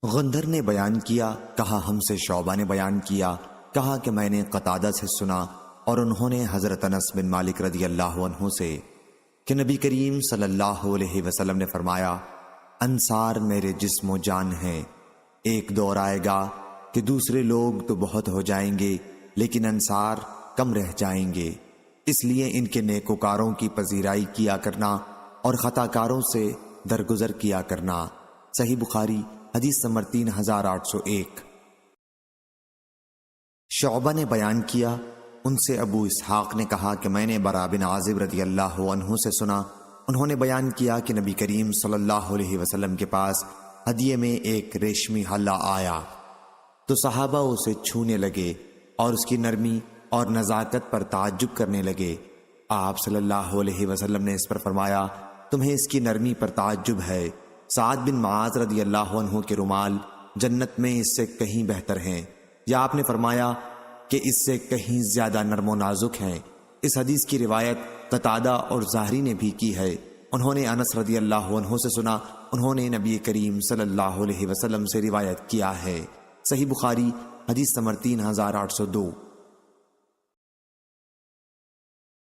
غندر نے بیان کیا، کہا ہم سے شعبہ نے بیان کیا، کہا کہ میں نے قتادہ سے سنا اور انہوں نے حضرت انس بن مالک رضی اللہ عنہ سے کہ نبی کریم صلی اللہ علیہ وسلم نے فرمایا، انصار میرے جسم و جان ہیں۔ ایک دور آئے گا کہ دوسرے لوگ تو بہت ہو جائیں گے لیکن انصار کم رہ جائیں گے، اس لیے ان کے نیکوکاروں کی پذیرائی کیا کرنا اور خطا کاروں سے درگزر کیا کرنا۔ صحیح بخاری حدیث نمبر 3801۔ شعبہ نے بیان کیا، ان سے ابو اسحاق نے کہا کہ میں نے برا بن عازب رضی اللہ عنہ سے سنا، انہوں نے بیان کیا کہ نبی کریم صلی اللہ علیہ وسلم کے پاس ہدیے میں ایک ریشمی حلہ آیا تو صحابہ اسے چھونے لگے اور اس کی نرمی اور نزاکت پر تعجب کرنے لگے۔ آپ صلی اللہ علیہ وسلم نے اس پر فرمایا، تمہیں اس کی نرمی پر تعجب ہے؟ سعد بن معاذ رضی اللہ عنہ کے رومال جنت میں اس سے کہیں بہتر ہیں، یا آپ نے فرمایا کہ اس سے کہیں زیادہ نرم و نازک ہیں۔ اس حدیث کی روایت قتادہ اور زہری نے بھی کی ہے، انہوں نے انس رضی اللہ عنہ سے سنا، انہوں نے نبی کریم صلی اللہ علیہ وسلم سے روایت کیا ہے۔ صحیح بخاری حدیث نمبر 3802۔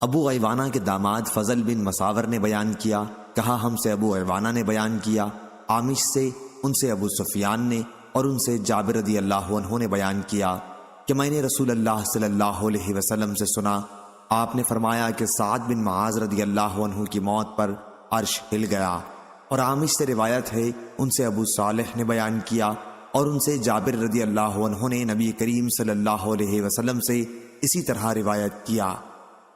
ابو عیوانہ کے داماد فضل بن مساور نے بیان کیا، کہا ہم سے ابو عیوانہ نے بیان کیا، عامش سے، ان سے ابو سفیان نے اور ان سے جابر رضی اللہ عنہ نے بیان کیا کہ میں نے رسول اللہ صلی اللہ علیہ وسلم سے سنا، آپ نے فرمایا کہ سعد بن معاذ رضی اللہ عنہ کی موت پر عرش ہل گیا۔ اور عامش سے روایت ہے، ان سے ابو صالح نے بیان کیا اور ان سے جابر رضی اللہ عنہ نے نبی کریم صلی اللہ علیہ وسلم سے اسی طرح روایت کیا۔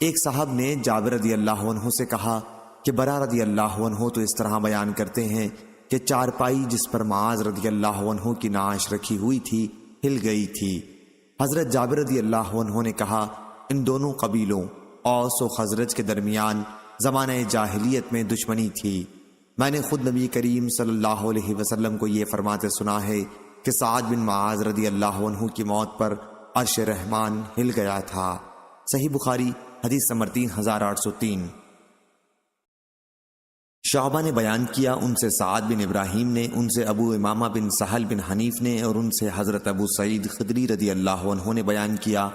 ایک صاحب نے جابر رضی اللہ عنہ سے کہا کہ برا رضی اللہ عنہ تو اس طرح بیان کرتے ہیں کہ چارپائی جس پر معاذ رضی اللہ عنہ کی نعش رکھی ہوئی تھی ہل گئی تھی۔ حضرت جابر رضی اللہ عنہ نے کہا، ان دونوں قبیلوں اوس و خزرج کے درمیان زمانہ جاہلیت میں دشمنی تھی، میں نے خود نبی کریم صلی اللہ علیہ وسلم کو یہ فرماتے سنا ہے کہ سعد بن معاذ رضی اللہ عنہ کی موت پر عرش رحمان ہل گیا تھا۔ صحیح بخاری حدیث نمبر 3803۔ شعبہ نے بیان کیا، ان سے سعد بن ابراہیم نے، ان سے ابو امامہ بن سہل بن حنیف نے اور ان سے حضرت ابو سعید خدری رضی اللہ عنہ نے بیان کیا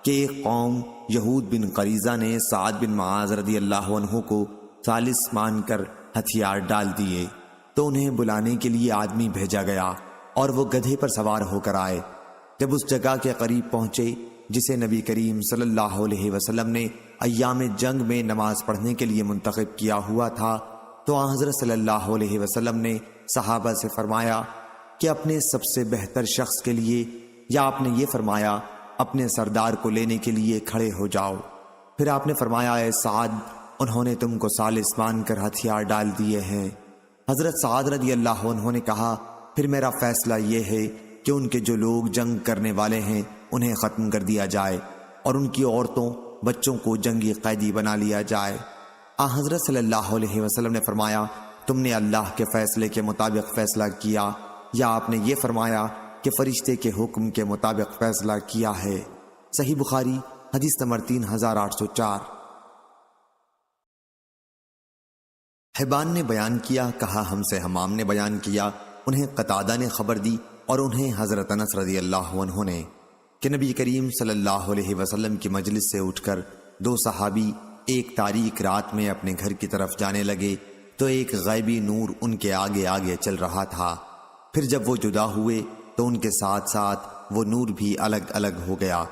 کہ ایک قوم یہود بن قریظہ نے سعد بن معاذ رضی اللہ عنہ کو ثالث مان کر ہتھیار ڈال دیے تو انہیں بلانے کے لیے آدمی بھیجا گیا اور وہ گدھے پر سوار ہو کر آئے۔ جب اس جگہ کے قریب پہنچے جسے نبی کریم صلی اللہ علیہ وسلم نے ایام جنگ میں نماز پڑھنے کے لیے منتخب کیا ہوا تھا تو آن حضرت صلی اللہ علیہ وسلم نے صحابہ سے فرمایا کہ اپنے سب سے بہتر شخص کے لیے، یا آپ نے یہ فرمایا اپنے سردار کو لینے کے لیے کھڑے ہو جاؤ۔ پھر آپ نے فرمایا، اے سعد، انہوں نے تم کو ثالث مان کر ہتھیار ڈال دیے ہیں۔ حضرت سعد رضی اللہ عنہ نے کہا، پھر میرا فیصلہ یہ ہے کہ ان کے جو لوگ جنگ کرنے والے ہیں انہیں ختم کر دیا جائے اور ان کی عورتوں بچوں کو جنگی قیدی بنا لیا جائے۔ حضرت صلی اللہ علیہ وسلم نے فرمایا، تم نے اللہ کے فیصلے کے مطابق فیصلہ کیا، یا آپ نے یہ فرمایا کہ فرشتے کے حکم کے مطابق فیصلہ کیا ہے۔ صحیح بخاری حدیث نمبر 3804۔ حبان نے بیان کیا، کہا ہم سے حمام نے بیان کیا، انہیں قتادہ نے خبر دی اور انہیں حضرت انس رضی اللہ عنہ نے کہ نبی کریم صلی اللہ علیہ وسلم کی مجلس سے اٹھ کر دو صحابی ایک تاریک رات میں اپنے گھر کی طرف جانے لگے تو ایک غیبی نور ان کے آگے آگے چل رہا تھا، پھر جب وہ جدا ہوئے تو ان کے ساتھ ساتھ وہ نور بھی الگ الگ ہو گیا۔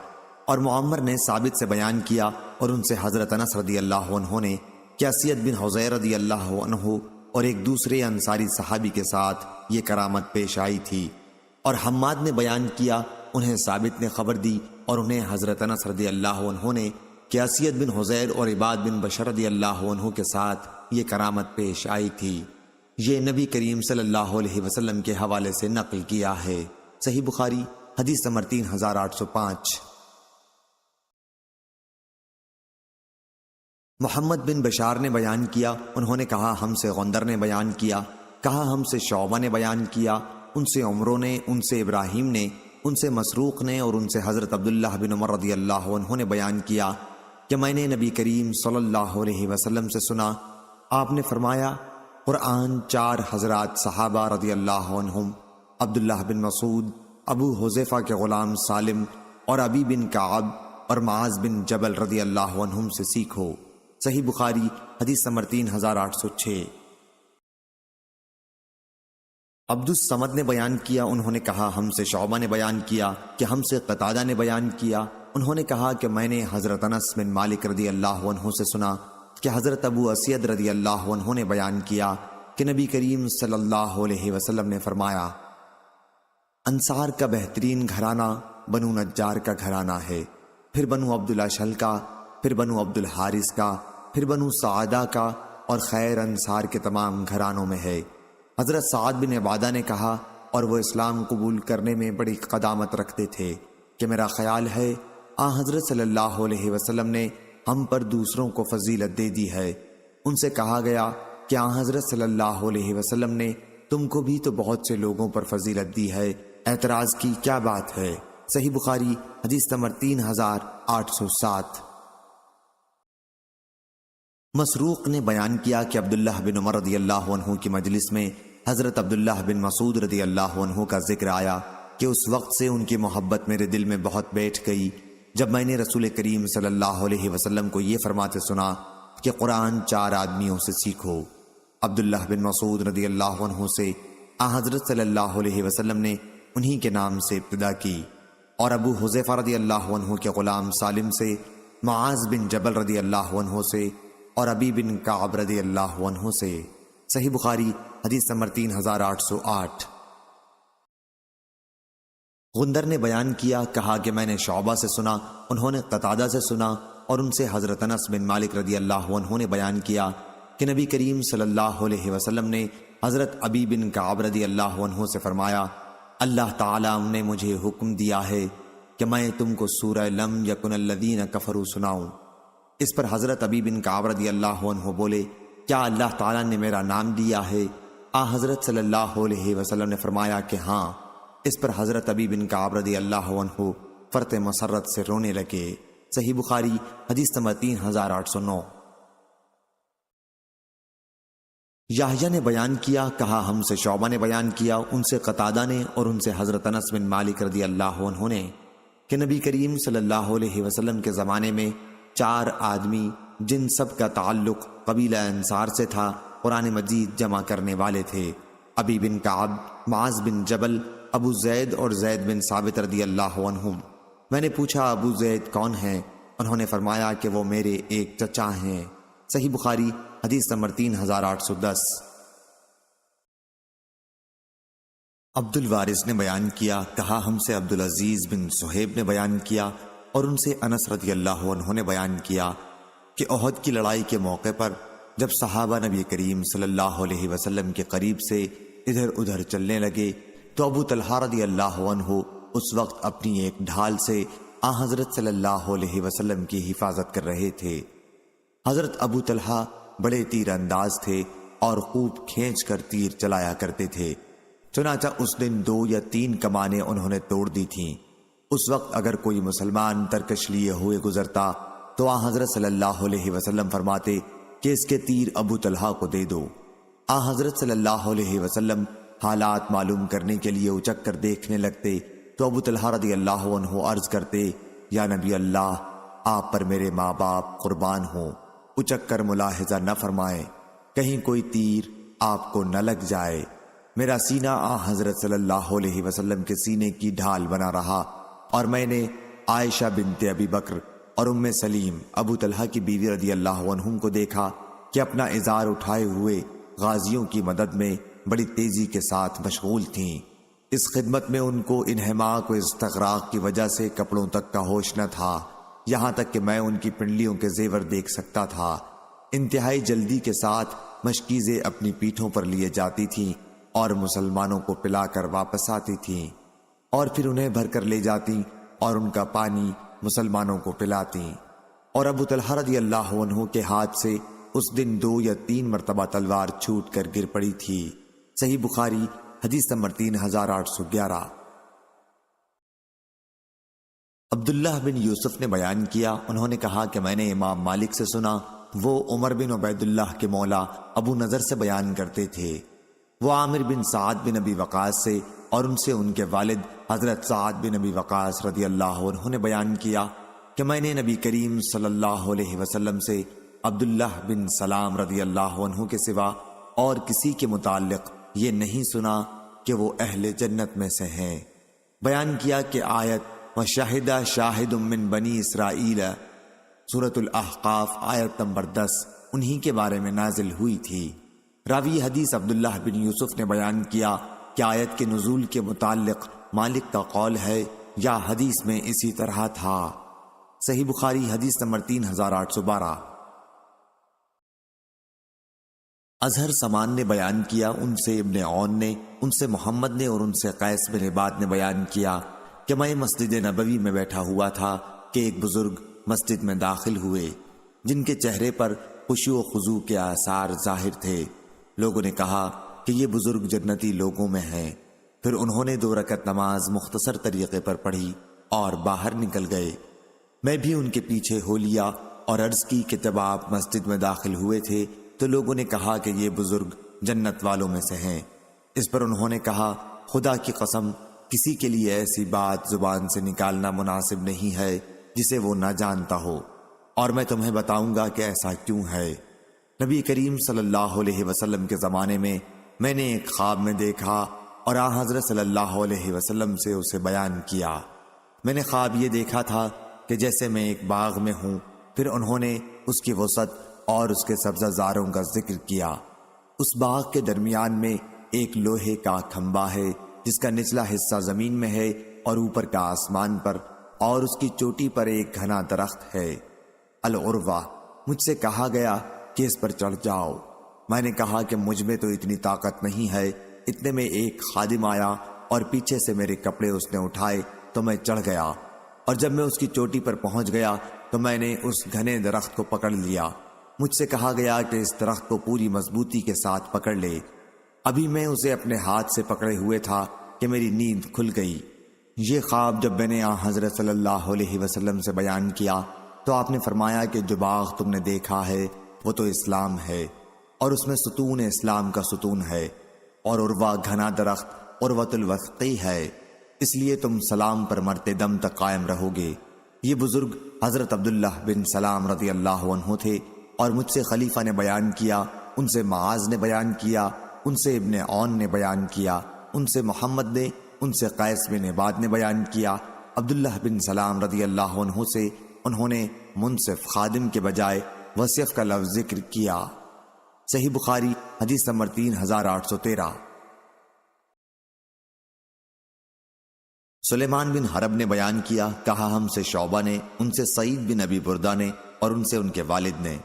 اور معمر نے ثابت سے بیان کیا اور ان سے حضرت انس رضی اللہ عنہ نے کہ اسید بن حضیر رضی اللہ عنہ اور ایک دوسرے انصاری صحابی کے ساتھ یہ کرامت پیش آئی تھی۔ اور حماد نے بیان کیا، انہیں ثابت نے خبر دی اور انہیں حضرت انس رضی اللہ عنہ نے کہ اسید بن حضیر اور عباد بن بشر رضی اللہ عنہ کے ساتھ یہ کرامت پیش آئی تھی۔ یہ نبی کریم صلی اللہ علیہ وسلم کے حوالے سے نقل کیا ہے۔ صحیح بخاری حدیث نمبر 3805۔ محمد بن بشار نے بیان کیا، انہوں نے کہا ہم سے غندر نے بیان کیا، کہا ہم سے شعبہ نے بیان کیا، ان سے عمروں نے، ان سے ابراہیم نے، ان سے مسروق نے اور ان سے حضرت عبداللہ بن عمر رضی اللہ عنہ نے بیان کیا کہ میں نے نبی کریم صلی اللہ علیہ وسلم سے سنا، آپ نے فرمایا، قرآن 4 حضرات صحابہ رضی اللہ عنہم عبداللہ بن مسعود، ابو حذیفہ کے غلام سالم اور ابی بن کعب اور معاذ بن جبل رضی اللہ عنہم سے سیکھو۔ صحیح بخاری حدیث نمبر 3806۔ عبد الصمد نے بیان کیا، انہوں نے کہا ہم سے شعبہ نے بیان کیا کہ ہم سے قتادہ نے بیان کیا، انہوں نے کہا کہ میں نے حضرت انس بن مالک رضی اللہ عنہ سے سنا کہ حضرت ابو اسید رضی اللہ عنہ نے بیان کیا کہ نبی کریم صلی اللہ علیہ وسلم نے فرمایا، انصار کا بہترین گھرانہ بنو نجار کا گھرانہ ہے، پھر بنو عبد الاشہل کا، پھر بنو عبد الحارث کا، پھر بنو سعدہ کا، اور خیر انصار کے تمام گھرانوں میں ہے۔ حضرت سعد بن عبادہ نے کہا، اور وہ اسلام قبول کرنے میں بڑی قدامت رکھتے تھے، کہ میرا خیال ہے حضرت صلی اللہ علیہ وسلم نے ہم پر دوسروں کو فضیلت دے دی ہے۔ ان سے کہا گیا کہ حضرت صلی اللہ علیہ وسلم نے تم کو بھی تو بہت سے لوگوں پر فضیلت دی ہے، اعتراض کی کیا بات ہے؟ صحیح بخاری حدیث نمبر 3807۔ مسروق نے بیان کیا کہ عبداللہ بن عمر رضی اللہ عنہ کی مجلس میں حضرت عبداللہ بن مسعود رضی اللہ عنہ کا ذکر آیا کہ اس وقت سے ان کی محبت میرے دل میں بہت بیٹھ گئی جب میں نے رسول کریم صلی اللہ علیہ وسلم کو یہ فرماتے سنا کہ قرآن 4 آدمیوں سے سیکھو۔ عبداللہ بن مسعود رضی اللہ عنہ سے حضرت صلی اللہ علیہ وسلم نے انہی کے نام سے ابتدا کی، اور ابو حذیفہ رضی اللہ عنہ کے غلام سالم سے، معاذ بن جبل رضی اللہ عنہ سے، اور ابی بن کعب رضی اللہ عنہ سے۔ صحیح بخاری حدیث نمبر 3808۔ غندر نے بیان کیا، کہا کہ میں نے شعبہ سے سنا، انہوں نے قتادہ سے سنا، اور ان سے حضرت انس بن مالک رضی اللہ عنہ نے بیان کیا کہ نبی کریم صلی اللہ علیہ وسلم نے حضرت ابی بن کعب رضی اللہ عنہ سے فرمایا، اللہ تعالیٰ نے مجھے حکم دیا ہے کہ میں تم کو سورہ لم یکن الذین کفروا سناؤں۔ اس پر حضرت ابی بن کعب رضی اللہ عنہ بولے، کیا اللہ تعالیٰ نے میرا نام دیا ہے؟ حضرت صلی اللہ علیہ وسلم نے فرمایا کہ ہاں۔ اس پر حضرت ابی بن کعب رضی اللہ عنہ فرط مسرت سے رونے لگے۔ صحیح بخاری حدیث نمبر 3809۔ یحییٰ نے بیان کیا، کہا ہم سے شعبہ نے بیان کیا، ان سے قتادہ نے، اور ان سے حضرت انس بن مالک رضی اللہ عنہ نے، کہ نبی کریم صلی اللہ علیہ وسلم کے زمانے میں 4 آدمی جن سب کا تعلق قبیلہ انصار سے تھا قرآن مجید جمع کرنے والے تھے، ابی بن کعب، معاذ بن جبل، ابو زید اور زید بن ثابت رضی اللہ عنہم۔ میں نے پوچھا ابو زید کون ہیں؟ انہوں نے فرمایا کہ وہ میرے ایک چچا ہیں۔ صحیح بخاری حدیث نمبر 3810۔ عبد الوارث نے بیان کیا، کہا ہم سے عبدالعزیز بن صہیب نے بیان کیا، اور ان سے انس رضی اللہ عنہ نے بیان کیا کہ احد کی لڑائی کے موقع پر جب صحابہ نبی کریم صلی اللہ علیہ وسلم کے قریب سے ادھر ادھر چلنے لگے تو ابو طلحہ رضی اللہ عنہ اس وقت اپنی ایک ڈھال سے حضرت صلی اللہ علیہ وسلم کی حفاظت کر رہے تھے۔ حضرت ابو طلحہ بڑے تیر انداز تھے اور خوب کھینچ کر تیر چلایا کرتے تھے، چنانچہ اس دن 2 یا 3 کمانیں انہوں نے توڑ دی تھیں۔ اس وقت اگر کوئی مسلمان ترکش لیے ہوئے گزرتا تو حضرت صلی اللہ علیہ وسلم فرماتے کہ اس کے تیر ابو طلحہ کو دے دو۔ حضرت صلی اللہ علیہ وسلم حالات معلوم کرنے کے لیے اچک کر دیکھنے لگتے تو ابو طلحہ رضی اللہ عنہ عرض کرتے، یا نبی اللہ، آپ پر میرے ماں باپ قربان ہوں، اچک کر ملاحظہ نہ فرمائیں، کہیں کوئی تیر آپ کو نہ لگ جائے۔ میرا سینہ حضرت صلی اللہ علیہ وسلم کے سینے کی ڈھال بنا رہا، اور میں نے عائشہ بنت ابی بکر اور ام سلیم ابو طلحہ کی بیوی رضی اللہ عنہم کو دیکھا کہ اپنا ازار اٹھائے ہوئے غازیوں کی مدد میں بڑی تیزی کے ساتھ مشغول تھیں۔ اس خدمت میں ان کو انہماک و استغراق کی وجہ سے کپڑوں تک کا ہوش نہ تھا، یہاں تک کہ میں ان کی پنڈلیوں کے زیور دیکھ سکتا تھا۔ انتہائی جلدی کے ساتھ مشکیزیں اپنی پیٹھوں پر لیے جاتی تھیں اور مسلمانوں کو پلا کر واپس آتی تھیں، اور پھر انہیں بھر کر لے جاتی اور ان کا پانی مسلمانوں کو پلاتی۔ اور ابو طلحہ رضی اللہ عنہ کے ہاتھ سے اس دن 2 یا 3 مرتبہ تلوار چھوٹ کر گر پڑی تھی۔ صحیح بخاری حدیث نمبر 3811۔ عبداللہ بن یوسف نے بیان کیا، انہوں نے کہا کہ میں نے امام مالک سے سنا، وہ عمر بن عبید اللہ کے مولا ابو نضر سے بیان کرتے تھے، وہ عامر بن سعد بن ابی وقاص سے اور ان سے ان کے والد حضرت سعد بن ابی وقاص رضی اللہ عنہ نے بیان کیا کہ میں نے نبی کریم صلی اللہ علیہ وسلم سے عبداللہ بن سلام رضی اللہ عنہ کے سوا اور کسی کے متعلق یہ نہیں سنا کہ وہ اہل جنت میں سے ہیں۔ بیان کیا کہ آیت وَشَهِدَ شَاهِدٌ مِّن بَنِي اسرائیل سورۃ الاحقاف آیت نمبر 10 انہی کے بارے میں نازل ہوئی تھی۔ راوی حدیث عبداللہ بن یوسف نے بیان کیا کہ آیت کے نزول کے متعلق مالک کا قول ہے یا حدیث میں اسی طرح تھا۔ صحیح بخاری حدیث نمبر 3812۔ اظہر سمان نے بیان کیا ان سے ابن عون نے، ان سے محمد نے اور ان سے قیس بن عباد نے بیان کیا کہ میں مسجد نبوی میں بیٹھا ہوا تھا کہ ایک بزرگ مسجد میں داخل ہوئے جن کے چہرے پر خشوع و خضوع کے آثار ظاہر تھے۔ لوگوں نے کہا کہ یہ بزرگ جنتی لوگوں میں ہیں۔ پھر انہوں نے 2 رکعت نماز مختصر طریقے پر پڑھی اور باہر نکل گئے۔ میں بھی ان کے پیچھے ہو لیا اور عرض کی کہ جب آپ مسجد میں داخل ہوئے تھے تو لوگوں نے کہا کہ یہ بزرگ جنت والوں میں سے ہیں۔ اس پر انہوں نے کہا خدا کی قسم کسی کے لیے ایسی بات زبان سے نکالنا مناسب نہیں ہے جسے وہ نہ جانتا ہو، اور میں تمہیں بتاؤں گا کہ ایسا کیوں ہے۔ نبی کریم صلی اللہ علیہ وسلم کے زمانے میں نے ایک خواب میں دیکھا اور آن حضرت صلی اللہ علیہ وسلم سے اسے بیان کیا۔ میں نے خواب یہ دیکھا تھا کہ جیسے میں ایک باغ میں ہوں، پھر انہوں نے اس کی وسعت اور اس کے سبزہ زاروں کا ذکر کیا۔ اس باغ کے درمیان میں ایک لوہے کا کھمبا ہے جس کا نچلا حصہ زمین میں ہے اور اوپر کا آسمان پر، اور اس کی چوٹی پر ایک گھنا درخت ہے العروہ۔ مجھ سے کہا گیا کہ اس پر چڑھ جاؤ۔ میں نے کہا کہ مجھ میں تو اتنی طاقت نہیں ہے۔ اتنے میں ایک خادم آیا اور پیچھے سے میرے کپڑے اس نے اٹھائے تو میں چڑھ گیا، اور جب میں اس کی چوٹی پر پہنچ گیا تو میں نے اس گھنے درخت کو پکڑ لیا۔ مجھ سے کہا گیا کہ اس درخت کو پوری مضبوطی کے ساتھ پکڑ لے۔ ابھی میں اسے اپنے ہاتھ سے پکڑے ہوئے تھا کہ میری نیند کھل گئی۔ یہ خواب جب میں نے حضرت صلی اللہ علیہ وسلم سے بیان کیا تو آپ نے فرمایا کہ جو باغ تم نے دیکھا ہے وہ تو اسلام ہے، اور اس میں ستون اسلام کا ستون ہے، اور عروہ گھنا درخت عروۃ الوثقی ہے، اس لیے تم سلام پر مرتے دم تک قائم رہو گے۔ یہ بزرگ حضرت عبداللہ بن سلام رضی اللہ عنہ تھے، اور مجھ سے خلیفہ نے بیان کیا، ان سے معاذ نے بیان کیا، ان سے ابن عون نے بیان کیا، ان سے محمد نے، ان سے قیس بن عباد نے بیان کیا۔ عبداللہ بن سلام رضی اللہ عنہ سے انہوں نے منصف خادم کے بجائے وصف کا لفظ ذکر کیا۔ صحیح بخاری حدیث نمبر 3813۔ سلیمان بن حرب نے بیان کیا، کہا ہم سے شعبہ نے، ان سے سعید بن ابی بردہ نے، اور ان سے ان کے والد نے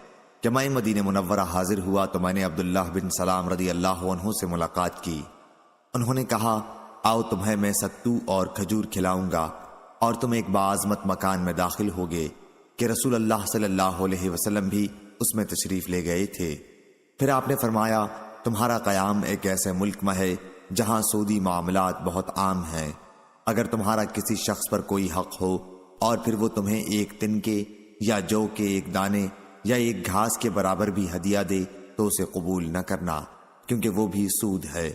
کہ میں مدینہ منورہ حاضر ہوا تو میں نے عبداللہ بن سلام رضی اللہ عنہ سے ملاقات کی۔ انہوں نے کہا آؤ تمہیں میں ستو اور کھجور کھلاؤں گا، اور تم ایک بعظمت مکان میں داخل ہوگے کہ رسول اللہ صلی اللہ علیہ وسلم بھی اس میں تشریف لے گئے تھے۔ پھر آپ نے فرمایا تمہارا قیام ایک ایسے ملک میں ہے جہاں سودی معاملات بہت عام ہیں۔ اگر تمہارا کسی شخص پر کوئی حق ہو اور پھر وہ تمہیں ایک تنکے یا جو کے ایک دانے یا ایک گھاس کے برابر بھی ہدیہ دے تو اسے قبول نہ کرنا، کیونکہ وہ بھی سود ہے۔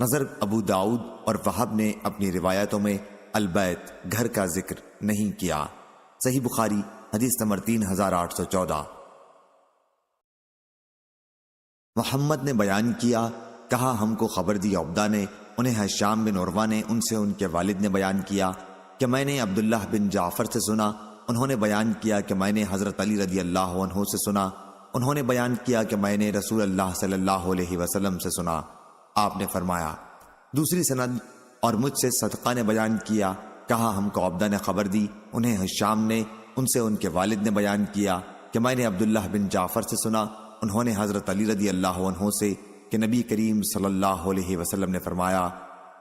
نظر ابو داؤد اور وہب نے اپنی روایتوں میں البیت گھر کا ذکر نہیں کیا۔ صحیح بخاری حدیث نمبر 3814۔ محمد نے بیان کیا، کہا ہم کو خبر دی عبدہ نے، انہیں حشام بن عروہ نے، ان سے ان کے والد نے بیان کیا کہ میں نے عبداللہ بن جعفر سے سنا، انہوں نے بیان کیا کہ میں نے حضرت علی رضی اللہ عنہ سے سنا، انہوں نے بیان کیا کہ میں نے رسول اللہ صلی اللہ علیہ وسلم سے سنا۔ آپ نے فرمایا دوسری سند اور مجھ سے صدقہ نے بیان کیا، کہا ہم کو عبدہ نے خبر دی، انہیں حشام نے، ان سے ان کے والد نے بیان کیا کہ میں نے عبداللہ بن جعفر سے سنا، انہوں نے حضرت علی رضی اللہ عنہ سے کہ نبی کریم صلی اللہ علیہ وسلم نے فرمایا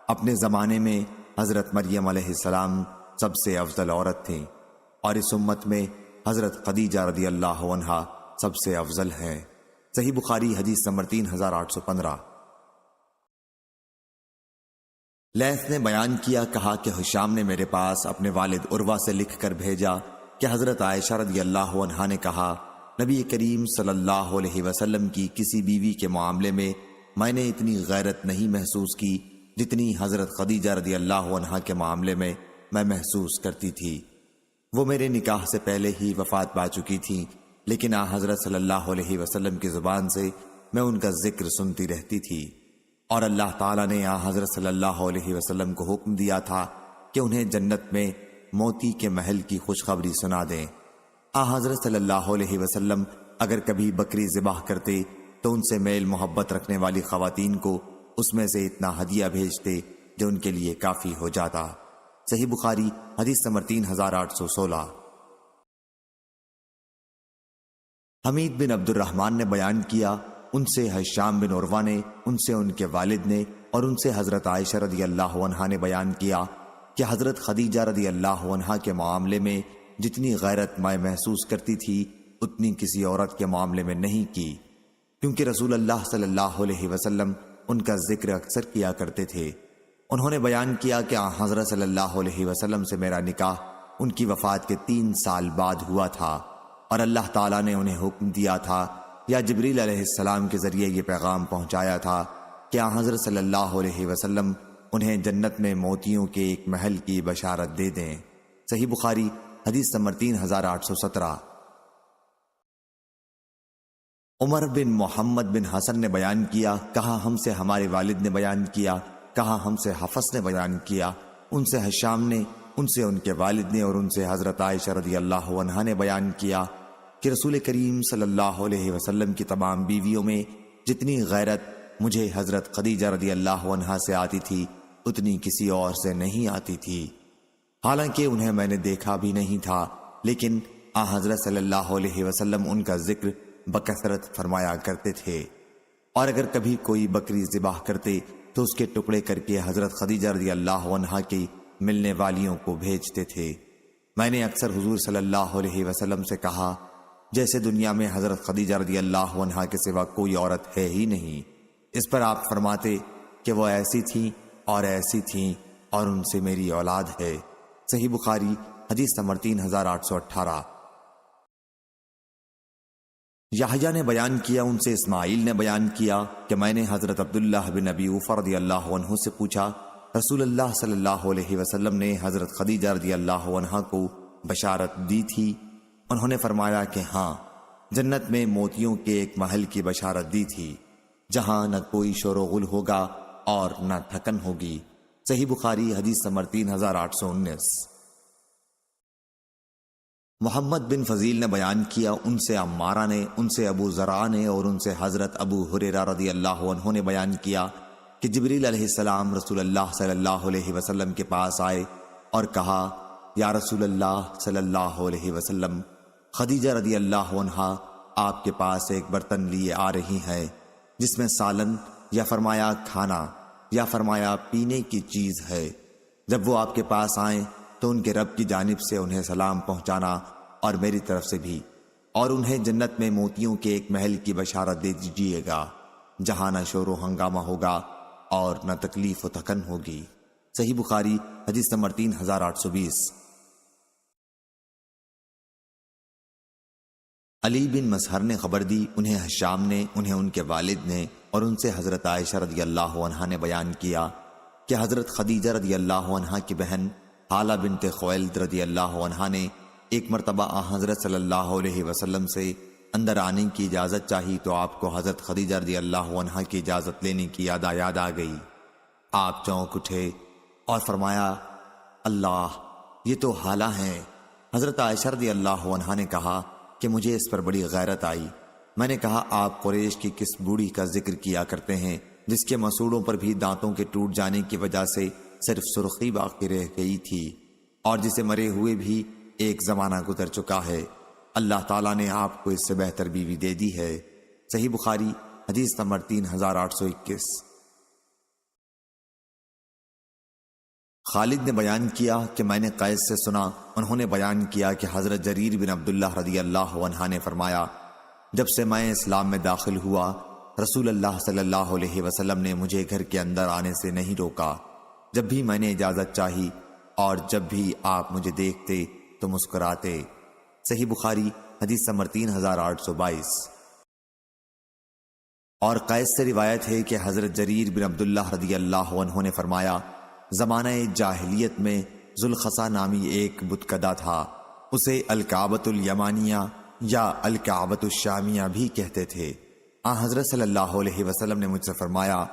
اپنے زمانے میں حضرت مریم علیہ السلام سب سے افضل عورت تھیں، اور اس امت میں حضرت خدیجہ رضی اللہ عنہا سب سے افضل ہیں۔ صحیح بخاری حدیث نمبر 3815۔ لیث نے بیان کیا، کہا کہ حشام نے میرے پاس اپنے والد عروہ سے لکھ کر بھیجا کہ حضرت عائشہ رضی اللہ عنہا نے کہا نبی کریم صلی اللہ علیہ وسلم کی کسی بیوی کے معاملے میں نے اتنی غیرت نہیں محسوس کی جتنی حضرت خدیجہ رضی اللہ عنہا کے معاملے میں محسوس کرتی تھی۔ وہ میرے نکاح سے پہلے ہی وفات پا چکی تھیں، لیکن حضرت صلی اللہ علیہ وسلم کی زبان سے میں ان کا ذکر سنتی رہتی تھی، اور اللہ تعالیٰ نے حضرت صلی اللہ علیہ وسلم کو حکم دیا تھا کہ انہیں جنت میں موتی کے محل کی خوشخبری سنا دیں۔ حضرت صلی اللہ علیہ وسلم اگر کبھی بکری ذبح کرتے تو ان سے میل محبت رکھنے والی خواتین کو اس میں سے اتنا ہدیہ بھیجتے جو ان کے لیے کافی ہو جاتا۔ صحیح بخاری حدیث نمبر 3816۔ حمید بن عبد الرحمن نے بیان کیا، ان سے ہشام بن عروہ نے، ان سے ان کے والد نے، اور ان سے حضرت عائشہ رضی اللہ عنہا نے بیان کیا کہ حضرت خدیجہ رضی اللہ عنہا کے معاملے میں جتنی غیرت میں محسوس کرتی تھی اتنی کسی عورت کے معاملے میں نہیں کی، کیونکہ رسول اللہ صلی اللہ علیہ وسلم ان کا ذکر اکثر کیا کرتے تھے۔ انہوں نے بیان کیا کہ حضرت صلی اللہ علیہ وسلم سے میرا نکاح ان کی وفات کے 3 سال بعد ہوا تھا، اور اللہ تعالیٰ نے انہیں حکم دیا تھا یا جبریل علیہ السلام کے ذریعے یہ پیغام پہنچایا تھا کہ حضرت صلی اللہ علیہ وسلم انہیں جنت میں موتیوں کے ایک محل کی بشارت دے دیں۔ صحیح بخاری حدیث نمبر 3817۔ عمر بن محمد بن حسن نے بیان کیا، کہا ہم سے ہمارے والد نے بیان کیا، کہا ہم سے حفص نے بیان کیا، ان سے ہشام نے، ان سے ان کے والد نے، اور ان سے حضرت عائشہ رضی اللہ عنہا نے بیان کیا کہ رسول کریم صلی اللہ علیہ وسلم کی تمام بیویوں میں جتنی غیرت مجھے حضرت خدیجہ رضی اللہ عنہا سے آتی تھی اتنی کسی اور سے نہیں آتی تھی، حالانکہ انہیں میں نے دیکھا بھی نہیں تھا، لیکن حضرت صلی اللہ علیہ وسلم ان کا ذکر بکثرت فرمایا کرتے تھے، اور اگر کبھی کوئی بکری ذبح کرتے تو اس کے ٹکڑے کر کے حضرت خدیجہ رضی اللہ عنہا کی ملنے والیوں کو بھیجتے تھے۔ میں نے اکثر حضور صلی اللہ علیہ وسلم سے کہا، جیسے دنیا میں حضرت خدیجہ رضی اللہ عنہا کے سوا کوئی عورت ہے ہی نہیں۔ اس پر آپ فرماتے کہ وہ ایسی تھیں اور ایسی تھیں، اور ان سے میری اولاد ہے۔ صحیح بخاری حدیث نمبر 3818۔ یحییٰ نے بیان کیا، ان سے اسماعیل نے بیان کیا کہ میں نے حضرت عبداللہ بن ابی اوفیٰ رضی اللہ عنہ سے پوچھا، رسول اللہ صلی اللہ علیہ وسلم نے حضرت خدیجہ رضی اللہ عنہا کو بشارت دی تھی؟ انہوں نے فرمایا کہ ہاں، جنت میں موتیوں کے ایک محل کی بشارت دی تھی، جہاں نہ کوئی شور و غل ہوگا اور نہ تھکن ہوگی۔ صحیح بخاری حدیث نمبر 3819۔ محمد بن فضیل نے بیان کیا، ان سے عمارہ نے، ان سے ابو زرع نے، اور ان سے حضرت ابو ہریرہ رضی اللہ عنہ نے بیان کیا کہ جبریل علیہ السلام رسول اللہ صلی اللہ علیہ وسلم کے پاس آئے اور کہا، یا رسول اللہ صلی اللہ علیہ وسلم، خدیجہ رضی اللہ عنہا آپ کے پاس ایک برتن لیے آ رہی ہیں جس میں سالن یا فرمایا کھانا یا فرمایا پینے کی چیز ہے۔ جب وہ آپ کے پاس آئیں تو ان کے رب کی جانب سے انہیں سلام پہنچانا اور میری طرف سے بھی، اور انہیں جنت میں موتیوں کے ایک محل کی بشارت دے دیجیے گا جہاں نہ شور و ہنگامہ ہوگا اور نہ تکلیف و تھکن ہوگی۔ صحیح بخاری حدیث نمبر 3820۔ علی بن مسہر نے خبر دی، انہیں ہشام نے، انہیں ان کے والد نے، اور ان سے حضرت عائشہ رضی اللہ عنہا نے بیان کیا کہ حضرت خدیجہ رضی اللہ عنہا کی بہن حالہ بنت خویلد رضی اللہ عنہا نے ایک مرتبہ حضرت صلی اللہ علیہ وسلم سے اندر آنے کی اجازت چاہی تو آپ کو حضرت خدیجہ رضی اللہ عنہا کی اجازت لینے کی یاد آ گئی۔ آپ چونک اٹھے اور فرمایا، اللہ، یہ تو حالہ ہیں۔ حضرت عائشہ رضی اللہ عنہا نے کہا کہ مجھے اس پر بڑی غیرت آئی۔ میں نے کہا، آپ قریش کی کس بوڑھی کا ذکر کیا کرتے ہیں جس کے مسوڑوں پر بھی دانتوں کے ٹوٹ جانے کی وجہ سے صرف سرخی باقی رہ گئی تھی، اور جسے مرے ہوئے بھی ایک زمانہ گزر چکا ہے؟ اللہ تعالیٰ نے آپ کو اس سے بہتر بیوی دے دی ہے۔ صحیح بخاری حدیث نمبر 3821۔ خالد نے بیان کیا کہ میں نے قیس سے سنا، انہوں نے بیان کیا کہ حضرت جریر بن عبداللہ رضی اللہ عنہ نے فرمایا، جب سے میں اسلام میں داخل ہوا رسول اللہ صلی اللہ علیہ وسلم نے مجھے گھر کے اندر آنے سے نہیں روکا۔ جب بھی میں نے اجازت چاہی اور جب بھی آپ مجھے دیکھتے تو مسکراتے۔ صحیح بخاری حدیث نمبر 3822۔ اور قیس سے روایت ہے کہ حضرت جریر بن عبداللہ رضی اللہ عنہ نے فرمایا، زمانہ جاہلیت میں ذوالخصا نامی ایک بتکدہ تھا، اسے الکعبۃ الیمانیہ یا الکعبۃ الشامیہ بھی کہتے تھے۔ حضرت صلی اللہ علیہ وسلم نے مجھ سے فرمایا،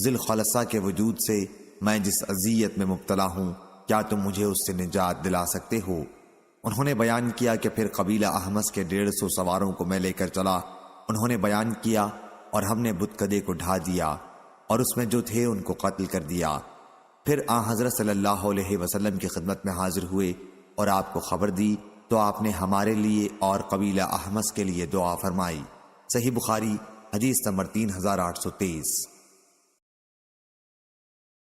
ذوالخلصہ کے وجود سے میں جس اذیت میں مبتلا ہوں، کیا تم مجھے اس سے نجات دلا سکتے ہو؟ انہوں نے بیان کیا کہ پھر قبیلہ احمس کے 150 سواروں کو میں لے کر چلا۔ انہوں نے بیان کیا اور ہم نے بتکدے کو ڈھا دیا اور اس میں جو تھے ان کو قتل کر دیا۔ پھر حضرت صلی اللہ علیہ وسلم کی خدمت میں حاضر ہوئے اور آپ کو خبر دی تو آپ نے ہمارے لیے اور قبیلہ احمس کے لیے دعا فرمائی۔ صحیح بخاری حدیث نمبر 3823۔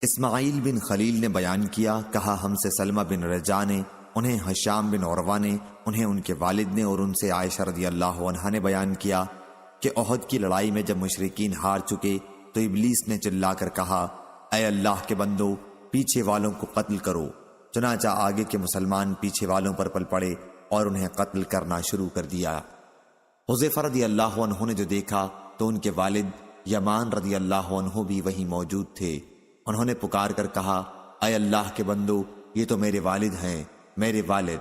اسماعیل بن خلیل نے بیان کیا، کہا ہم سے سلمہ بن رجاء نے، انہیں ہشام بن عروہ نے، انہیں ان کے والد نے اور ان سے عائشہ رضی اللہ عنہا نے بیان کیا کہ احد کی لڑائی میں جب مشرکین ہار چکے تو ابلیس نے چلا کر کہا، اے اللہ کے بندو، پیچھے والوں کو قتل کرو۔ چنانچہ آگے کے مسلمان پیچھے والوں پر پل پڑے اور انہیں قتل کرنا شروع کر دیا۔ حذیفہ رضی اللہ عنہ نے جو دیکھا تو ان کے والد یمان رضی اللہ عنہ بھی وہیں موجود تھے۔ انہوں نے پکار کر کہا، اے اللہ کے بندو، یہ تو میرے والد ہیں، میرے والد۔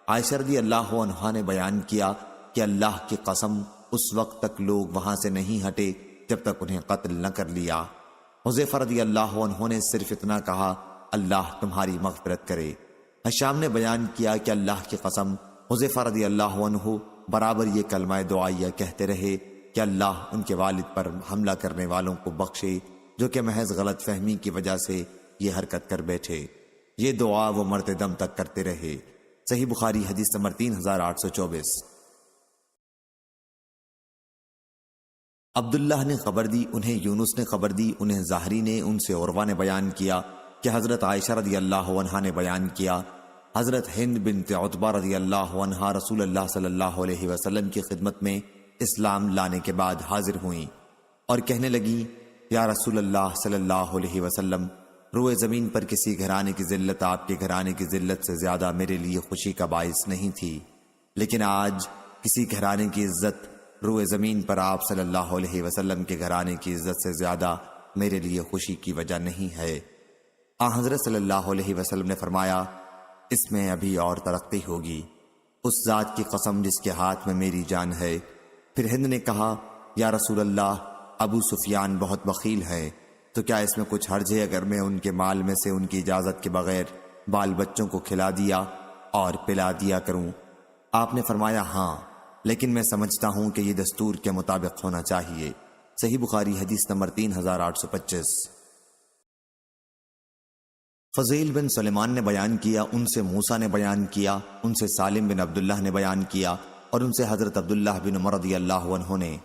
عائشہ رضی اللہ عنہا نے بیان کیا کہ اللہ کی قسم اس وقت تک لوگ وہاں سے نہیں ہٹے جب تک انہیں قتل نہ کر لیا۔ حذیفہ رضی اللہ عنہ نے صرف اتنا کہا، اللہ تمہاری مغفرت کرے۔ ہشام نے بیان کیا کہ اللہ کی قسم حذیفہ رضی اللہ عنہ برابر یہ کلمہ دعائیہ کہتے رہے کہ اللہ ان کے والد پر حملہ کرنے والوں کو بخشے جو کہ محض غلط فہمی کی وجہ سے یہ حرکت کر بیٹھے۔ یہ دعا وہ مرتے دم تک کرتے رہے۔ صحیح بخاری حدیث نمبر 3824۔ عبداللہ نے خبر دی، انہیں یونس نے خبر دی، انہیں زہری نے، ان سے عروہ نے بیان کیا کہ حضرت عائشہ رضی اللہ عنہا نے بیان کیا، حضرت ہند بنت عتبہ رضی اللہ عنہا رسول اللہ صلی اللہ علیہ وسلم کی خدمت میں اسلام لانے کے بعد حاضر ہوئیں اور کہنے لگیں، یا رسول اللہ صلی اللہ علیہ وسلم، روئے زمین پر کسی گھرانے کی ذلت آپ کے گھرانے کی ذلت سے زیادہ میرے لیے خوشی کا باعث نہیں تھی، لیکن آج کسی گھرانے کی عزت روئے زمین پر آپ صلی اللہ علیہ وسلم کے گھرانے کی عزت سے زیادہ میرے لیے خوشی کی وجہ نہیں ہے۔ حضرت صلی اللہ علیہ وسلم نے فرمایا، اس میں ابھی اور ترقی ہوگی، اس ذات کی قسم جس کے ہاتھ میں میری جان ہے۔ پھر ہند نے کہا، یا رسول اللہ، ابو سفیان بہت بخیل ہے، تو کیا اس میں کچھ حرج ہے اگر میں ان کے مال میں سے ان کی اجازت کے بغیر بال بچوں کو کھلا دیا اور پلا دیا کروں؟ آپ نے فرمایا، ہاں، لیکن میں سمجھتا ہوں کہ یہ دستور کے مطابق ہونا چاہیے۔ صحیح بخاری حدیث نمبر 3825۔ فضیل بن سلیمان نے بیان کیا، ان سے موسیٰ نے بیان کیا، ان سے سالم بن عبداللہ نے بیان کیا اور ان سے حضرت عبداللہ بن عمر رضی اللہ عنہ نے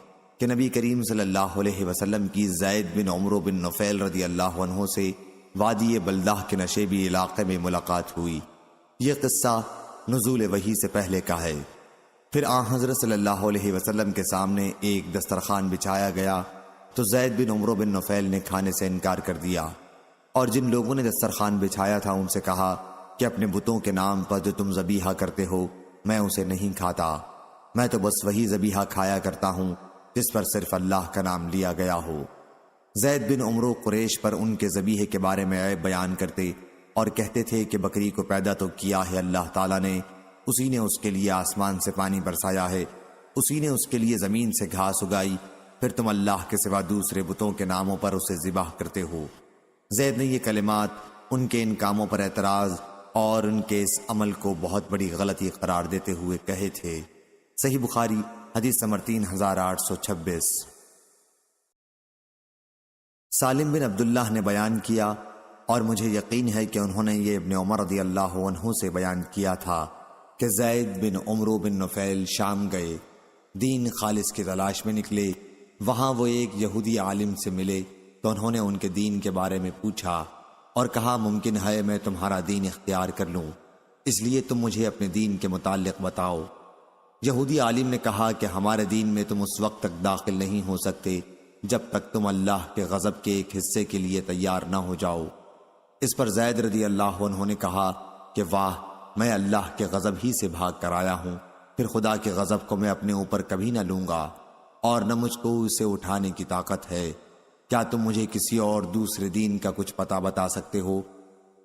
کہ نبی کریم صلی اللہ علیہ وسلم کی زید بن عمرو بن نفیل رضی اللہ عنہ سے وادی بلدہ کے نشیبی علاقے میں ملاقات ہوئی۔ یہ قصہ نزول وحی سے پہلے کا ہے۔ پھر حضرت صلی اللہ علیہ وسلم کے سامنے ایک دسترخوان بچھایا گیا تو زید بن عمرو بن نفیل نے کھانے سے انکار کر دیا، اور جن لوگوں نے دسترخوان بچھایا تھا ان سے کہا کہ اپنے بتوں کے نام پر جو تم ذبیحہ کرتے ہو میں اسے نہیں کھاتا، میں تو بس وہی ذبیحہ کھایا کرتا ہوں جس پر صرف اللہ کا نام لیا گیا ہو۔ زید بن عمرو قریش پر ان کے ذبیحے کے بارے میں عیب بیان کرتے اور کہتے تھے کہ بکری کو پیدا تو کیا ہے اللہ تعالیٰ نے، اسی نے اس کے لیے آسمان سے پانی برسایا ہے، اسی نے اس کے لیے زمین سے گھاس اگائی، پھر تم اللہ کے سوا دوسرے بتوں کے ناموں پر اسے ذبح کرتے ہو۔ زید نے یہ کلمات ان کے ان کاموں پر اعتراض اور ان کے اس عمل کو بہت بڑی غلطی قرار دیتے ہوئے کہے تھے۔ صحیح بخاری حدیث نمبر 3826۔ سالم بن عبداللہ نے بیان کیا اور مجھے یقین ہے کہ انہوں نے یہ ابن عمر رضی اللہ عنہ سے بیان کیا تھا کہ زید بن عمرو بن نفیل شام گئے، دین خالص کی تلاش میں نکلے، وہاں وہ ایک یہودی عالم سے ملے تو انہوں نے ان کے دین کے بارے میں پوچھا اور کہا ممکن ہے میں تمہارا دین اختیار کر لوں، اس لیے تم مجھے اپنے دین کے متعلق بتاؤ۔ یہودی عالم نے کہا کہ ہمارے دین میں تم اس وقت تک داخل نہیں ہو سکتے جب تک تم اللہ کے غضب کے ایک حصے کے لیے تیار نہ ہو جاؤ۔ اس پر زید رضی اللہ عنہ نے کہا کہ واہ، میں اللہ کے غضب ہی سے بھاگ کر آیا ہوں، پھر خدا کے غضب کو میں اپنے اوپر کبھی نہ لوں گا۔ اور نہ مجھ کو اسے اٹھانے کی طاقت ہے۔ کیا تم مجھے کسی اور دوسرے دین کا کچھ پتہ بتا سکتے ہو؟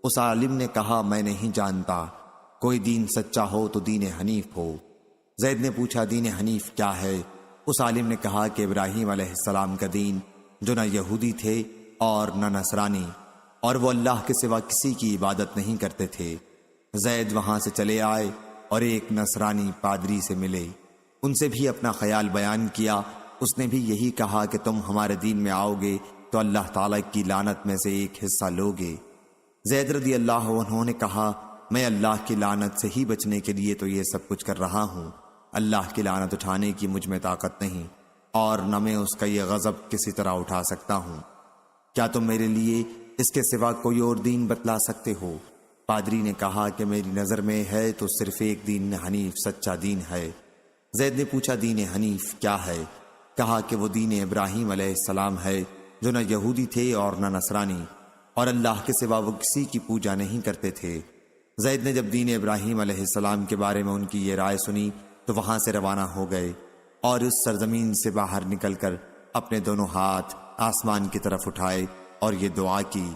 اس عالم نے کہا میں نہیں جانتا، کوئی دین سچا ہو تو دین حنیف ہو۔ زید نے پوچھا دین حنیف کیا ہے؟ اس عالم نے کہا کہ ابراہیم علیہ السلام کا دین، جو نہ یہودی تھے اور نہ نصرانی، اور وہ اللہ کے سوا کسی کی عبادت نہیں کرتے تھے۔ زید وہاں سے چلے آئے اور ایک نصرانی پادری سے ملے، ان سے بھی اپنا خیال بیان کیا۔ اس نے بھی یہی کہا کہ تم ہمارے دین میں آؤ گے تو اللہ تعالیٰ کی لعنت میں سے ایک حصہ لوگے۔ زید رضی اللہ عنہ نے کہا میں اللہ کی لعنت سے ہی بچنے کے لیے تو یہ سب کچھ کر رہا ہوں، اللہ کی لعنت اٹھانے کی مجھ میں طاقت نہیں، اور نہ میں اس کا یہ غضب کسی طرح اٹھا سکتا ہوں۔ کیا تم میرے لیے اس کے سوا کوئی اور دین بتلا سکتے ہو؟ پادری نے کہا کہ میری نظر میں ہے تو صرف ایک دین حنیف سچا دین ہے۔ زید نے پوچھا دین حنیف کیا ہے؟ کہا کہ وہ دین ابراہیم علیہ السلام ہے، جو نہ یہودی تھے اور نہ نصرانی، اور اللہ کے سوا وہ کسی کی پوجا نہیں کرتے تھے۔ زید نے جب دین ابراہیم علیہ السلام کے بارے میں ان کی یہ رائے سنی تو وہاں سے روانہ ہو گئے، اور اس سرزمین سے باہر نکل کر اپنے دونوں ہاتھ آسمان کی طرف اٹھائے اور یہ دعا کی،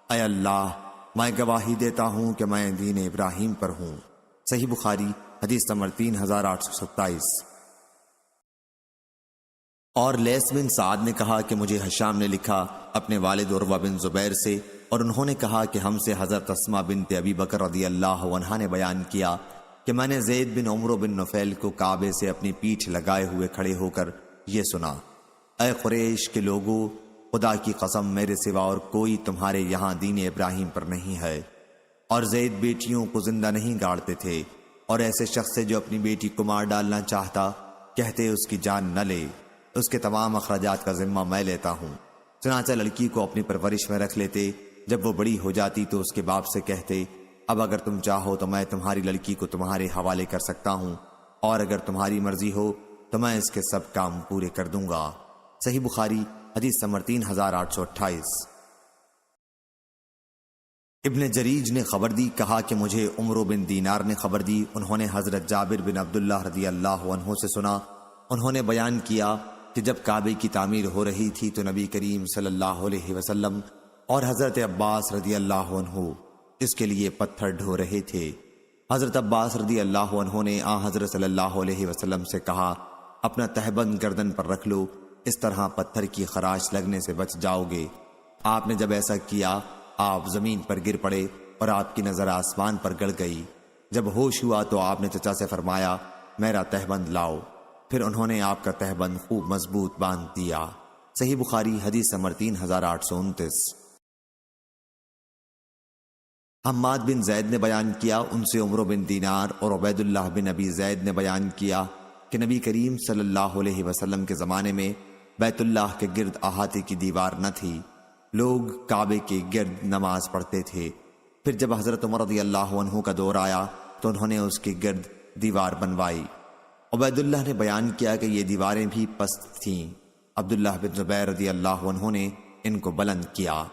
اے اللہ میں گواہی دیتا ہوں کہ میں دین ابراہیم پر ہوں۔ صحیح بخاری حدیث نمبر 3827۔ اور لیث بن سعد نے کہا کہ مجھے ہشام نے لکھا اپنے والد عروہ بن زبیر سے، اور انہوں نے کہا کہ ہم سے حضرت اسماء بنت ابی بکر رضی اللہ عنہا نے بیان کیا کہ میں نے زید بن عمرو بن نفیل کو کعبے سے اپنی پیٹھ لگائے ہوئے کھڑے ہو کر یہ سنا، اے قریش کے لوگوں، خدا کی قسم میرے سوا اور کوئی تمہارے یہاں دین ابراہیم پر نہیں ہے۔ اور زید بیٹیوں کو زندہ نہیں گاڑتے تھے، اور ایسے شخص سے جو اپنی بیٹی کو مار ڈالنا چاہتا کہتے اس کی جان نہ لے، اس کے تمام اخراجات کا ذمہ میں لیتا ہوں۔ چنانچہ لڑکی کو اپنی پرورش میں رکھ لیتے، جب وہ بڑی ہو جاتی تو اس کے باپ سے کہتے اب اگر تم چاہو تو میں تمہاری لڑکی کو تمہارے حوالے کر سکتا ہوں، اور اگر تمہاری مرضی ہو تو میں اس کے سب کام پورے کر دوں گا۔ صحیح بخاری حدیث نمبر 3828۔ ابن جریج نے خبر دی، کہا کہ مجھے عمرو بن دینار نے خبر دی، انہوں نے حضرت جابر بن عبداللہ رضی اللہ عنہ سے سنا، انہوں نے بیان کیا کہ جب کعبے کی تعمیر ہو رہی تھی تو نبی کریم صلی اللہ علیہ وسلم اور حضرت عباس رضی اللہ عنہ اس کے لیے پتھر ڈھو رہے تھے۔ حضرت عباس رضی اللہ عنہ نے حضرت صلی اللہ علیہ وسلم سے کہا اپنا تہبند گردن پر رکھ لو، اس طرح پتھر کی خراش لگنے سے بچ جاؤ گے۔ آپ نے جب ایسا کیا آپ زمین پر گر پڑے اور آپ کی نظر آسمان پر گڑ گئی۔ جب ہوش ہوا تو آپ نے چچا سے فرمایا میرا تہبند لاؤ، پھر انہوں نے آپ کا تہبند خوب مضبوط باندھ دیا۔ صحیح بخاری حدیث نمبر 3829۔ حماد بن زید نے بیان کیا، ان سے عمرو بن دینار اور عبید اللہ بن ابی زید نے بیان کیا کہ نبی کریم صلی اللہ علیہ وسلم کے زمانے میں بیت اللہ کے گرد احاطے کی دیوار نہ تھی، لوگ کعبے کے گرد نماز پڑھتے تھے۔ پھر جب حضرت عمر رضی اللہ عنہ کا دور آیا تو انہوں نے اس کے گرد دیوار بنوائی۔ عبید اللہ نے بیان کیا کہ یہ دیواریں بھی پست تھیں، عبداللہ بن زبیر رضی اللہ عنہ نے ان کو بلند کیا۔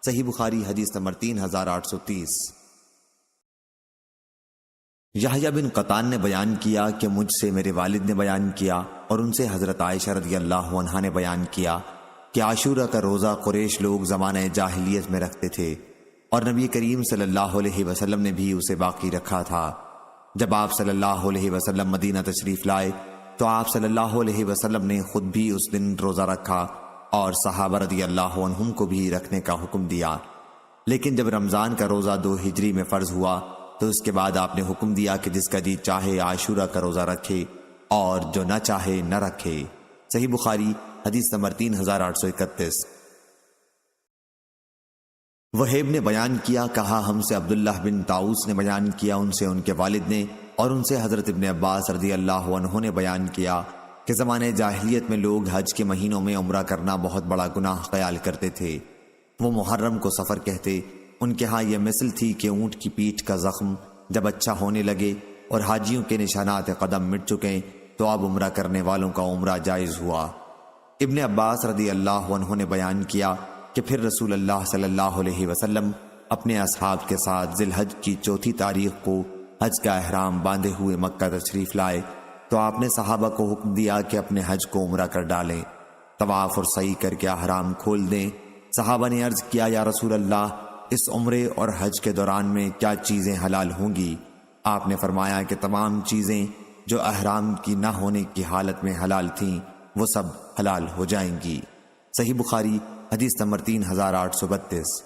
صحیح بخاری حدیث نمبر 3830۔ یحییٰ بن قطان نے بیان کیا کہ مجھ سے میرے والد نے بیان کیا، اور ان سے حضرت عائشہ رضی اللہ عنہا نے بیان کیا کہ عاشورہ کا روزہ قریش لوگ زمانہ جاہلیت میں رکھتے تھے، اور نبی کریم صلی اللہ علیہ وسلم نے بھی اسے باقی رکھا تھا۔ جب آپ صلی اللہ علیہ وسلم مدینہ تشریف لائے تو آپ صلی اللہ علیہ وسلم نے خود بھی اس دن روزہ رکھا اور صحابہ رضی اللہ عنہم کو بھی رکھنے کا حکم دیا۔ لیکن جب رمضان کا روزہ 2 ہجری میں فرض ہوا تو اس کے بعد آپ نے حکم دیا کہ جس کا جی چاہے عاشورہ کا روزہ رکھے اور جو نہ چاہے نہ رکھے۔ صحیح بخاری حدیث نمبر 3831۔ وہیب نے بیان کیا، کہا ہم سے عبداللہ بن طاؤس نے بیان کیا، ان سے ان کے والد نے، اور ان سے حضرت ابن عباس رضی اللہ عنہ نے بیان کیا کہ زمانے جاہلیت میں لوگ حج کے مہینوں میں عمرہ کرنا بہت بڑا گناہ خیال کرتے تھے۔ وہ محرم کو سفر کہتے۔ ان کے ہاں یہ مثل تھی کہ اونٹ کی پیٹھ کا زخم جب اچھا ہونے لگے اور حاجیوں کے نشانات قدم مٹ چکے تو اب عمرہ کرنے والوں کا عمرہ جائز ہوا۔ ابن عباس رضی اللہ عنہ نے بیان کیا کہ پھر رسول اللہ صلی اللہ علیہ وسلم اپنے اصحاب کے ساتھ ذی الحج کی 4 تاریخ کو حج کا احرام باندھے ہوئے مکہ تشریف لائے، تو آپ نے صحابہ کو حکم دیا کہ اپنے حج کو عمرہ کر ڈالیں، طواف اور سعی کر کے احرام کھول دیں۔ صحابہ نے عرض کیا یا رسول اللہ، اس عمرے اور حج کے دوران میں کیا چیزیں حلال ہوں گی؟ آپ نے فرمایا کہ تمام چیزیں جو احرام کی نہ ہونے کی حالت میں حلال تھیں وہ سب حلال ہو جائیں گی۔ صحیح بخاری حدیث نمبر 3832۔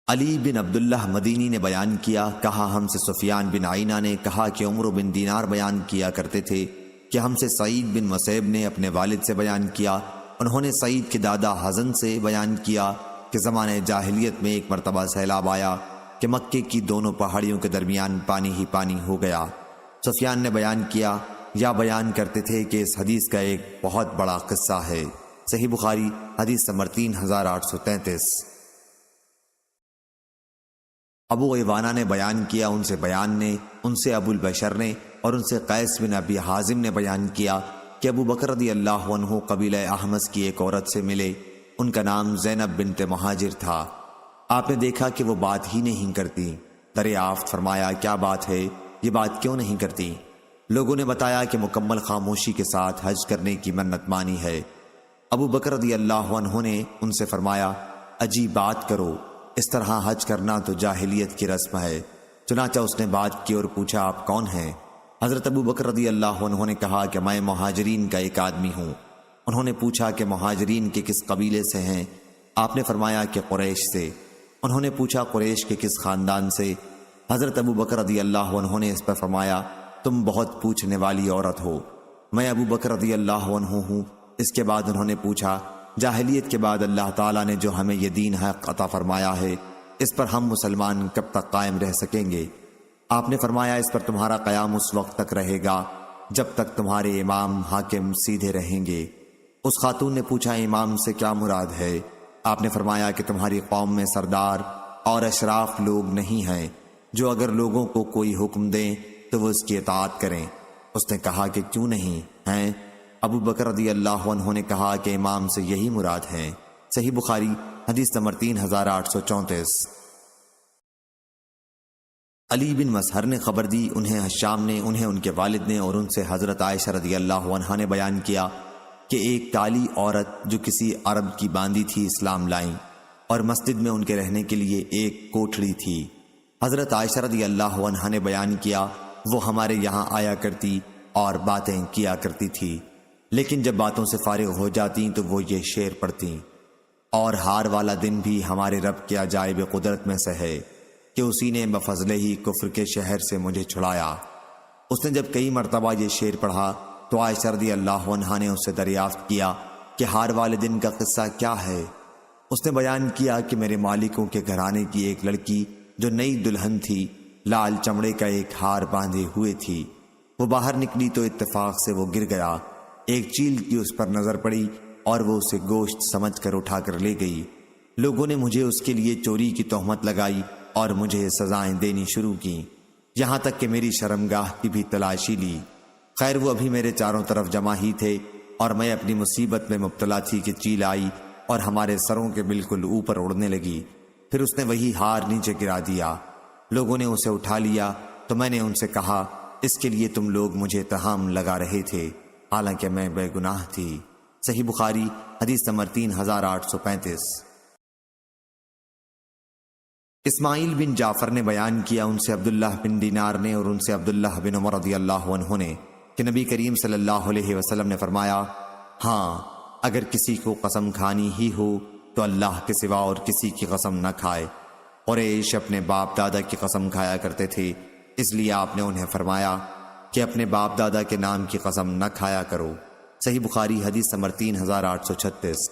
علی بن عبداللہ مدینی نے بیان کیا، کہا ہم سے سفیان بن عینہ نے کہا کہ عمرو بن دینار بیان کیا کرتے تھے کہ ہم سے سعید بن مسیب نے اپنے والد سے بیان کیا، انہوں نے سعید کے دادا حزن سے بیان کیا کہ زمانہ جاہلیت میں ایک مرتبہ سیلاب آیا کہ مکے کی دونوں پہاڑیوں کے درمیان پانی ہی پانی ہو گیا۔ سفیان نے بیان کیا یا بیان کرتے تھے کہ اس حدیث کا ایک بہت بڑا قصہ ہے۔ صحیح بخاری حدیث نمبر 3833۔ ابو عوانہ نے بیان کیا، ان سے ابو البشر نے اور ان سے قیس بن ابی حازم نے بیان کیا کہ ابو بکر رضی اللہ عنہ قبیلہ احمس کی ایک عورت سے ملے، ان کا نام زینب بنت مہاجر تھا۔ آپ نے دیکھا کہ وہ بات ہی نہیں کرتی، دریافت فرمایا کیا بات ہے، یہ بات کیوں نہیں کرتی؟ لوگوں نے بتایا کہ مکمل خاموشی کے ساتھ حج کرنے کی منت مانی ہے۔ ابو بکر رضی اللہ عنہ نے ان سے فرمایا عجیب بات کرو، اس طرح حج کرنا تو جاہلیت کی رسم ہے۔ چنانچہ اس نے بات کی اور پوچھا آپ کون ہیں؟ حضرت ابو بکر رضی اللہ عنہ نے کہا کہ میں مہاجرین کا ایک آدمی ہوں۔ انہوں نے پوچھا کہ مہاجرین کے کس قبیلے سے ہیں؟ آپ نے فرمایا کہ قریش سے۔ انہوں نے پوچھا قریش کے کس خاندان سے؟ حضرت ابو بکر رضی اللہ عنہ نے اس پر فرمایا تم بہت پوچھنے والی عورت ہو، میں ابو بکر رضی اللہ عنہ ہوں۔ اس کے بعد انہوں نے پوچھا جاہلیت کے بعد اللہ تعالیٰ نے جو ہمیں یہ دین حق عطا فرمایا ہے، اس پر ہم مسلمان کب تک قائم رہ سکیں گے؟ آپ نے فرمایا اس پر تمہارا قیام اس وقت تک رہے گا جب تک تمہارے امام حاکم سیدھے رہیں گے۔ اس خاتون نے پوچھا امام سے کیا مراد ہے؟ آپ نے فرمایا کہ تمہاری قوم میں سردار اور اشراف لوگ نہیں ہیں جو اگر لوگوں کو کوئی حکم دیں تو وہ اس کی اطاعت کریں۔ اس نے کہا کہ کیوں نہیں ہیں؟ ابو بکر رضی اللہ عنہ نے کہا کہ امام سے یہی مراد ہے۔ صحیح بخاری حدیث نمبر 3834۔ علی بن مسہر نے خبر دی، انہیں حشام نے، انہیں ان کے والد نے اور ان سے حضرت عائشہ رضی اللہ عنہا نے بیان کیا کہ ایک کالی عورت جو کسی عرب کی باندی تھی اسلام لائیں اور مسجد میں ان کے رہنے کے لیے ایک کوٹھڑی تھی۔ حضرت عائشہ رضی اللہ عنہا نے بیان کیا وہ ہمارے یہاں آیا کرتی اور باتیں کیا کرتی تھی، لیکن جب باتوں سے فارغ ہو جاتی تو وہ یہ شعر پڑھتی، اور ہار والا دن بھی ہمارے رب کے عجائب قدرت میں سے ہے کہ اسی نے بفضلہ ہی کفر کے شہر سے مجھے چھڑایا۔ اس نے جب کئی مرتبہ یہ شعر پڑھا تو عائشہ رضی اللہ عنہا نے اس سے دریافت کیا کہ ہار والے دن کا قصہ کیا ہے؟ اس نے بیان کیا کہ میرے مالکوں کے گھرانے کی ایک لڑکی جو نئی دلہن تھی لال چمڑے کا ایک ہار باندھے ہوئے تھی، وہ باہر نکلی تو اتفاق سے وہ گر گیا، ایک چیل کی اس پر نظر پڑی اور وہ اسے گوشت سمجھ کر اٹھا کر لے گئی۔ لوگوں نے مجھے اس کے لیے چوری کی تہمت لگائی اور مجھے سزائیں دینی شروع کی، یہاں تک کہ میری شرمگاہ کی بھی تلاشی لی۔ خیر وہ ابھی میرے چاروں طرف جمع ہی تھے اور میں اپنی مصیبت میں مبتلا تھی کہ چیل آئی اور ہمارے سروں کے بالکل اوپر اڑنے لگی، پھر اس نے وہی ہار نیچے گرا دیا۔ لوگوں نے اسے اٹھا لیا تو میں نے ان سے کہا اس کے لیے تم لوگ مجھے اتہام لگا رہے تھے حالانکہ میں بے گناہ تھی۔ صحیح بخاری حدیث نمبر 3835۔ اسماعیل بن جعفر نے بیان کیا، ان سے عبداللہ بن دینار نے اور ان سے عبداللہ بن عمر رضی اللہ عنہ نے کہ نبی کریم صلی اللہ علیہ وسلم نے فرمایا ہاں اگر کسی کو قسم کھانی ہی ہو تو اللہ کے سوا اور کسی کی قسم نہ کھائے۔ قریش اپنے باپ دادا کی قسم کھایا کرتے تھے، اس لیے آپ نے انہیں فرمایا کہ اپنے باپ دادا کے نام کی قسم نہ کھایا کرو۔ صحیح بخاری حدیث نمبر 3836۔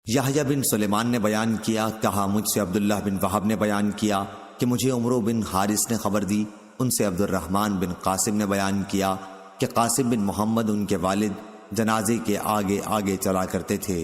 یحییٰ بن سلیمان نے بیان کیا، کہا مجھ سے عبداللہ بن وہب نے بیان کیا کہ مجھے عمرو بن حارث نے خبر دی، ان سے عبد الرحمن بن قاسم نے بیان کیا کہ قاسم بن محمد ان کے والد جنازے کے آگے آگے چلا کرتے تھے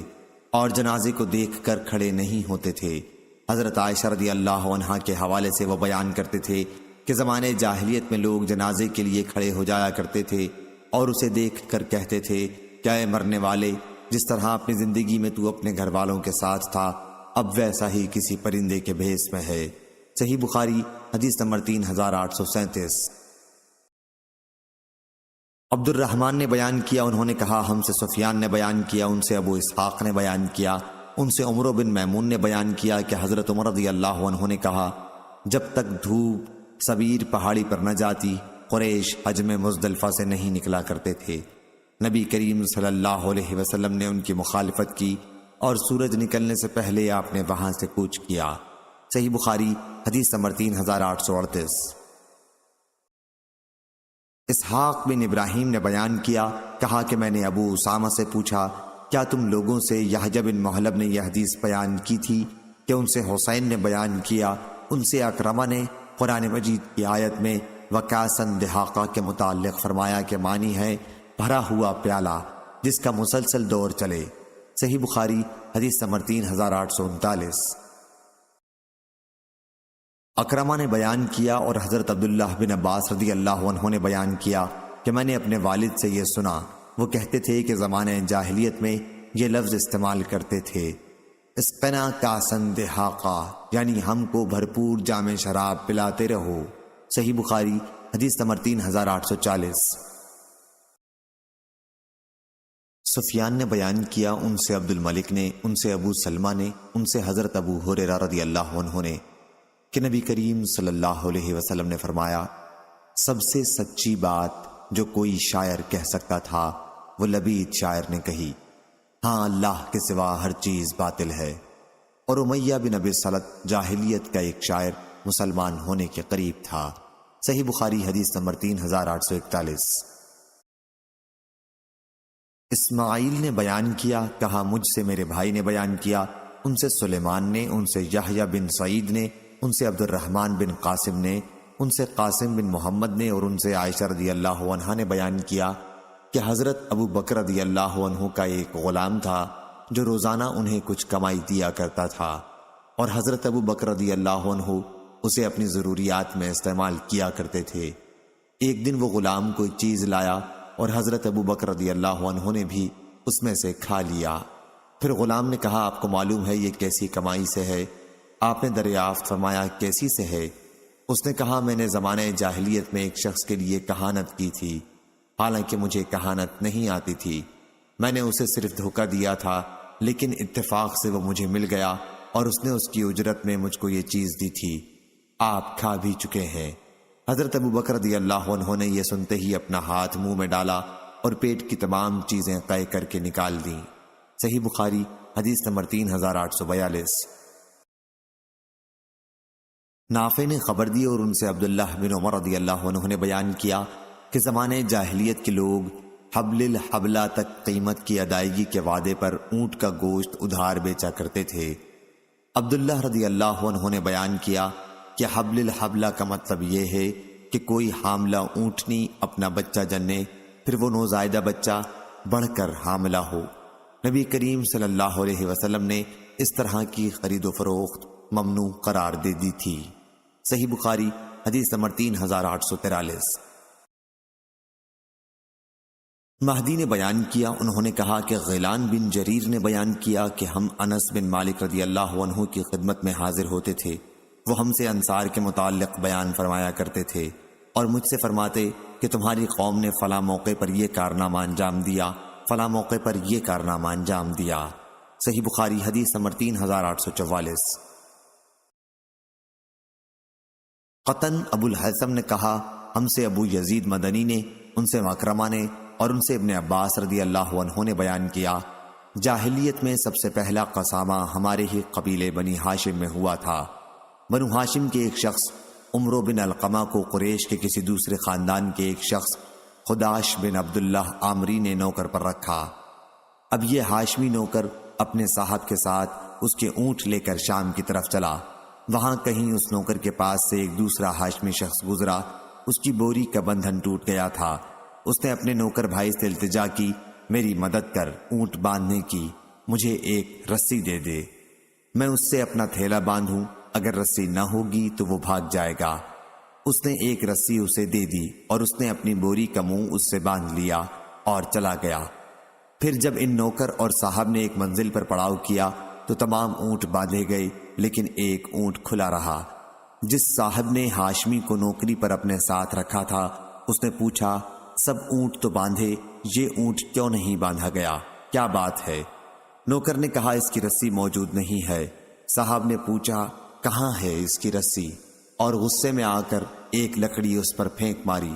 اور جنازے کو دیکھ کر کھڑے نہیں ہوتے تھے۔ حضرت عائشہ رضی اللہ عنہا کے حوالے سے وہ بیان کرتے تھے کہ زمانے جاہلیت میں لوگ جنازے کے لیے کھڑے ہو جایا کرتے تھے اور اسے دیکھ کر کہتے تھے کیا اے مرنے والے، جس طرح اپنی زندگی میں تو اپنے گھر والوں کے ساتھ تھا اب ویسا ہی کسی پرندے کے بھیس میں ہے۔ صحیح بخاری حدیث نمبر 3837۔ عبد الرحمن نے بیان کیا، انہوں نے کہا ہم سے سفیان نے بیان کیا، ان سے ابو اسحاق نے بیان کیا، ان سے عمر بن میمون نے بیان کیا کہ حضرت عمر رضی اللہ عنہ نے کہا جب تک دھوپ سبیر پہاڑی پر نہ جاتی قریش حج میں مزدلفہ سے نہیں نکلا کرتے تھے۔ نبی کریم صلی اللہ علیہ وسلم نے ان کی مخالفت کی اور سورج نکلنے سے پہلے آپ نے وہاں سے کوچ کیا۔ صحیح بخاری حدیث نمبر 3838۔ اسحاق بن ابراہیم نے بیان کیا، کہا کہ میں نے ابو اسامہ سے پوچھا کیا تم لوگوں سے یحییٰ بن محلب نے یہ حدیث بیان کی تھی کہ ان سے حسین نے بیان کیا، ان سے اکرمہ نے قرآن مجید کی آیت میں وَكَأْسًا دِحَاقًا کے متعلق فرمایا کہ معنی ہے بھرا ہوا پیالہ جس کا مسلسل دور چلے۔ صحیح بخاری حدیث نمبر 3839۔ اکرمہ نے بیان کیا اور حضرت عبداللہ بن عباس رضی اللہ عنہ نے بیان کیا کہ میں نے اپنے والد سے یہ سنا، وہ کہتے تھے کہ زمانہ جاہلیت میں یہ لفظ استعمال کرتے تھے اسقنا کاسن دہاقا، یعنی ہم کو بھرپور جام شراب پلاتے رہو۔ صحیح بخاری حدیث نمبر 3840۔ سفیان نے بیان کیا، ان سے عبد الملک نے، ان سے ابو سلمہ نے، ان سے حضرت ابو ہریرہ رضی اللہ عنہ نے کہ نبی کریم صلی اللہ علیہ وسلم نے فرمایا سب سے سچی بات جو کوئی شاعر کہہ سکتا تھا وہ لبید شاعر نے کہی، ہاں اللہ کے سوا ہر چیز باطل ہے۔ اور امیہ بن ابی سلط جاہلیت کا ایک شاعر مسلمان ہونے کے قریب تھا۔ صحیح بخاری حدیث نمبر 3841۔ اسماعیل نے بیان کیا، کہا مجھ سے میرے بھائی نے بیان کیا، ان سے سلیمان نے، ان سے یحییٰ بن سعید نے، ان سے عبد الرحمن بن قاسم نے، ان سے قاسم بن محمد نے، اور ان سے عائشہ رضی اللہ عنہا نے بیان کیا کہ حضرت ابو بکر رضی اللہ عنہ کا ایک غلام تھا جو روزانہ انہیں کچھ کمائی دیا کرتا تھا، اور حضرت ابو بکر رضی اللہ عنہ اسے اپنی ضروریات میں استعمال کیا کرتے تھے۔ ایک دن وہ غلام کوئی چیز لایا اور حضرت ابو بکر رضی اللہ عنہ نے بھی اس میں سے کھا لیا۔ پھر غلام نے کہا آپ کو معلوم ہے یہ کیسی کمائی سے ہے؟ آپ نے دریافت فرمایا کیسی سے ہے؟ اس نے کہا میں نے زمانہ جاہلیت میں ایک شخص کے لیے کہانت کی تھی، حالانکہ مجھے کہانت نہیں آتی تھی، میں نے اسے صرف دھوکہ دیا تھا، لیکن اتفاق سے وہ مجھے مل گیا اور اس نے اس کی اجرت میں مجھ کو یہ چیز دی تھی، آپ کھا بھی چکے ہیں۔ حضرت ابو بکر رضی اللہ عنہ نے یہ سنتے ہی اپنا ہاتھ منہ میں ڈالا اور پیٹ کی تمام چیزیں قے کر کے نکال دیں۔ صحیح بخاری حدیث نمبر 3842۔ نافع نے خبر دی اور ان سے عبداللہ بن عمر رضی اللہ عنہ نے بیان کیا کہ زمانے جاہلیت کے لوگ حبل الحبلہ تک قیمت کی ادائیگی کے وعدے پر اونٹ کا گوشت ادھار بیچا کرتے تھے۔ عبداللہ رضی اللہ عنہ نے بیان کیا کہ حبل الحبلہ کا مطلب یہ ہے کہ کوئی حاملہ اونٹنی اپنا بچہ جننے، پھر وہ نوزائیدہ بچہ بڑھ کر حاملہ ہو۔ نبی کریم صلی اللہ علیہ وسلم نے اس طرح کی خرید و فروخت ممنوع قرار دے دی تھی۔ صحیح بخاری حدیث نمبر 3843۔ مہدی نے بیان کیا، انہوں نے کہا کہ غیلان بن جریر نے بیان کیا کہ ہم انس بن مالک رضی اللہ عنہ کی خدمت میں حاضر ہوتے تھے، وہ ہم سے انصار کے متعلق بیان فرمایا کرتے تھے اور مجھ سے فرماتے کہ تمہاری قوم نے فلاں موقع پر یہ کارنامہ انجام دیا، فلاں موقع پر یہ کارنامہ انجام دیا۔ صحیح بخاری حدیث نمبر 3844۔ قطن ابو الحسم نے کہا ہم سے ابو یزید مدنی نے، ان سے مکرمہ نے اور ان سے ابن عباس رضی اللہ عنہ نے بیان کیا جاہلیت میں سب سے پہلا قسامہ ہمارے ہی قبیلے بنی ہاشم میں ہوا تھا۔ بنو ہاشم کے ایک شخص عمرو بن علقمہ کو قریش کے کسی دوسرے خاندان کے ایک شخص خداش بن عبداللہ عامری نے نوکر پر رکھا۔ اب یہ ہاشمی نوکر اپنے صاحب کے ساتھ اس کے اونٹ لے کر شام کی طرف چلا، وہاں کہیں اس نوکر کے پاس سے ایک دوسرا ہاشمی شخص گزرا، اس کی بوری کا بندھن ٹوٹ گیا تھا، اس نے اپنے نوکر بھائی سے التجا کی میری مدد کر اونٹ باندھنے کی، مجھے ایک رسی دے دے، میں اس سے اپنا تھیلا باندھوں، اگر رسی نہ ہوگی تو وہ بھاگ جائے گا۔ اس نے ایک رسی اسے دے دی اور اس نے اپنی بوری کا منہ اس سے باندھ لیا اور چلا گیا۔ پھر جب ان نوکر اور صاحب نے ایک منزل پر پڑاؤ کیا تو تمام اونٹ باندھے گئے لیکن ایک اونٹ کھلا رہا۔ جس صاحب نے ہاشمی کو نوکری پر اپنے ساتھ رکھا تھا اس نے پوچھا، سب اونٹ تو باندھے، یہ اونٹ کیوں نہیں باندھا گیا؟ کیا بات ہے؟ نوکر نے کہا، اس کی رسی موجود نہیں ہے۔ صاحب نے پوچھا، کہاں ہے اس کی رسی؟ اور غصے میں آ کر ایک لکڑی اس پر پھینک ماری۔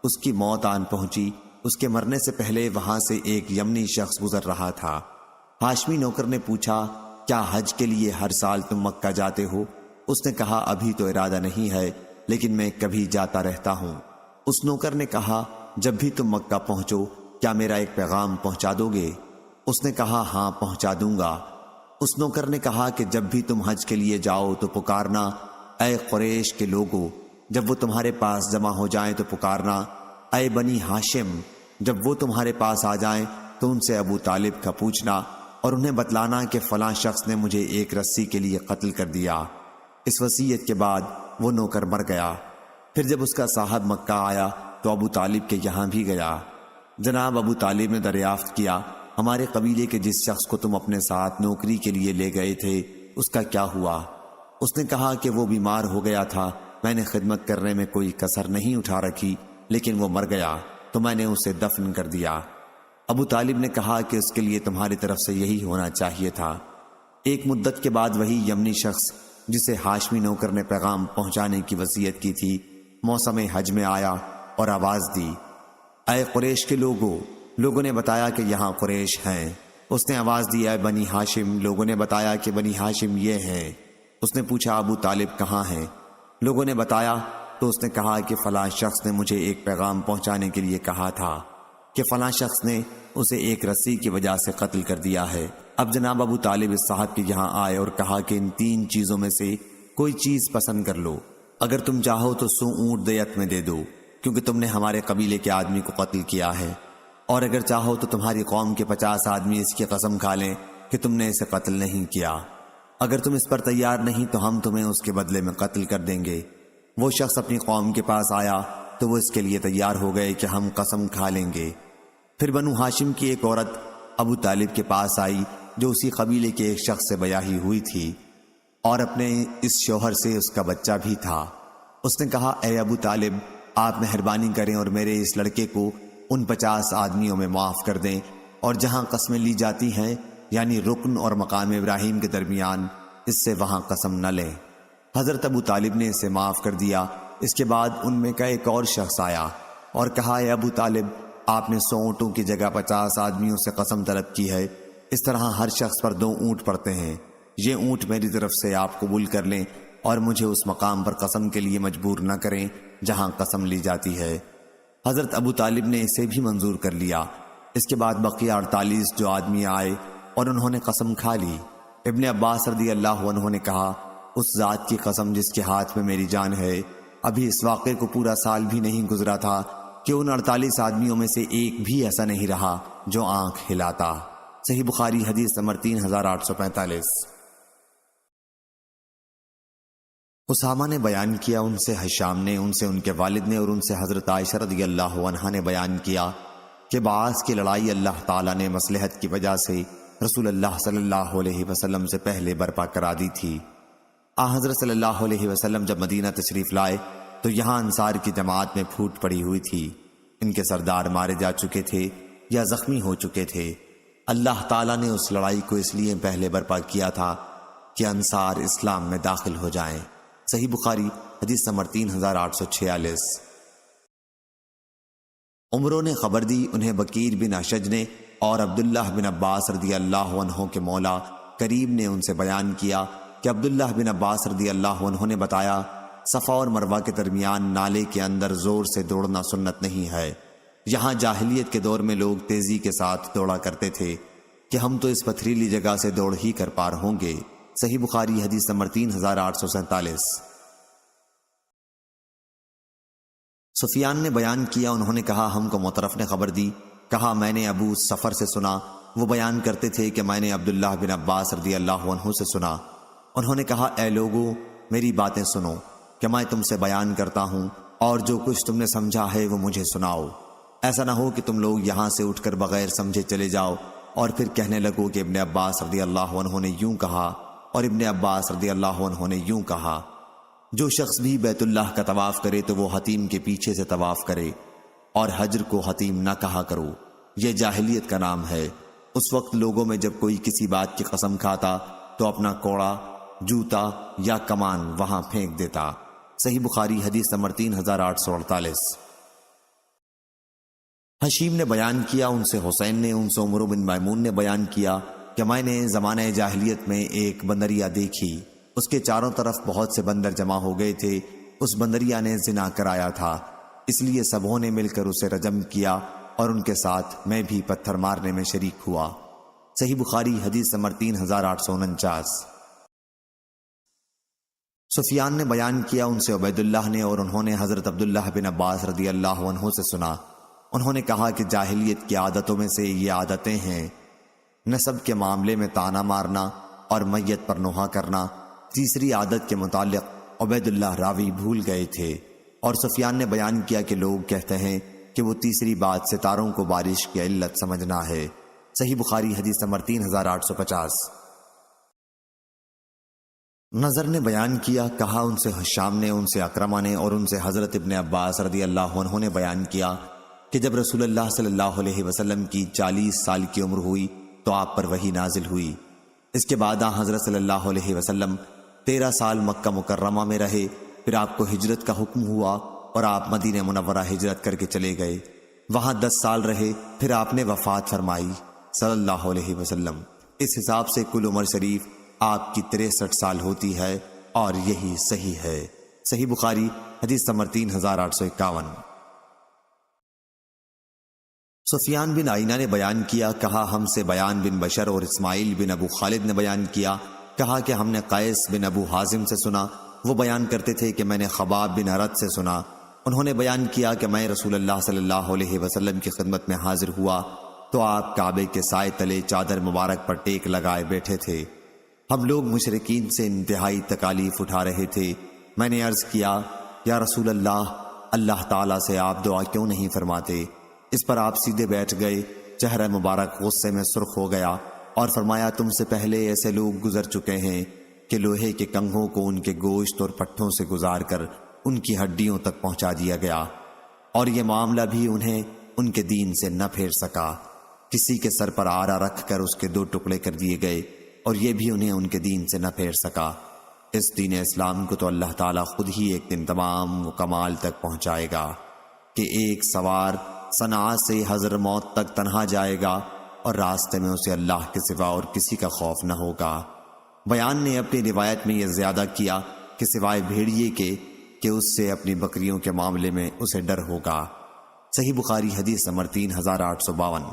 اس کی موت آن پہنچی۔ اس کے مرنے سے پہلے وہاں سے ایک یمنی شخص گزر رہا تھا۔ ہاشمی نوکر نے پوچھا، کیا حج کے لیے ہر سال تم مکہ جاتے ہو؟ اس نے کہا، ابھی تو ارادہ نہیں ہے، لیکن میں کبھی جاتا رہتا ہوں۔ اس نوکر نے کہا، جب بھی تم مکہ پہنچو کیا میرا ایک پیغام پہنچا دو گے؟ اس نے کہا، ہاں پہنچا دوں گا۔ اس نوکر نے کہا کہ جب بھی تم حج کے لیے جاؤ تو پکارنا، اے قریش کے لوگوں۔ جب وہ تمہارے پاس جمع ہو جائیں تو پکارنا، اے بنی ہاشم۔ جب وہ تمہارے پاس آ جائیں تو ان سے ابو طالب کا پوچھنا اور انہیں بتلانا کہ فلاں شخص نے مجھے ایک رسی کے لیے قتل کر دیا۔ اس وصیت کے بعد وہ نوکر مر گیا۔ پھر جب اس کا صاحب مکہ آیا تو ابو طالب کے یہاں بھی گیا۔ جناب ابو طالب نے دریافت کیا، ہمارے قبیلے کے جس شخص کو تم اپنے ساتھ نوکری کے لیے لے گئے تھے اس کا کیا ہوا؟ اس نے کہا کہ وہ بیمار ہو گیا تھا، میں نے خدمت کرنے میں کوئی کسر نہیں اٹھا رکھی، لیکن وہ مر گیا تو میں نے اسے دفن کر دیا۔ ابو طالب نے کہا کہ اس کے لیے تمہاری طرف سے یہی ہونا چاہیے تھا۔ ایک مدت کے بعد وہی یمنی شخص جسے ہاشمی نوکر نے پیغام پہنچانے کی وصیت کی تھی موسم حج میں آیا اور آواز دی، اے قریش کے لوگوں نے بتایا کہ یہاں قریش ہیں۔ اس نے آواز دی، اے بنی ہاشم۔ لوگوں نے بتایا کہ بنی ہاشم یہ ہیں۔ اس نے پوچھا، ابو طالب کہاں ہیں؟ لوگوں نے بتایا تو اس نے کہا کہ فلاں شخص نے مجھے ایک پیغام پہنچانے کے لیے کہا تھا کہ فلاں شخص نے اسے ایک رسی کی وجہ سے قتل کر دیا ہے۔ اب جناب ابو طالب اس صاحب کے یہاں آئے اور کہا کہ ان 3 چیزوں میں سے کوئی چیز پسند کر لو، اگر تم چاہو تو 100 اونٹ دیت میں دے دو، کیونکہ تم نے ہمارے قبیلے کے آدمی کو قتل کیا ہے، اور اگر چاہو تو تمہاری قوم کے 50 آدمی اس کی قسم کھا لیں کہ تم نے اسے قتل نہیں کیا۔ اگر تم اس پر تیار نہیں تو ہم تمہیں اس کے بدلے میں قتل کر دیں گے۔ وہ شخص اپنی قوم کے پاس آیا تو وہ اس کے لیے تیار ہو گئے کہ ہم قسم کھا لیں گے۔ پھر بنو ہاشم کی ایک عورت ابو طالب کے پاس آئی جو اسی قبیلے کے ایک شخص سے بیاہی ہوئی تھی اور اپنے اس شوہر سے اس کا بچہ بھی تھا۔ اس نے کہا، اے ابو طالب، آپ مہربانی کریں اور میرے اس لڑکے کو ان 50 آدمیوں میں معاف کر دیں، اور جہاں قسمیں لی جاتی ہیں یعنی رکن اور مقام ابراہیم کے درمیان، اس سے وہاں قسم نہ لیں۔ حضرت ابو طالب نے اسے معاف کر دیا۔ اس کے بعد ان میں کا ایک اور شخص آیا اور کہا، اے ابو طالب، آپ نے 100 اونٹوں کی جگہ 50 آدمیوں سے قسم طلب کی ہے، اس طرح ہر شخص پر 2 اونٹ پڑتے ہیں۔ یہ اونٹ میری طرف سے آپ قبول کر لیں اور مجھے اس مقام پر قسم کے لیے مجبور نہ کریں جہاں قسم لی جاتی ہے۔ حضرت ابو طالب نے اسے بھی منظور کر لیا۔ اس کے بعد بقیہ 48 جو آدمی آئے اور انہوں نے قسم کھا لی۔ ابن عباس رضی اللہ عنہ نے کہا، اس ذات کی قسم جس کے ہاتھ میں میری جان ہے، ابھی اس واقعے کو پورا سال بھی نہیں گزرا تھا کہ ان 48 آدمیوں میں سے ایک بھی ایسا نہیں رہا جو آنکھ ہلاتا۔ صحیح بخاری حدیث نمبر 3845۔ اسامہ نے بیان کیا، ان سے حشام نے، ان سے ان کے والد نے، اور ان سے حضرت عائشہ رضی اللہ عنہا نے بیان کیا کہ بعث کی لڑائی اللہ تعالیٰ نے مصلحت کی وجہ سے رسول اللہ صلی اللہ علیہ وسلم سے پہلے برپا کرا دی تھی۔ حضرت صلی اللہ علیہ وسلم جب مدینہ تشریف لائے تو یہاں انصار کی جماعت میں پھوٹ پڑی ہوئی تھی۔ ان کے سردار مارے جا چکے تھے یا زخمی ہو چکے تھے۔ اللہ تعالیٰ نے اس لڑائی کو اس لیے پہلے برپا کیا تھا کہ انصار اسلام میں داخل ہو جائیں۔ صحیح بخاری حدیث نمبر 3846۔ عمروں نے خبر دی، انہیں بکیر بن اشج نے اور عبداللہ بن عباس رضی اللہ عنہ کے مولا کریم نے ان سے بیان کیا کہ عبداللہ بن عباس رضی اللہ عنہ نے بتایا، صفا اور مروہ کے درمیان نالے کے اندر زور سے دوڑنا سنت نہیں ہے۔ یہاں جاہلیت کے دور میں لوگ تیزی کے ساتھ دوڑا کرتے تھے کہ ہم تو اس پتھریلی جگہ سے دوڑ ہی کر پار ہوں گے۔ صحیح بخاری حدیث نمبر 3847۔ سفیان نے بیان کیا، انہوں نے کہا، ہم کو مطرف نے خبر دی، کہا میں نے ابو سفر سے سنا، وہ بیان کرتے تھے کہ میں نے عبداللہ بن عباس رضی اللہ عنہ سے سنا۔ انہوں نے کہا، اے لوگو، میری باتیں سنو کہ میں تم سے بیان کرتا ہوں، اور جو کچھ تم نے سمجھا ہے وہ مجھے سناؤ۔ ایسا نہ ہو کہ تم لوگ یہاں سے اٹھ کر بغیر سمجھے چلے جاؤ اور پھر کہنے لگو کہ ابن عباس رضی اللہ عنہ نے یوں کہا اور ابن عباس رضی اللہ عنہ نے یوں کہا۔ جو شخص بھی بیت اللہ کا طواف کرے تو وہ حتیم کے پیچھے سے طواف کرے، اور حجر کو حتیم نہ کہا کرو، یہ جاہلیت کا نام ہے۔ اس وقت لوگوں میں جب کوئی کسی بات کی قسم کھاتا تو اپنا کوڑا، جوتا یا کمان وہاں پھینک دیتا۔ صحیح بخاری حدیث نمبر 3848۔ حشیم نے بیان کیا، ان سے حسین نے، ان سے عمر بن میمون نے بیان کیا کہ میں نے زمانہ جاہلیت میں ایک بندریا دیکھی، اس کے چاروں طرف بہت سے بندر جمع ہو گئے تھے۔ اس بندریا نے زنا کرایا تھا، اس لیے سبوں نے مل کر اسے رجم کیا اور ان کے ساتھ میں بھی پتھر مارنے میں شریک ہوا۔ صحیح بخاری حدیث نمبر 3849۔ سفیان نے بیان کیا، ان سے عبید اللہ نے، اور انہوں نے حضرت عبداللہ بن عباس رضی اللہ عنہ سے سنا، انہوں نے کہا کہ جاہلیت کی عادتوں میں سے یہ عادتیں ہیں: نسب کے معاملے میں طعنہ مارنا اور میت پر نوحہ کرنا۔ تیسری عادت کے متعلق عبید اللہ راوی بھول گئے تھے، اور سفیان نے بیان کیا کہ لوگ کہتے ہیں کہ وہ تیسری بات ستاروں کو بارش کی علت سمجھنا ہے۔ صحیح بخاری حدیث نمبر 3850۔ نظر نے بیان کیا، کہا ان سے حشام نے، ان سے اکرمہ نے، اور ان سے حضرت ابن عباس رضی اللہ عنہ نے بیان کیا کہ جب رسول اللہ صلی اللہ علیہ وسلم کی 40 سال کی عمر ہوئی تو آپ پر وحی نازل ہوئی۔ اس کے بعد حضرت صلی اللہ علیہ وسلم 13 سال مکہ مکرمہ میں رہے، پھر آپ کو ہجرت کا حکم ہوا اور آپ مدینہ منورہ ہجرت کر کے چلے گئے، وہاں 10 سال رہے، پھر آپ نے وفات فرمائی صلی اللہ علیہ وسلم۔ اس حساب سے کل عمر شریف آپ کی 63 سال ہوتی ہے، اور یہی صحیح ہے۔ صحیح بخاری حدیث نمبر 3851۔ سفیان بن عینہ نے بیان کیا، کہا ہم سے بیان بن بشر اور اسماعیل بن ابو خالد نے بیان کیا، کہا کہ ہم نے قیس بن ابو حازم سے سنا، وہ بیان کرتے تھے کہ میں نے خباب بن ارد سے سنا، انہوں نے بیان کیا کہ میں رسول اللہ صلی اللہ علیہ وسلم کی خدمت میں حاضر ہوا تو آپ کعبے کے سائے تلے چادر مبارک پر ٹیک لگائے بیٹھے تھے۔ ہم لوگ مشرکین سے انتہائی تکالیف اٹھا رہے تھے۔ میں نے عرض کیا، یا رسول اللہ، اللہ تعالیٰ سے آپ دعا کیوں نہیں فرماتے؟ اس پر آپ سیدھے بیٹھ گئے، چہرہ مبارک غصے میں سرخ ہو گیا، اور فرمایا، تم سے پہلے ایسے لوگ گزر چکے ہیں کہ لوہے کے کنگھوں کو ان کے گوشت اور پٹھوں سے گزار کر ان کی ہڈیوں تک پہنچا دیا گیا، اور یہ معاملہ بھی انہیں ان کے دین سے نہ پھیر سکا۔ کسی کے سر پر آرا رکھ کر اس کے 2 ٹکڑے کر دیے گئے، اور یہ بھی انہیں ان کے دین سے نہ پھیر سکا۔ اس دین اسلام کو تو اللہ تعالیٰ خود ہی ایک دن تمام و کمال تک پہنچائے گا کہ ایک سوار صنعاء سے حضر موت تک تنہا جائے گا، اور راستے میں اسے اللہ کے سوا اور کسی کا خوف نہ ہوگا۔ بیان نے اپنی روایت میں یہ زیادہ کیا کہ سوائے بھیڑیے کے کہ اس سے اپنی بکریوں کے معاملے میں اسے ڈر ہوگا۔ صحیح بخاری حدیث نمبر 3852۔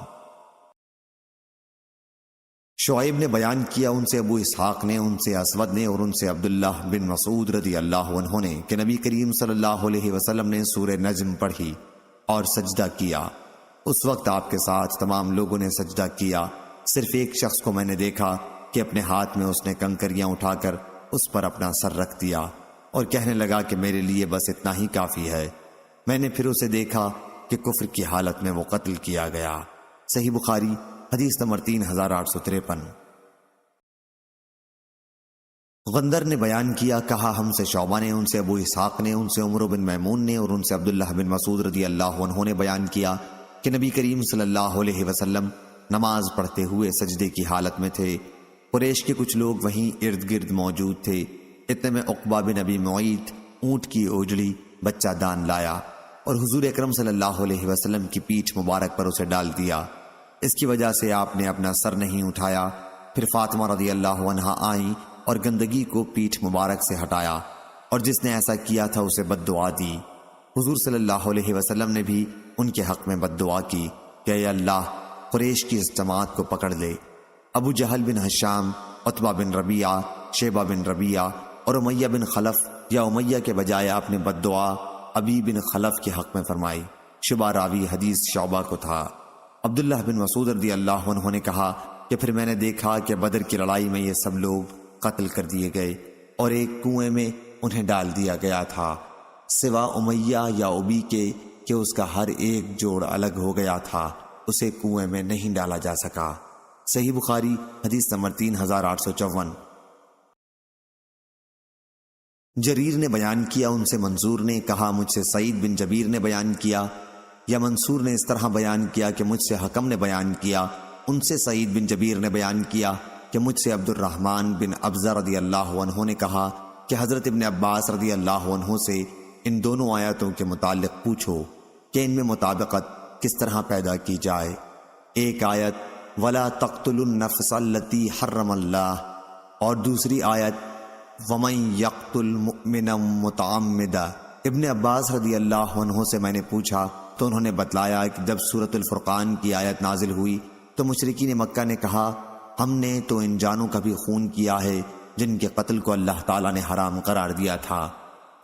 شعیب نے بیان کیا، ان سے ابو اسحاق نے، ان سے اسود نے، اور ان سے عبداللہ بن مسعود رضی اللہ عنہ نے کہ نبی کریم صلی اللہ علیہ وسلم نے سورہ نجم پڑھی اور سجدہ کیا۔ اس وقت آپ کے ساتھ تمام لوگوں نے سجدہ کیا، صرف ایک شخص کو میں نے دیکھا کہ اپنے ہاتھ میں اس نے کنکریاں اٹھا کر اس پر اپنا سر رکھ دیا اور کہنے لگا کہ میرے لیے بس اتنا ہی کافی ہے۔ میں نے پھر اسے دیکھا کہ کفر کی حالت میں وہ قتل کیا گیا۔ صحیح بخاری حدیث نمبر 3853۔ غندر نے بیان کیا، کہا ہم سے شعبہ نے، ان سے ابو اسحاق نے، ان سے عمر بن میمون نے، اور ان سے عبداللہ بن مسعود رضی اللہ عنہ نے بیان کیا کہ نبی کریم صلی اللہ علیہ وسلم نماز پڑھتے ہوئے سجدے کی حالت میں تھے۔ قریش کے کچھ لوگ وہیں ارد گرد موجود تھے۔ اتنے میں عقبہ بن ابی معیط اونٹ کی اوجڑی بچہ دان لایا اور حضور اکرم صلی اللہ علیہ وسلم کی پیٹھ مبارک پر اسے ڈال دیا۔ اس کی وجہ سے آپ نے اپنا سر نہیں اٹھایا۔ پھر فاطمہ رضی اللہ عنہا آئیں اور گندگی کو پیٹھ مبارک سے ہٹایا، اور جس نے ایسا کیا تھا اسے بد دعا دی۔ حضور صلی اللہ علیہ وسلم نے بھی ان کے حق میں بد دعا کی کہ اے اللہ، قریش کی اس جماعت کو پکڑ لے۔ ابو جہل بن ہشام، عتبہ بن ربیعہ، شیبہ بن ربیعہ اور امیہ بن خلف یا امیہ کے بجائے آپ نے بد دعا ابی بن خلف کے حق میں فرمائی۔ شبہ راوی حدیث شعبہ کو تھا۔ عبداللہ بن مسعود رضی اللہ عنہ نے کہا کہ پھر میں نے دیکھا کہ بدر کی لڑائی میں یہ سب لوگ قتل کر دیے گئے اور ایک کنویں میں انہیں ڈال دیا گیا تھا، سوا امیہ یا ابی کے کہ اس کا ہر ایک جوڑ الگ ہو گیا تھا، اسے کنویں میں نہیں ڈالا جا سکا۔ صحیح بخاری حدیث نمبر 3854۔ جریر نے بیان کیا، ان سے منصور نے کہا مجھ سے سعید بن جبیر نے بیان کیا، یا منصور نے اس طرح بیان کیا کہ مجھ سے حکم نے بیان کیا، ان سے سعید بن جبیر نے بیان کیا کہ مجھ سے عبد الرحمن بن ابزہ رضی اللہ عنہ نے کہا کہ حضرت ابن عباس رضی اللہ عنہ سے ان دونوں آیتوں کے متعلق پوچھو کہ ان میں مطابقت کس طرح پیدا کی جائے۔ ایک آیت وَلَا تَقْتُلُوا النَّفْسَ الَّتِي حَرَّمَ اللَّهُ اور دوسری آیت وَمَن يَقْتُلْ مُؤْمِنًا مُتَعَمِّدًا۔ ابن عباس رضی اللہ عنہ سے میں نے پوچھا تو انہوں نے بتلایا کہ جب سورۃ الفرقان کی آیت نازل ہوئی تو مشرکین مکہ نے کہا ہم نے تو ان جانوں کا بھی خون کیا ہے جن کے قتل کو اللہ تعالیٰ نے حرام قرار دیا تھا،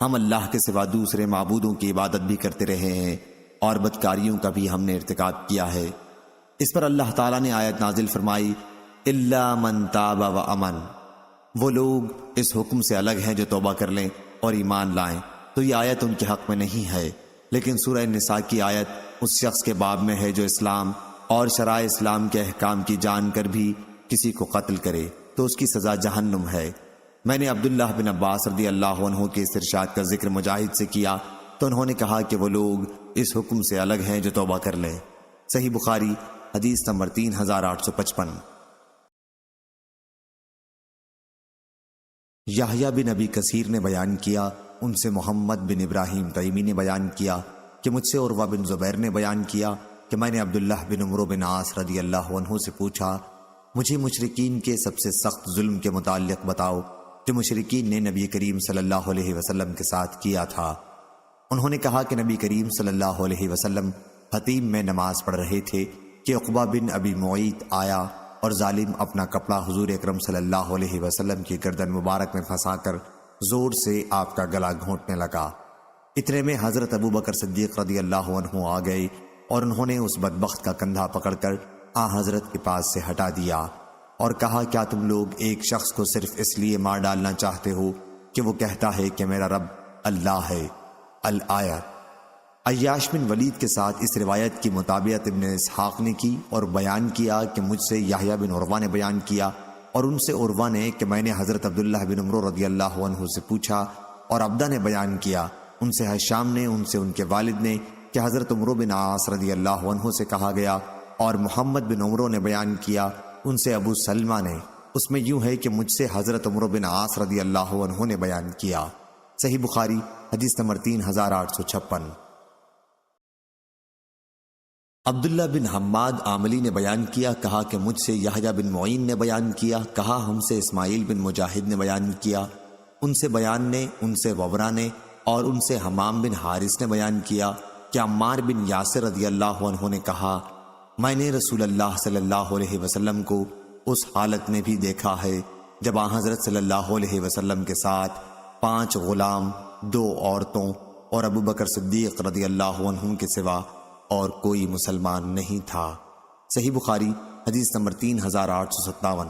ہم اللہ کے سوا دوسرے معبودوں کی عبادت بھی کرتے رہے ہیں اور بدکاریوں کا بھی ہم نے ارتکاب کیا ہے۔ اس پر اللہ تعالیٰ نے آیت نازل فرمائی اِلَّا مَن تَابَ وَأَمَنَ، وہ لوگ اس حکم سے الگ ہیں جو توبہ کر لیں اور ایمان لائیں، تو یہ آیت ان کے حق میں نہیں ہے، لیکن سورہ نساء کی آیت اس شخص کے باب میں ہے جو اسلام اور شرائع اسلام کے احکام کی جان کر بھی کسی کو قتل کرے تو اس کی سزا جہنم ہے۔ میں نے عبداللہ بن عباس رضی اللہ عنہ کے اس ارشاد کا ذکر مجاہد سے کیا تو انہوں نے کہا کہ وہ لوگ اس حکم سے الگ ہیں جو توبہ کر لیں۔ صحیح بخاری حدیث نمبر 3855۔ یحییٰ بن ابی کثیر نے بیان کیا، ان سے محمد بن ابراہیم تیمی نے بیان کیا کہ مجھ سے عروہ بن زبیر نے بیان کیا کہ میں نے عبداللہ بن عمرو بن عاص رضی اللہ عنہ سے پوچھا مجھے مشرکین کے سب سے سخت ظلم کے متعلق بتاؤ جو مشرکین نے نبی کریم صلی اللہ علیہ وسلم کے ساتھ کیا تھا۔ انہوں نے کہا کہ نبی کریم صلی اللہ علیہ وسلم حتیم میں نماز پڑھ رہے تھے کہ عقبہ بن ابی معیط آیا اور ظالم اپنا کپڑا حضور اکرم صلی اللہ علیہ وسلم کی گردن مبارک میں پھنسا کر زور سے آپ کا گلا گھونٹنے لگا۔ اتنے میں حضرت ابو بکر صدیق رضی اللہ عنہ آ گئے اور انہوں نے اس بدبخت کا کندھا پکڑ کر حضرت کے پاس سے ہٹا دیا اور کہا کیا تم لوگ ایک شخص کو صرف اس لیے مار ڈالنا چاہتے ہو کہ وہ کہتا ہے کہ میرا رب اللہ ہے؟ الآیت۔ عیاش بن ولید کے ساتھ اس روایت کی مطابقت ابن اسحاق نے کی اور بیان کیا کہ مجھ سے یحییٰ بن عروہ نے بیان کیا اور ان سے عروہ نے کہ میں نے حضرت عبداللہ بن عمرو رضی اللہ عنہ سے پوچھا اور عبدہ نے بیان کیا ان سے حشام نے ان سے ان کے والد نے کہ حضرت عمرو بن عاص رضی اللہ عنہ سے کہا گیا اور محمد بن عمرو نے بیان کیا ان سے ابو سلمہ نے، اس میں یوں ہے کہ مجھ سے حضرت عمرو بن عاص رضی اللہ عنہ نے بیان کیا۔ صحیح بخاری حدیث نمبر 3856۔ عبداللہ بن حماد عاملی نے بیان کیا، کہا کہ مجھ سے یحییٰ بن معین نے بیان کیا، کہا ہم سے اسماعیل بن مجاہد نے بیان کیا، ان سے بیان نے ان سے وبرہ نے اور ان سے حمام بن حارث نے بیان کیا کہ عمار بن یاسر رضی اللہ عنہ نے کہا میں نے رسول اللہ صلی اللہ علیہ وسلم کو اس حالت میں بھی دیکھا ہے جب حضرت صلی اللہ علیہ وسلم کے ساتھ 5 غلام 2 عورتوں اور ابو بکر صدیق رضی اللہ عنہ کے سوا اور کوئی مسلمان نہیں تھا۔ صحیح بخاری حدیث نمبر 3857۔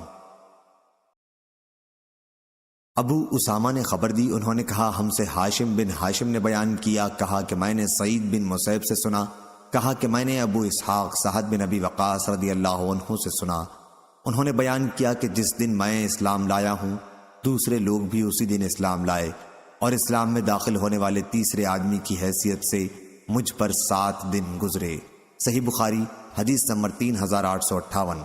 ابو اسامہ نے خبر دی، انہوں نے کہا ہم سے ہاشم بن ہاشم نے بیان کیا، کہا کہ میں نے سعید بن مسیب سے سنا، کہا کہ میں نے ابو اسحاق سعد بن ابی وقاص رضی اللہ عنہ سے سنا، انہوں نے بیان کیا کہ جس دن میں اسلام لایا ہوں دوسرے لوگ بھی اسی دن اسلام لائے اور اسلام میں داخل ہونے والے تیسرے آدمی کی حیثیت سے مجھ پر 7 دن گزرے۔ صحیح بخاری حدیث نمبر 3858۔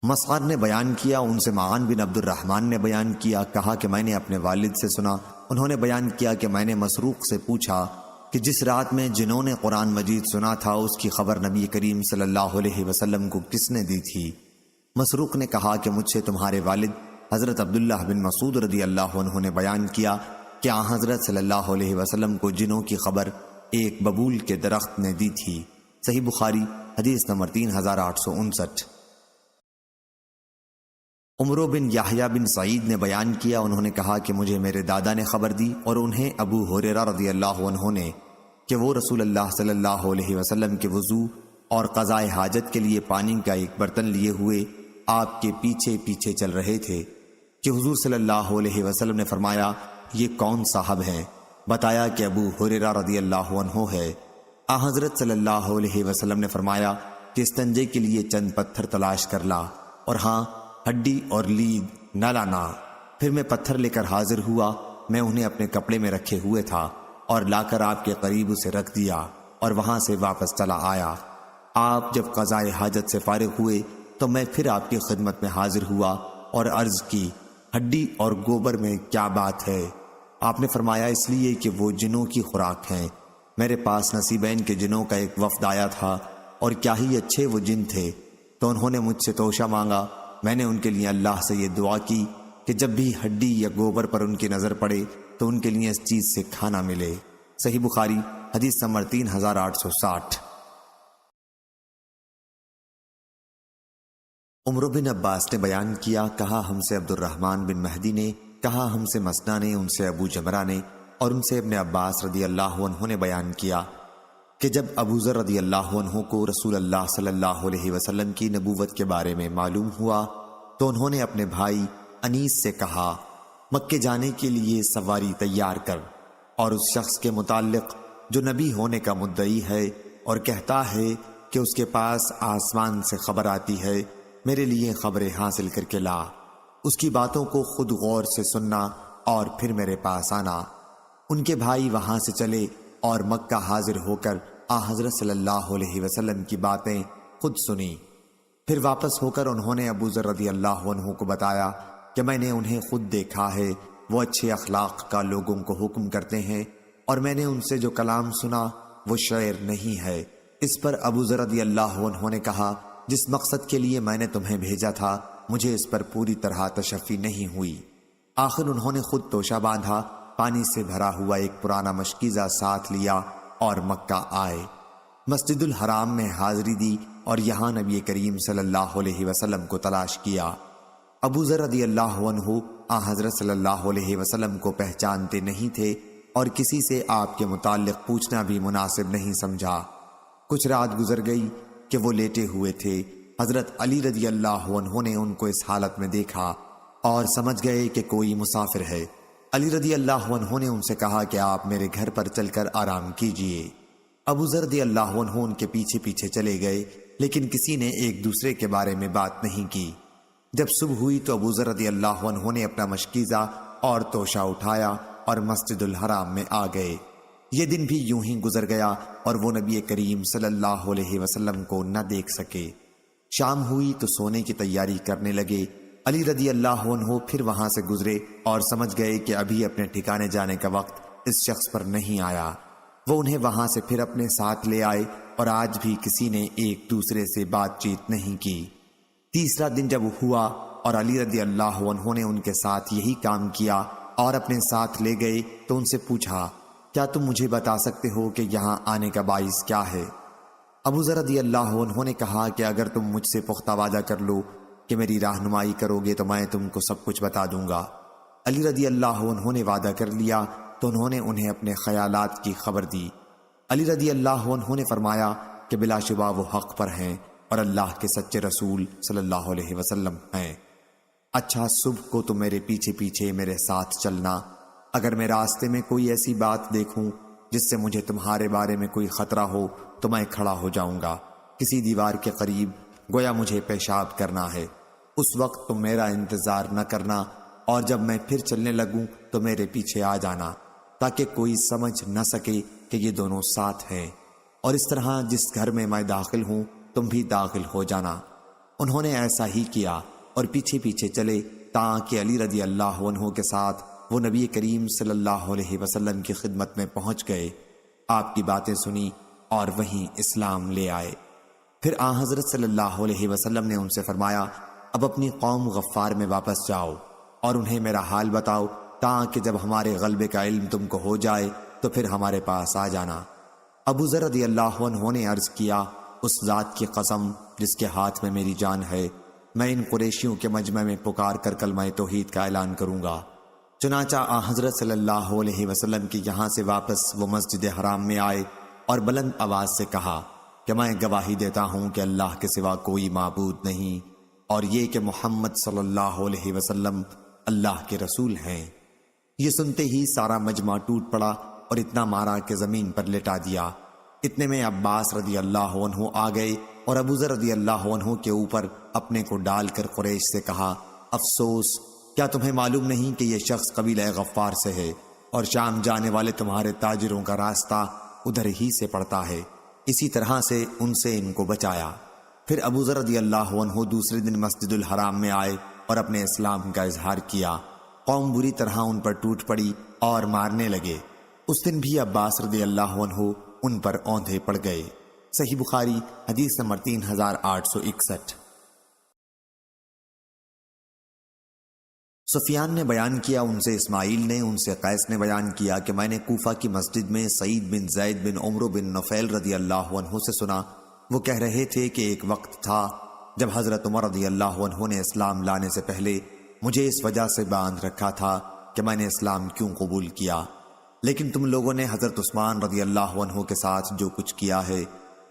مسعر نے بیان کیا، ان سے معان بن عبد الرحمن نے بیان کیا، کہا کہ میں نے اپنے والد سے سنا، انہوں نے بیان کیا کہ میں نے مسروق سے پوچھا کہ جس رات میں جنہوں نے قرآن مجید سنا تھا اس کی خبر نبی کریم صلی اللہ علیہ وسلم کو کس نے دی تھی؟ مسروق نے کہا کہ مجھ سے تمہارے والد حضرت عبداللہ بن مسعود رضی اللہ عنہ نے بیان کیا کہ حضرت صلی اللہ علیہ وسلم کو جنوں کی خبر ایک ببول کے درخت نے دی تھی۔ صحیح بخاری حدیث نمبر 3859۔ عمرو بن یحییٰ بن سعید نے بیان کیا، انہوں نے کہا کہ مجھے میرے دادا نے خبر دی اور انہیں ابو ہریرہ رضی اللہ عنہ نے کہ وہ رسول اللہ صلی اللہ علیہ وسلم کے وضو اور قضاء حاجت کے لیے پانی کا ایک برتن لیے ہوئے آپ کے پیچھے پیچھے چل رہے تھے کہ حضور صلی اللہ علیہ وسلم نے فرمایا یہ کون صاحب ہیں؟ بتایا کہ ابو ہریرہ رضی اللہ عنہ ہے۔ حضرت صلی اللہ علیہ وسلم نے فرمایا کہ استنجے کے لیے چند پتھر تلاش کر لا اور ہاں ہڈی اور لید نہ لانا۔ پھر میں پتھر لے کر حاضر ہوا، میں انہیں اپنے کپڑے میں رکھے ہوئے تھا اور لا کر آپ کے قریب اسے رکھ دیا اور وہاں سے واپس چلا آیا۔ آپ جب قضائے حاجت سے فارغ ہوئے تو میں پھر آپ کی خدمت میں حاضر ہوا اور عرض کی، ہڈی اور گوبر میں کیا بات ہے؟ آپ نے فرمایا، اس لیے کہ وہ جنوں کی خوراک ہیں۔ میرے پاس نصیبین کے جنوں کا ایک وفد آیا تھا اور کیا ہی اچھے وہ جن تھے، تو انہوں نے مجھ سے توشہ مانگا۔ میں نے ان کے لیے اللہ سے یہ دعا کی کہ جب بھی ہڈی یا گوبر پر ان کی نظر پڑے تو ان کے لیے اس چیز سے کھانا ملے۔ صحیح بخاری حدیث نمبر 3860۔ عمر بن عباس نے بیان کیا، کہا ہم سے عبد الرحمن بن مہدی نے، کہا ہم سے مسنا نے، ان سے ابو جمرہ نے، اور ان سے ابن عباس رضی اللہ عنہ نے بیان کیا کہ جب ابو ذر رضی اللہ عنہ کو رسول اللہ صلی اللہ علیہ وسلم کی نبوت کے بارے میں معلوم ہوا تو انہوں نے اپنے بھائی انیس سے کہا، مکے جانے کے لیے سواری تیار کر، اور اس شخص کے متعلق جو نبی ہونے کا مدعی ہے اور کہتا ہے کہ اس کے پاس آسمان سے خبر آتی ہے، میرے لیے خبریں حاصل کر کے لا، اس کی باتوں کو خود غور سے سننا اور پھر میرے پاس آنا۔ ان کے بھائی وہاں سے چلے اور مکہ حاضر ہو کر حضرت صلی اللہ علیہ وسلم کی باتیں خود سنی۔ پھر واپس ہو کر انہوں نے ابو ذر رضی اللہ عنہ کو بتایا کہ میں نے انہیں خود دیکھا ہے، وہ اچھے اخلاق کا لوگوں کو حکم کرتے ہیں، اور میں نے ان سے جو کلام سنا وہ شعر نہیں ہے۔ اس پر ابو ذر رضی اللہ عنہ نے کہا، جس مقصد کے لیے میں نے تمہیں بھیجا تھا مجھے اس پر پوری طرح تشفی نہیں ہوئی۔ آخر انہوں نے خود توشہ باندھا، پانی سے بھرا ہوا ایک پرانا مشکیزہ ساتھ لیا اور مکہ آئے، مسجد الحرام میں حاضری دی اور یہاں نبی کریم صلی اللہ علیہ وسلم کو تلاش کیا۔ ابو ذر رضی اللہ عنہ حضرت صلی اللہ علیہ وسلم کو پہچانتے نہیں تھے اور کسی سے آپ کے متعلق پوچھنا بھی مناسب نہیں سمجھا۔ کچھ رات گزر گئی کہ وہ لیٹے ہوئے تھے، حضرت علی رضی اللہ عنہ نے ان کو اس حالت میں دیکھا اور سمجھ گئے کہ کوئی مسافر ہے۔ علی رضی اللہ عنہ نے ان سے کہا کہ آپ میرے گھر پر چل کر آرام کیجئے۔ ابو ذر رضی اللہ عنہ ان کے پیچھے پیچھے چلے گئے، لیکن کسی نے ایک دوسرے کے بارے میں بات نہیں کی۔ جب صبح ہوئی تو ابو ذر رضی اللہ عنہ نے اپنا مشکیزہ اور توشہ اٹھایا اور مسجد الحرام میں آ گئے۔ یہ دن بھی یوں ہی گزر گیا اور وہ نبی کریم صلی اللہ علیہ وسلم کو نہ دیکھ سکے۔ شام ہوئی تو سونے کی تیاری کرنے لگے۔ علی رضی اللہ عنہ پھر وہاں سے گزرے اور سمجھ گئے کہ ابھی اپنے ٹھکانے جانے کا وقت اس شخص پر نہیں آیا۔ وہ انہیں وہاں سے پھر اپنے ساتھ لے آئے اور آج بھی کسی نے ایک دوسرے سے بات چیت نہیں کی۔ تیسرا دن جب ہوا اور علی رضی اللہ عنہ نے ان کے ساتھ یہی کام کیا اور اپنے ساتھ لے گئے تو ان سے پوچھا، کیا تم مجھے بتا سکتے ہو کہ یہاں آنے کا باعث کیا ہے؟ ابو ذر رضی اللہ عنہ نے کہا کہ اگر تم مجھ سے پختہ وعدہ کر لو کہ میری رہنمائی کرو گے تو میں تم کو سب کچھ بتا دوں گا۔ علی رضی اللہ عنہ نے وعدہ کر لیا تو انہوں نے انہیں اپنے خیالات کی خبر دی۔ علی رضی اللہ عنہ نے فرمایا کہ بلا شبہ وہ حق پر ہیں اور اللہ کے سچے رسول صلی اللہ علیہ وسلم ہیں۔ اچھا، صبح کو تم میرے پیچھے پیچھے میرے ساتھ چلنا، اگر میں راستے میں کوئی ایسی بات دیکھوں جس سے مجھے تمہارے بارے میں کوئی خطرہ ہو تو میں کھڑا ہو جاؤں گا کسی دیوار کے قریب، گویا مجھے پیشاب کرنا ہے۔ اس وقت تم میرا انتظار نہ کرنا اور جب میں پھر چلنے لگوں تو میرے پیچھے آ جانا تاکہ کوئی سمجھ نہ سکے کہ یہ دونوں ساتھ ہیں، اور اس طرح جس گھر میں میں داخل ہوں تم بھی داخل ہو جانا۔ انہوں نے ایسا ہی کیا اور پیچھے پیچھے چلے تاکہ علی رضی اللہ عنہ کے ساتھ وہ نبی کریم صلی اللہ علیہ وسلم کی خدمت میں پہنچ گئے، آپ کی باتیں سنی اور وہیں اسلام لے آئے۔ پھر حضرت صلی اللہ علیہ وسلم نے ان سے فرمایا، اب اپنی قوم غفار میں واپس جاؤ اور انہیں میرا حال بتاؤ تاکہ جب ہمارے غلبے کا علم تم کو ہو جائے تو پھر ہمارے پاس آ جانا۔ ابو ذر رضی اللہ عنہ نے عرض کیا، اس ذات کی قسم جس کے ہاتھ میں میری جان ہے، میں ان قریشیوں کے مجمع میں پکار کر کلمہ توحید کا اعلان کروں گا۔ چنانچہ حضرت صلی اللہ علیہ وسلم کی یہاں سے واپس وہ مسجد حرام میں آئے اور بلند آواز سے کہا کہ میں گواہی دیتا ہوں کہ اللہ کے سوا کوئی معبود نہیں، اور یہ کہ محمد صلی اللہ علیہ وسلم اللہ کے رسول ہیں۔ یہ سنتے ہی سارا مجمع ٹوٹ پڑا اور اتنا مارا کہ زمین پر لٹا دیا۔ اتنے میں عباس رضی اللہ عنہ آ گئے اور ابو ذر رضی اللہ عنہ کے اوپر اپنے کو ڈال کر قریش سے کہا، افسوس کیا تمہیں معلوم نہیں کہ یہ شخص قبیلہ غفار سے ہے اور شام جانے والے تمہارے تاجروں کا راستہ ادھر ہی سے پڑتا ہے؟ اسی طرح سے ان سے ان کو بچایا۔ پھر ابو ذر رضی اللہ عنہ دوسرے دن مسجد الحرام میں آئے اور اپنے اسلام کا اظہار کیا۔ قوم بری طرح ان پر ٹوٹ پڑی اور مارنے لگے۔ اس دن بھی عباس رضی اللہ عنہ ان پر اوندھے پڑ گئے۔ صحیح بخاری حدیث نمبر 3861۔ سفیان نے بیان کیا، ان سے اسماعیل نے، ان سے قیس نے بیان کیا کہ میں نے کوفہ کی مسجد میں سعید بن زید بن عمرو بن نفیل رضی اللہ عنہ سے سنا۔ وہ کہہ رہے تھے کہ ایک وقت تھا جب حضرت عمر رضی اللہ عنہ نے اسلام لانے سے پہلے مجھے اس وجہ سے باندھ رکھا تھا کہ میں نے اسلام کیوں قبول کیا، لیکن تم لوگوں نے حضرت عثمان رضی اللہ عنہ کے ساتھ جو کچھ کیا ہے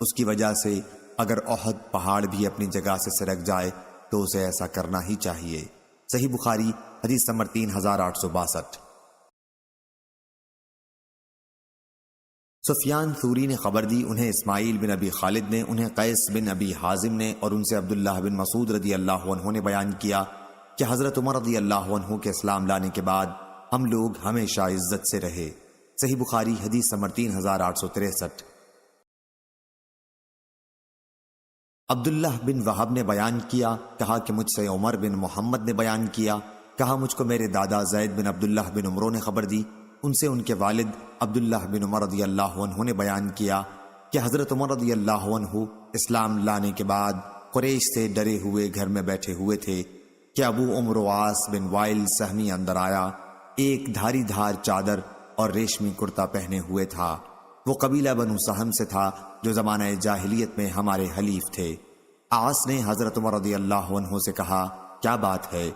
اس کی وجہ سے اگر احد پہاڑ بھی اپنی جگہ سے سرک جائے تو اسے ایسا کرنا ہی چاہیے۔ صحیح بخاری حدیث نمبر 3862۔ سفیان ثوری نے خبر دی، انہیں اسماعیل بن ابی خالد نے، انہیں قیس بن ابی حازم نے اور ان سے عبداللہ بن مسعود رضی اللہ عنہ نے بیان کیا کہ حضرت عمر رضی اللہ عنہ کے اسلام لانے کے بعد ہم لوگ ہمیشہ عزت سے رہے۔ صحیح بخاری حدیث نمبر 3863۔ عبداللہ بن وہب نے بیان کیا، کہا کہ مجھ سے عمر بن محمد نے بیان کیا، کہا مجھ کو میرے دادا زید بن عبداللہ بن عمرو نے خبر دی، ان سے ان کے والد عبداللہ بن عمر رضی اللہ عنہ نے بیان کیا کہ حضرت عمر رضی اللہ عنہ اسلام لانے کے بعد قریش سے ڈرے ہوئے گھر میں بیٹھے ہوئے تھے کہ ابو عمرو عاص بن وائل سہمی اندر آیا، ایک دھاری دھار چادر اور ریشمی کرتا پہنے ہوئے تھا۔ وہ قبیلہ بنو سہم سے تھا جو زمانہ جاہلیت میں ہمارے حلیف تھے۔ عاص نے حضرت عمر رضی اللہ عنہ سے کہا، کیا بات ہے؟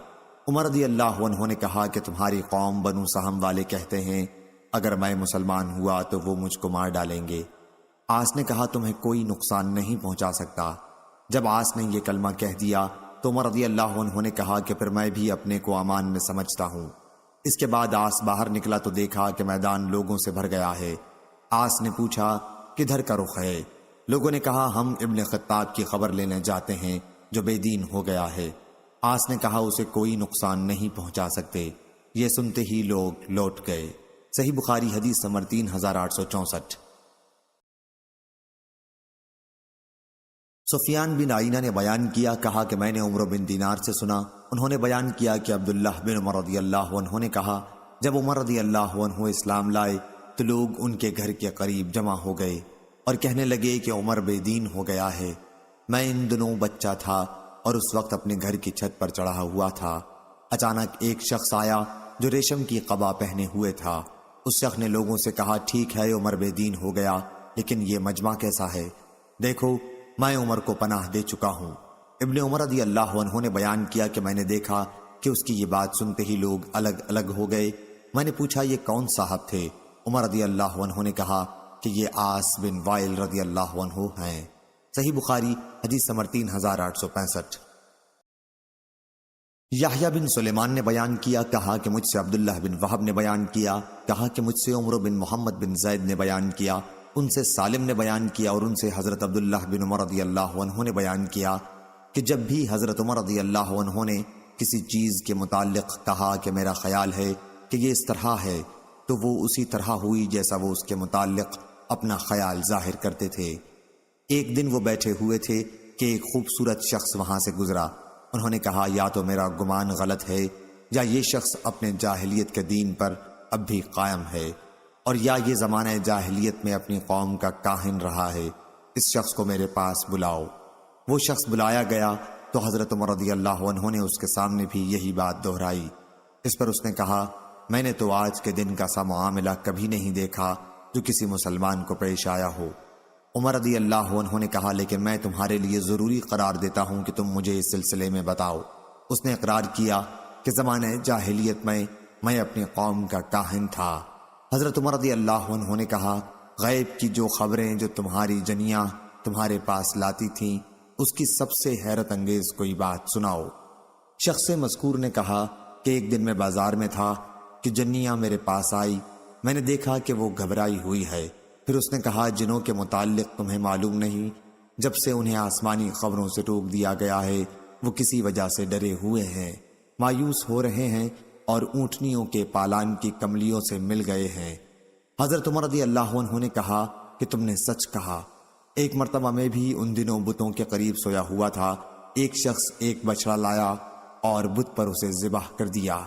عمر رضی اللہ عنہ نے کہا کہ تمہاری قوم بنو سہم والے کہتے ہیں اگر میں مسلمان ہوا تو وہ مجھ کو مار ڈالیں گے۔ عاص نے کہا تمہیں کوئی نقصان نہیں پہنچا سکتا۔ جب عاص نے یہ کلمہ کہہ دیا تو عمر رضی اللہ عنہ نے کہا کہ پھر میں بھی اپنے کو امان میں سمجھتا ہوں۔ اس کے بعد عاص باہر نکلا تو دیکھا کہ میدان لوگوں سے بھر گیا ہے۔ عاص نے پوچھا کدھر کا رخ ہے؟ لوگوں نے کہا ہم ابن خطاب کی خبر لینے جاتے ہیں جو بے دین ہو گیا ہے۔ عاص نے کہا اسے کوئی نقصان نہیں پہنچا سکتے۔ یہ سنتے ہی لوگ لوٹ گئے۔ صحیح بخاری حدیث نمبر 3864۔ سفیان بن عینہ نے بیان کیا، کہا کہ میں نے عمرو بن دینار سے سنا، انہوں نے بیان کیا کہ عبداللہ بن عمر رضی اللہ عنہ نے کہا جب عمر رضی اللہ عنہ اسلام لائے تو لوگ ان کے گھر کے قریب جمع ہو گئے اور کہنے لگے کہ عمر بے دین ہو گیا ہے۔ میں ان دنوں بچہ تھا اور اس وقت اپنے گھر کی چھت پر چڑھا ہوا تھا۔ اچانک ایک شخص آیا جو ریشم کی قبا پہنے ہوئے تھا۔ اس شخص نے لوگوں سے کہا ٹھیک ہے عمر بے دین ہو گیا، لیکن یہ مجمع کیسا ہے؟ دیکھو میں عمر کو پناہ دے چکا ہوں۔ ابن عمر رضی اللہ عنہ نے بیان کیا کہ میں نے دیکھا کہ اس کی یہ بات سنتے ہی لوگ الگ الگ ہو گئے۔ میں نے پوچھا یہ کون صاحب تھے؟ عمر رضی اللہ عنہ نے کہا کہ یہ عاص بن وائل رضی اللہ عنہ ہیں۔ صحیح بخاری حدیث نمبر 3865۔ یحییٰ بن سلیمان نے بیان کیا، کہا کہ مجھ سے عبداللہ بن وہب نے بیان کیا، کہا کہ مجھ سے عمرو بن محمد بن زید نے بیان کیا، ان سے سالم نے بیان کیا اور ان سے حضرت عبداللہ بن عمر رضی اللہ عنہ نے بیان کیا کہ جب بھی حضرت عمر رضی اللہ عنہ نے کسی چیز کے متعلق کہا کہ میرا خیال ہے کہ یہ اس طرح ہے تو وہ اسی طرح ہوئی جیسا وہ اس کے متعلق اپنا خیال ظاہر کرتے تھے۔ ایک دن وہ بیٹھے ہوئے تھے کہ ایک خوبصورت شخص وہاں سے گزرا۔ انہوں نے کہا یا تو میرا گمان غلط ہے یا یہ شخص اپنے جاہلیت کے دین پر اب بھی قائم ہے، اور یا یہ زمانہ جاہلیت میں اپنی قوم کا کاہن رہا ہے۔ اس شخص کو میرے پاس بلاؤ۔ وہ شخص بلایا گیا تو حضرت عمر رضی اللہ عنہ نے اس کے سامنے بھی یہی بات دہرائی۔ اس پر اس نے کہا میں نے تو آج کے دن کا سا معاملہ کبھی نہیں دیکھا جو کسی مسلمان کو پیش آیا ہو۔ عمر رضی اللہ عنہ نے کہا لیکن میں تمہارے لیے ضروری قرار دیتا ہوں کہ تم مجھے اس سلسلے میں بتاؤ۔ اس نے اقرار کیا کہ زمانہ جاہلیت میں اپنی قوم کا کاہن تھا۔ حضرت عمر رضی اللہ عنہ نے کہا غیب کی جو خبریں جو تمہاری جنیاں تمہارے پاس لاتی تھیں اس کی سب سے حیرت انگیز کوئی بات سناؤ۔ شخص مذکور نے کہا کہ ایک دن میں بازار میں تھا کہ جنیاں میرے پاس آئی، میں نے دیکھا کہ وہ گھبرائی ہوئی ہے۔ پھر اس نے کہا جنوں کے متعلق تمہیں معلوم نہیں، جب سے انہیں آسمانی خبروں سے روک دیا گیا ہے وہ کسی وجہ سے ڈرے ہوئے ہیں۔ مایوس ہو رہے ہیں اور اونٹنیوں کے پالان کی کملیوں سے مل گئے ہیں۔ حضرت عمر رضی اللہ عنہ نے کہا کہ تم نے سچ کہا۔ ایک مرتبہ میں بھی ان دنوں بتوں کے قریب سویا ہوا تھا۔ ایک شخص ایک بچڑا لایا اور بت پر اسے ذبح کر دیا۔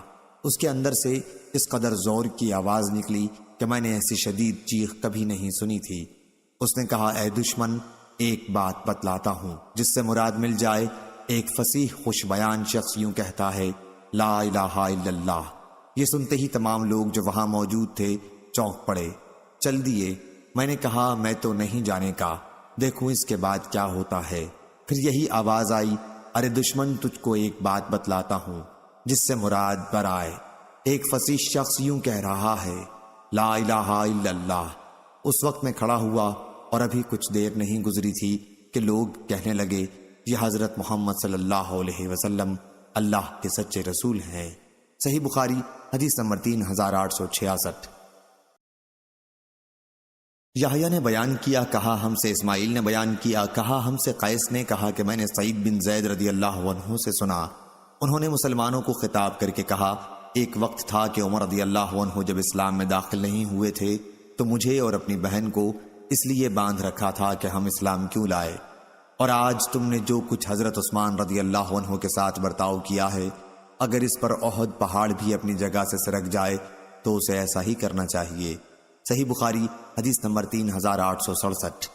اس کے اندر سے اس قدر زور کی آواز نکلی کہ میں نے ایسی شدید چیخ کبھی نہیں سنی تھی۔ اس نے کہا، اے دشمن، ایک بات بتلاتا ہوں جس سے مراد مل جائے۔ ایک فصیح خوش بیان شخص یوں کہتا ہے، لا الہ الا اللہ۔ یہ سنتے ہی تمام لوگ جو وہاں موجود تھے چونک پڑے، چل دیے۔ میں نے کہا، میں تو نہیں جانے کا، دیکھوں اس کے بعد کیا ہوتا ہے۔ پھر یہی آواز آئی، ارے دشمن، تجھ کو ایک بات بتلاتا ہوں جس سے مراد برائے۔ ایک فصیح شخص یوں کہہ رہا ہے، لا الہ الا اللہ۔ اس وقت میں کھڑا ہوا اور ابھی کچھ دیر نہیں گزری تھی کہ لوگ کہنے لگے، یہ حضرت محمد صلی اللہ علیہ وسلم اللہ کے سچے رسول ہیں۔ صحیح بخاری حدیث نمبر 3866۔ یحییٰ نے بیان کیا، کہا ہم سے اسماعیل نے بیان کیا، کہا ہم سے قیس نے، کہا کہ میں نے سعید بن زید رضی اللہ عنہ سے سنا۔ انہوں نے مسلمانوں کو خطاب کر کے کہا، ایک وقت تھا کہ عمر رضی اللہ عنہ جب اسلام میں داخل نہیں ہوئے تھے تو مجھے اور اپنی بہن کو اس لیے باندھ رکھا تھا کہ ہم اسلام کیوں لائے، اور آج تم نے جو کچھ حضرت عثمان رضی اللہ عنہ کے ساتھ برتاؤ کیا ہے، اگر اس پر احد پہاڑ بھی اپنی جگہ سے سرک جائے تو اسے ایسا ہی کرنا چاہیے۔ صحیح بخاری حدیث نمبر 3867۔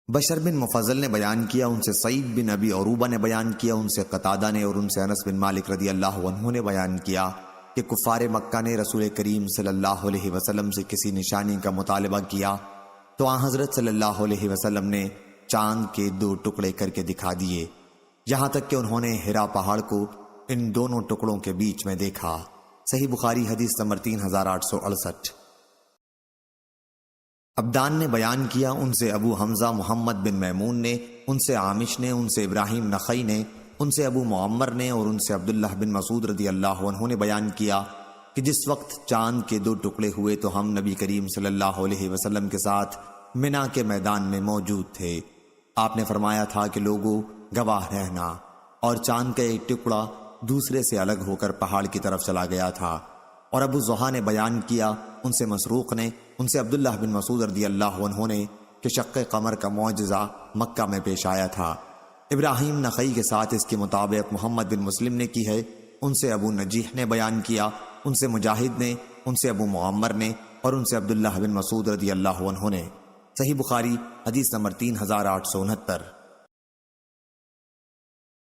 بشر بن مفضل نے بیان کیا، ان سے سعید بن ابی عروبہ نے بیان کیا، ان سے قتادہ نے، اور ان سے انس بن مالک رضی اللہ عنہ نے بیان کیا کہ کفار مکہ نے رسول کریم صلی اللہ علیہ وسلم سے کسی نشانی کا مطالبہ کیا تو آن حضرت صلی اللہ علیہ وسلم نے چاند کے 2 ٹکڑے کر کے دکھا دیے، یہاں تک کہ انہوں نے ہرا پہاڑ کو ان دونوں ٹکڑوں کے بیچ میں دیکھا۔ صحیح بخاری حدیث نمبر 3868۔ عبدان نے بیان کیا، ان سے ابو حمزہ محمد بن میمون نے، ان سے عامش نے، ان سے ابراہیم نخعی نے، ان سے ابو معمر نے، اور ان سے عبداللہ بن مسعود رضی اللہ عنہ نے بیان کیا کہ جس وقت چاند کے 2 ٹکڑے ہوئے تو ہم نبی کریم صلی اللہ علیہ وسلم کے ساتھ منا کے میدان میں موجود تھے۔ آپ نے فرمایا تھا کہ لوگوں گواہ رہنا، اور چاند کا ایک ٹکڑا دوسرے سے الگ ہو کر پہاڑ کی طرف چلا گیا تھا۔ اور ابو زحا نے بیان کیا، ان سے مسروق نے، ان سے عبداللہ بن مسعود رضی اللہ عنہ نے کہ شق قمر کا معجزہ مکہ میں پیش آیا تھا۔ ابراہیم نخعی کے ساتھ اس کی مطابق محمد بن مسلم نے کی ہے، ان سے ابو نجیح نے بیان کیا، ان سے مجاہد نے، ان سے ابو معمر نے، اور ان سے عبداللہ بن مسعود رضی اللہ عنہ نے۔ صحیح بخاری حدیث نمبر 3869۔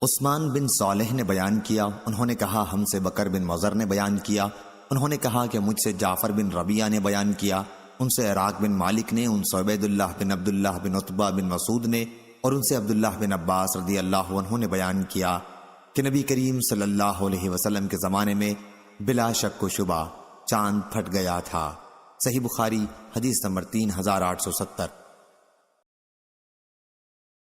عثمان بن صالح نے بیان کیا، انہوں نے کہا ہم سے بکر بن مضر نے بیان کیا، انہوں نے کہا کہ مجھ سے جعفر بن ربیعہ نے بیان کیا، ان سے عراق بن مالک نے، ان سے عبید اللہ بن عبداللہ بن عتبہ بن مسعود نے، اور ان سے عبداللہ بن عباس رضی اللہ عنہ نے بیان کیا کہ نبی کریم صلی اللہ علیہ وسلم کے زمانے میں بلا شک و شبہ چاند پھٹ گیا تھا۔ صحیح بخاری حدیث نمبر 3870۔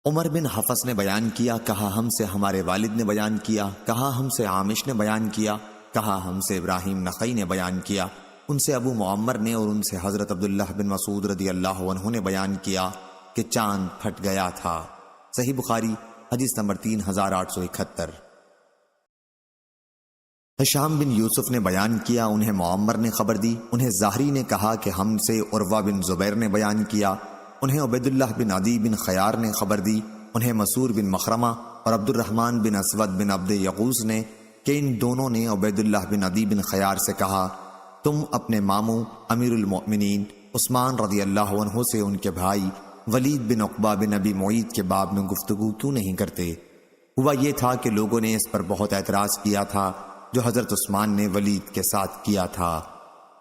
عمر بن حفص نے بیان کیا، کہا ہم سے ہمارے والد نے بیان کیا، کہا ہم سے عامش نے بیان کیا، کہا ہم سے ابراہیم نخعی نے بیان کیا، ان سے ابو معمر نے، اور ان سے حضرت عبداللہ بن مسعود رضی اللہ عنہ نے بیان کیا کہ چاند پھٹ گیا تھا۔ صحیح بخاری حدیث نمبر 3871۔ ہشام بن یوسف نے بیان کیا، انہیں معمر نے خبر دی، انہیں زہری نے کہا کہ ہم سے عروہ بن زبیر نے بیان کیا، انہیں عبید اللہ بن عدی بن خیار نے خبر دی، انہیں مسور بن مخرمہ اور عبد الرحمن بن اسود بن عبد یغوث نے کہ ان دونوں نے عبید اللہ بن عدی بن خیار سے کہا، تم اپنے ماموں امیر المؤمنین عثمان رضی اللہ عنہ سے ان کے بھائی ولید بن عقبہ بن ابی معیط کے باب میں گفتگو کیوں نہیں کرتے؟ ہوا یہ تھا کہ لوگوں نے اس پر بہت اعتراض کیا تھا جو حضرت عثمان نے ولید کے ساتھ کیا تھا۔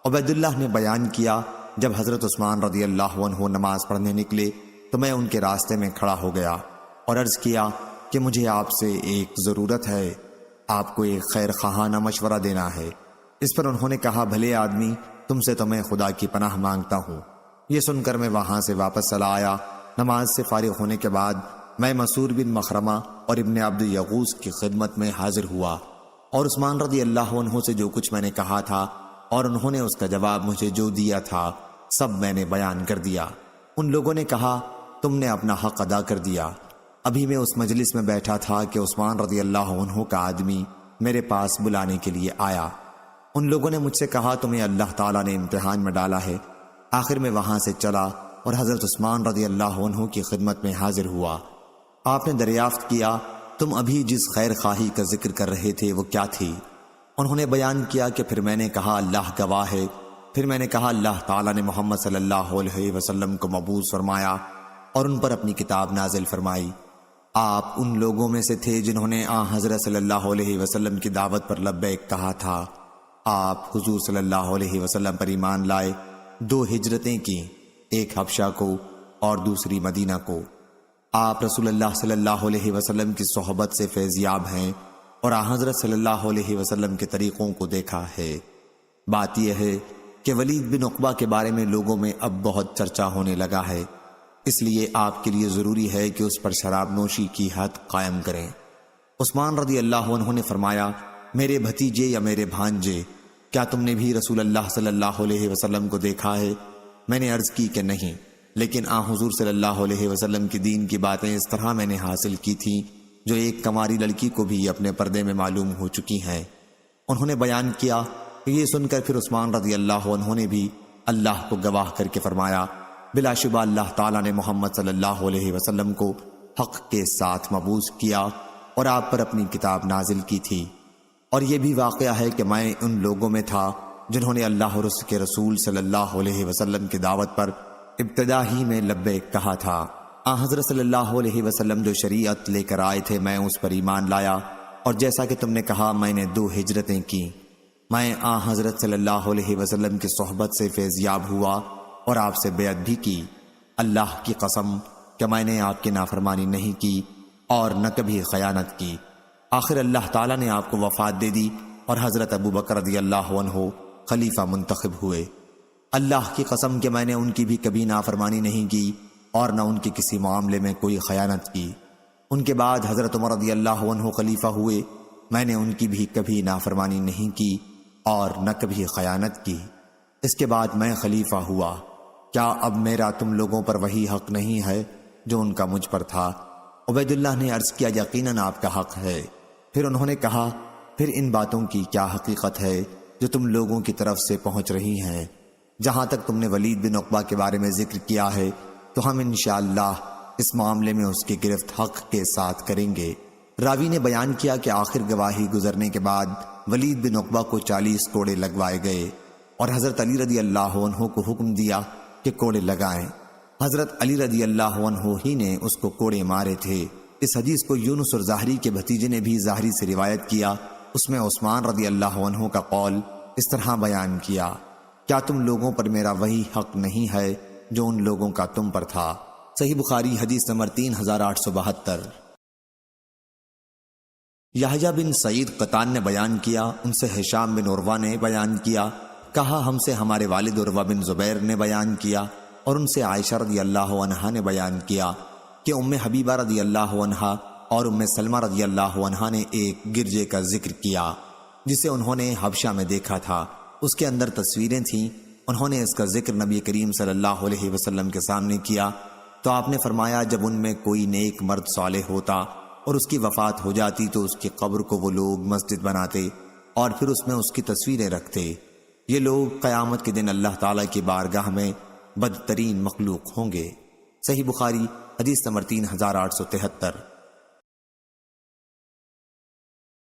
عبید اللہ نے بیان کیا، جب حضرت عثمان رضی اللہ عنہ نماز پڑھنے نکلے تو میں ان کے راستے میں کھڑا ہو گیا اور عرض کیا کہ مجھے آپ سے ایک ضرورت ہے، آپ کو ایک خیر خواہانہ مشورہ دینا ہے۔ اس پر انہوں نے کہا، بھلے آدمی، تم سے تو میں خدا کی پناہ مانگتا ہوں۔ یہ سن کر میں وہاں سے واپس چلا آیا۔ نماز سے فارغ ہونے کے بعد میں مسور بن مخرمہ اور ابن عبد یغوث کی خدمت میں حاضر ہوا اور عثمان رضی اللہ عنہ سے جو کچھ میں نے کہا تھا اور انہوں نے اس کا جواب مجھے جو دیا تھا سب میں نے بیان کر دیا۔ ان لوگوں نے کہا، تم نے اپنا حق ادا کر دیا۔ ابھی میں اس مجلس میں بیٹھا تھا کہ عثمان رضی اللہ عنہ کا آدمی میرے پاس بلانے کے لیے آیا۔ ان لوگوں نے مجھ سے کہا تمہیں اللہ تعالیٰ نے امتحان میں ڈالا ہے۔ آخر میں وہاں سے چلا اور حضرت عثمان رضی اللہ عنہ کی خدمت میں حاضر ہوا۔ آپ نے دریافت کیا تم ابھی جس خیر خواہی کا ذکر کر رہے تھے وہ کیا تھی؟ انہوں نے بیان کیا کہ پھر میں نے کہا اللہ گواہ ہے، پھر میں نے کہا اللہ تعالیٰ نے محمد صلی اللہ علیہ وسلم کو مبعوث فرمایا اور ان پر اپنی کتاب نازل فرمائی۔ آپ ان لوگوں میں سے تھے جنہوں نے حضرت صلی اللہ علیہ وسلم کی دعوت پر لبیک کہا تھا۔ آپ حضور صلی اللہ علیہ وسلم پر ایمان لائے، 2 ہجرتیں کی، ایک حبشہ کو اور دوسری مدینہ کو۔ آپ رسول اللہ صلی اللہ علیہ وسلم کی صحبت سے فیضیاب ہیں اور حضرت صلی اللہ علیہ وسلم کے طریقوں کو دیکھا ہے۔ بات یہ ہے کہ ولید بن عقبہ کے بارے میں لوگوں میں اب بہت چرچا ہونے لگا ہے، اس لیے آپ کے لیے ضروری ہے کہ اس پر شراب نوشی کی حد قائم کریں۔ عثمان رضی اللہ عنہ نے فرمایا میرے بھتیجے یا میرے بھانجے، کیا تم نے بھی رسول اللہ صلی اللہ علیہ وسلم کو دیکھا ہے؟ میں نے عرض کی کہ نہیں، لیکن حضور صلی اللہ علیہ وسلم کی دین کی باتیں اس طرح میں نے حاصل کی تھیں جو ایک کماری لڑکی کو بھی اپنے پردے میں معلوم ہو چکی ہیں۔ انہوں نے بیان کیا کہ یہ سن کر پھر عثمان رضی اللہ عنہ نے بھی اللہ کو گواہ کر کے فرمایا بلا شبہ اللہ تعالیٰ نے محمد صلی اللہ علیہ وسلم کو حق کے ساتھ مبعوث کیا اور آپ پر اپنی کتاب نازل کی تھی، اور یہ بھی واقعہ ہے کہ میں ان لوگوں میں تھا جنہوں نے اللہ اور اس کے رسول صلی اللہ علیہ وسلم کی دعوت پر ابتدا ہی میں لبیک کہا تھا۔ حضرت صلی اللہ علیہ وسلم جو شریعت لے کر آئے تھے میں اس پر ایمان لایا، اور جیسا کہ تم نے کہا میں نے 2 ہجرتیں کی۔ میں حضرت صلی اللہ علیہ وسلم کی صحبت سے فیضیاب ہوا اور آپ سے بیعت بھی کی۔ اللہ کی قسم کہ میں نے آپ کی نافرمانی نہیں کی اور نہ کبھی خیانت کی۔ آخر اللہ تعالیٰ نے آپ کو وفات دے دی اور حضرت ابو بکر رضی اللہ عنہ خلیفہ منتخب ہوئے۔ اللہ کی قسم کہ میں نے ان کی بھی کبھی نافرمانی نہیں کی اور نہ ان کے کسی معاملے میں کوئی خیانت کی۔ ان کے بعد حضرت عمر رضی اللہ عنہ خلیفہ ہوئے، میں نے ان کی بھی کبھی نافرمانی نہیں کی اور نہ کبھی خیانت کی۔ اس کے بعد میں خلیفہ ہوا، کیا اب میرا تم لوگوں پر وہی حق نہیں ہے جو ان کا مجھ پر تھا؟ عبید اللہ نے عرض کیا یقیناً آپ کا حق ہے۔ پھر انہوں نے کہا پھر ان باتوں کی کیا حقیقت ہے جو تم لوگوں کی طرف سے پہنچ رہی ہیں؟ جہاں تک تم نے ولید بن عقبہ کے بارے میں ذکر کیا ہے تو ہم انشاءاللہ اس معاملے میں اس کی گرفت حق کے ساتھ کریں گے۔ راوی نے بیان کیا کہ آخر گواہی گزرنے کے بعد ولید بن عقبہ کو 40 کوڑے لگوائے گئے اور حضرت علی رضی اللہ عنہ کو حکم دیا کہ کوڑے لگائیں۔ حضرت علی رضی اللہ عنہ ہی نے اس کو کوڑے مارے تھے۔ اس حدیث کو یونس اور ظاہری کے بھتیجے نے بھی ظاہری سے روایت کیا۔ اس میں عثمان رضی اللہ عنہ کا قول اس طرح بیان کیا، کیا تم لوگوں پر میرا وہی حق نہیں ہے جو ان لوگوں کا تم پر تھا؟ صحیح بخاری حدیث نمبر 3872۔ یحییٰ بن سعید قطان نے بیان کیا، ان سے ہشام بن عروہ نے بیان کیا، کہا ہم سے ہمارے والد عروہ بن زبیر نے بیان کیا، اور ان سے عائشہ رضی اللہ عنہا نے بیان کیا کہ ام حبیبہ رضی اللہ عنہا اور ام سلمہ رضی اللہ عنہا نے ایک گرجے کا ذکر کیا جسے انہوں نے حبشہ میں دیکھا تھا۔ اس کے اندر تصویریں تھیں۔ انہوں نے اس کا ذکر نبی کریم صلی اللہ علیہ وسلم کے سامنے کیا تو آپ نے فرمایا جب ان میں کوئی نیک مرد صالح ہوتا اور اس کی وفات ہو جاتی تو اس کی قبر کو وہ لوگ مسجد بناتے اور پھر اس میں اس کی تصویریں رکھتے۔ یہ لوگ قیامت کے دن اللہ تعالیٰ کی بارگاہ میں بدترین مخلوق ہوں گے۔ صحیح بخاری حدیث نمبر 3873۔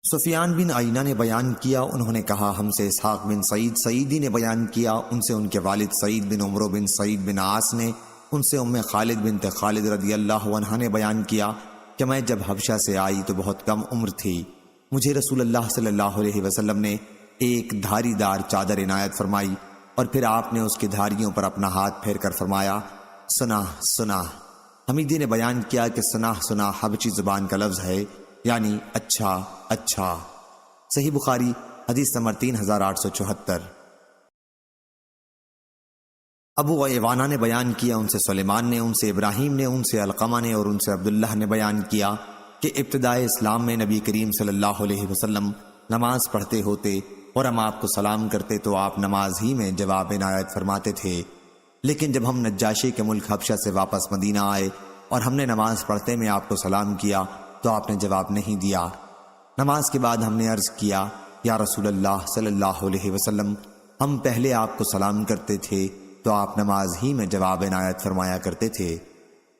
سفیان بن عینہ نے بیان کیا، انہوں نے کہا ہم سے اسحاق بن سعید سعیدی نے بیان کیا، ان سے ان کے والد سعید بن عمرو بن سعید بن عاص نے، ان سے ام خالد بنت خالد رضی اللہ عنہا نے بیان کیا کہ میں جب حبشہ سے آئی تو بہت کم عمر تھی۔ مجھے رسول اللہ صلی اللہ علیہ وسلم نے ایک دھاری دار چادر عنایت فرمائی اور پھر آپ نے اس کی دھاریوں پر اپنا ہاتھ پھیر کر فرمایا سنا سنا۔ حمیدی نے بیان کیا کہ سنا سنا حبشی زبان کا لفظ ہے، یعنی اچھا اچھا۔ صحیح بخاری حدیث نمبر 3874۔ ابو عوانہ نے بیان کیا، ان سے سلیمان نے، ان سے ابراہیم نے، ان سے علقمہ نے اور ان سے عبداللہ نے بیان کیا کہ ابتدائے اسلام میں نبی کریم صلی اللہ علیہ وسلم نماز پڑھتے ہوتے اور ہم آپ کو سلام کرتے تو آپ نماز ہی میں جواب عنایت فرماتے تھے، لیکن جب ہم نجاشی کے ملک حبشہ سے واپس مدینہ آئے اور ہم نے نماز پڑھتے میں آپ کو سلام کیا تو آپ نے جواب نہیں دیا۔ نماز کے بعد ہم نے عرض کیا یا رسول اللہ صلی اللہ علیہ وسلم، ہم پہلے آپ کو سلام کرتے تھے تو آپ نماز ہی میں جواب عنایت فرمایا کرتے تھے۔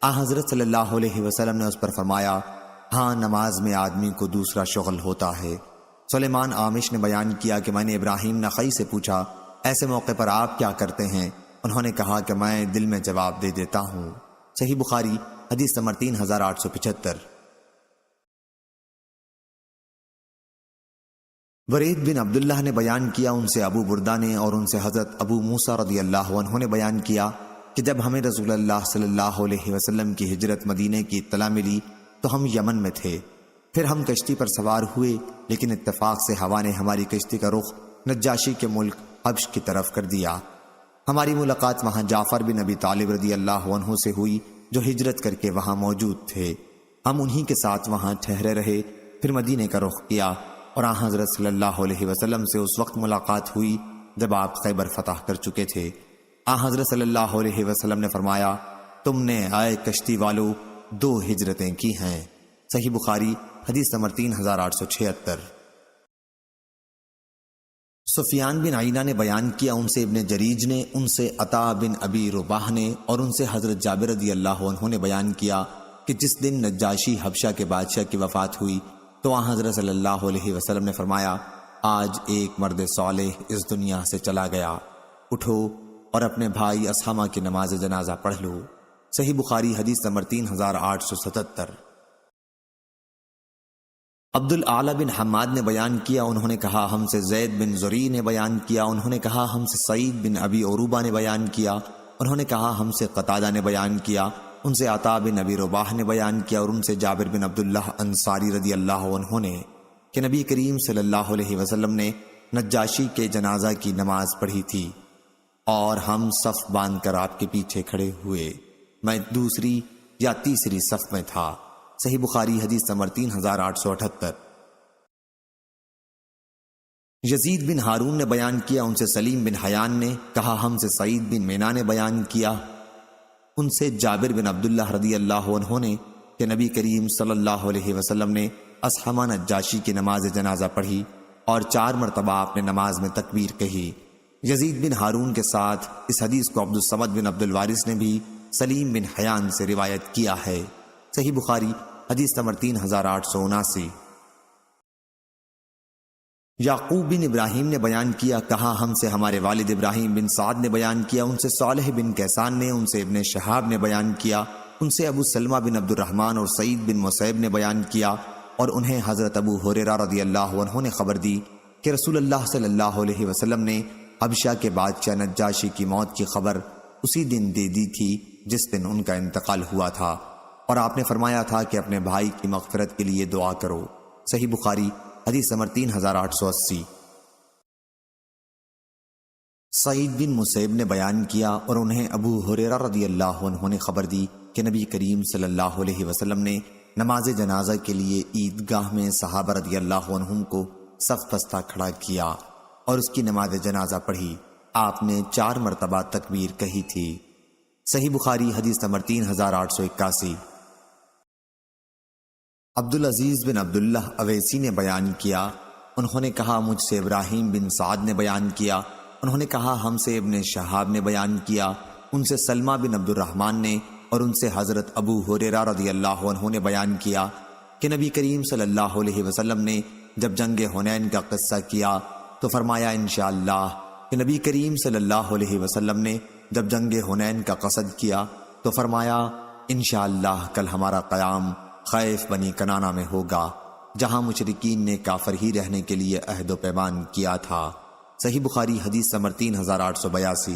حضرت صلی اللہ علیہ وسلم نے اس پر فرمایا، ہاں نماز میں آدمی کو دوسرا شغل ہوتا ہے۔ سلیمان آمش نے بیان کیا کہ میں نے ابراہیم نخعی سے پوچھا، ایسے موقع پر آپ کیا کرتے ہیں؟ انہوں نے کہا کہ میں دل میں جواب دے دیتا ہوں۔ صحیح بخاری حدیث نمبر 3875۔ ورید بن عبداللہ نے بیان کیا، ان سے ابو بردہ نے اور ان سے حضرت ابو موسیٰ رضی اللہ عنہ نے بیان کیا کہ جب ہمیں رسول اللہ صلی اللہ علیہ وسلم کی ہجرت مدینے کی اطلاع ملی تو ہم یمن میں تھے۔ پھر ہم کشتی پر سوار ہوئے، لیکن اتفاق سے ہوا نے ہماری کشتی کا رخ نجاشی کے ملک حبش کی طرف کر دیا۔ ہماری ملاقات وہاں جعفر بن ابی طالب رضی اللہ عنہ سے ہوئی جو ہجرت کر کے وہاں موجود تھے۔ ہم انہی کے ساتھ وہاں ٹھہرے رہے، پھر مدینے کا رخ کیا اور آن حضرت صلی اللہ علیہ وسلم سے اس وقت ملاقات ہوئی جب آپ خیبر فتح کر چکے تھے۔ آن حضرت صلی اللہ علیہ وسلم نے فرمایا، تم نے اے کشتی والو 2 ہجرتیں کی ہیں۔ صحیح بخاری حدیث نمبر 3876۔ سفیان بن عینہ نے بیان کیا، ان سے ابن جریج نے، ان سے عطا بن ابی رباح نے اور ان سے حضرت جابر رضی اللہ عنہ نے بیان کیا کہ جس دن نجاشی حبشہ کے بادشاہ کی وفات ہوئی تو آن حضرت صلی اللہ علیہ وسلم نے فرمایا، آج ایک مرد صالح اس دنیا سے چلا گیا، اٹھو اور اپنے بھائی اسحامہ کی نماز جنازہ پڑھ لو۔ صحیح بخاری حدیث نمبر 3877۔ عبد الاعلی بن حماد نے بیان کیا، انہوں نے کہا ہم سے زید بن زری نے بیان کیا، انہوں نے کہا ہم سے سعید بن ابی عروبہ نے بیان کیا، انہوں نے کہا ہم سے قتادہ نے بیان کیا، ان سے عطا بن ابی رباح نے بیان کیا اور ان سے جابر بن عبداللہ انصاری رضی اللہ عنہ نے کہ نبی کریم صلی اللہ علیہ وسلم نے نجاشی کے جنازہ کی نماز پڑھی تھی اور ہم صف باندھ کر آپ کے پیچھے کھڑے ہوئے، میں دوسری یا تیسری صف میں تھا۔ صحیح بخاری حدیث نمبر 3878۔ یزید بن ہارون نے بیان کیا، ان سے سلیم بن حیان نے کہا ہم سے سعید بن مینا نے بیان کیا، ان سے جابر بن عبداللہ رضی اللہ عنہ نے کہ نبی کریم صلی اللہ علیہ وسلم نے اصحابہ نجاشی کی نماز جنازہ پڑھی اور 4 مرتبہ آپ نے نماز میں تکبیر کہی۔ یزید بن ہارون کے ساتھ اس حدیث کو عبد الصمد بن عبد الوارث نے بھی سلیم بن حیان سے روایت کیا ہے۔ صحیح بخاری حدیث نمبر 3879۔ یعقوب بن ابراہیم نے بیان کیا، کہا ہم سے ہمارے والد ابراہیم بن سعد نے بیان کیا، ان سے صالح بن کیسان نے، ان سے ابن شہاب نے بیان کیا، ان سے ابو سلمہ بن عبد الرحمن اور سعید بن مسیب نے بیان کیا اور انہیں حضرت ابو ہریرہ رضی اللہ عنہ نے خبر دی کہ رسول اللہ صلی اللہ علیہ وسلم نے حبشہ کے بادشاہ نجاشی کی موت کی خبر اسی دن دے دی تھی جس دن ان کا انتقال ہوا تھا، اور آپ نے فرمایا تھا کہ اپنے بھائی کی مغفرت کے لیے دعا کرو۔ صحیح بخاری حدیث نمبر 3880۔ سعید بن مسیب نے بیان کیا اور انہیں ابو ہریرہ رضی اللہ عنہ نے خبر دی کہ نبی کریم صلی اللہ علیہ وسلم نے نماز جنازہ کے لیے عیدگاہ میں صحابہ رضی اللہ عنہم کو صف بستہ کھڑا کیا اور اس کی نماز جنازہ پڑھی۔ آپ نے 4 مرتبہ تکبیر کہی تھی۔ صحیح بخاری حدیث نمبر 3881۔ عبدالعزیز بن عبداللہ اویسی نے بیان کیا، انہوں نے کہا مجھ سے ابراہیم بن سعد نے بیان کیا، انہوں نے کہا ہم سے ابن شہاب نے بیان کیا، ان سے سلمہ بن عبد الرحمن نے اور ان سے حضرت ابو ہریرہ رضی اللہ عنہ نے بیان کیا کہ نبی کریم صلی اللہ علیہ وسلم نے جب جنگ حنین کا قصہ کیا تو فرمایا انشاءاللہ، کہ نبی کریم صلی اللہ علیہ وسلم نے جب جنگ حنین کا قصد کیا تو فرمایا انشاءاللہ کل ہمارا قیام خیف بنی کنانہ میں ہوگا جہاں مشرکین نے کافر ہی رہنے کے لیے عہد و پیمان کیا تھا۔ صحیح بخاری حدیث نمبر 3882۔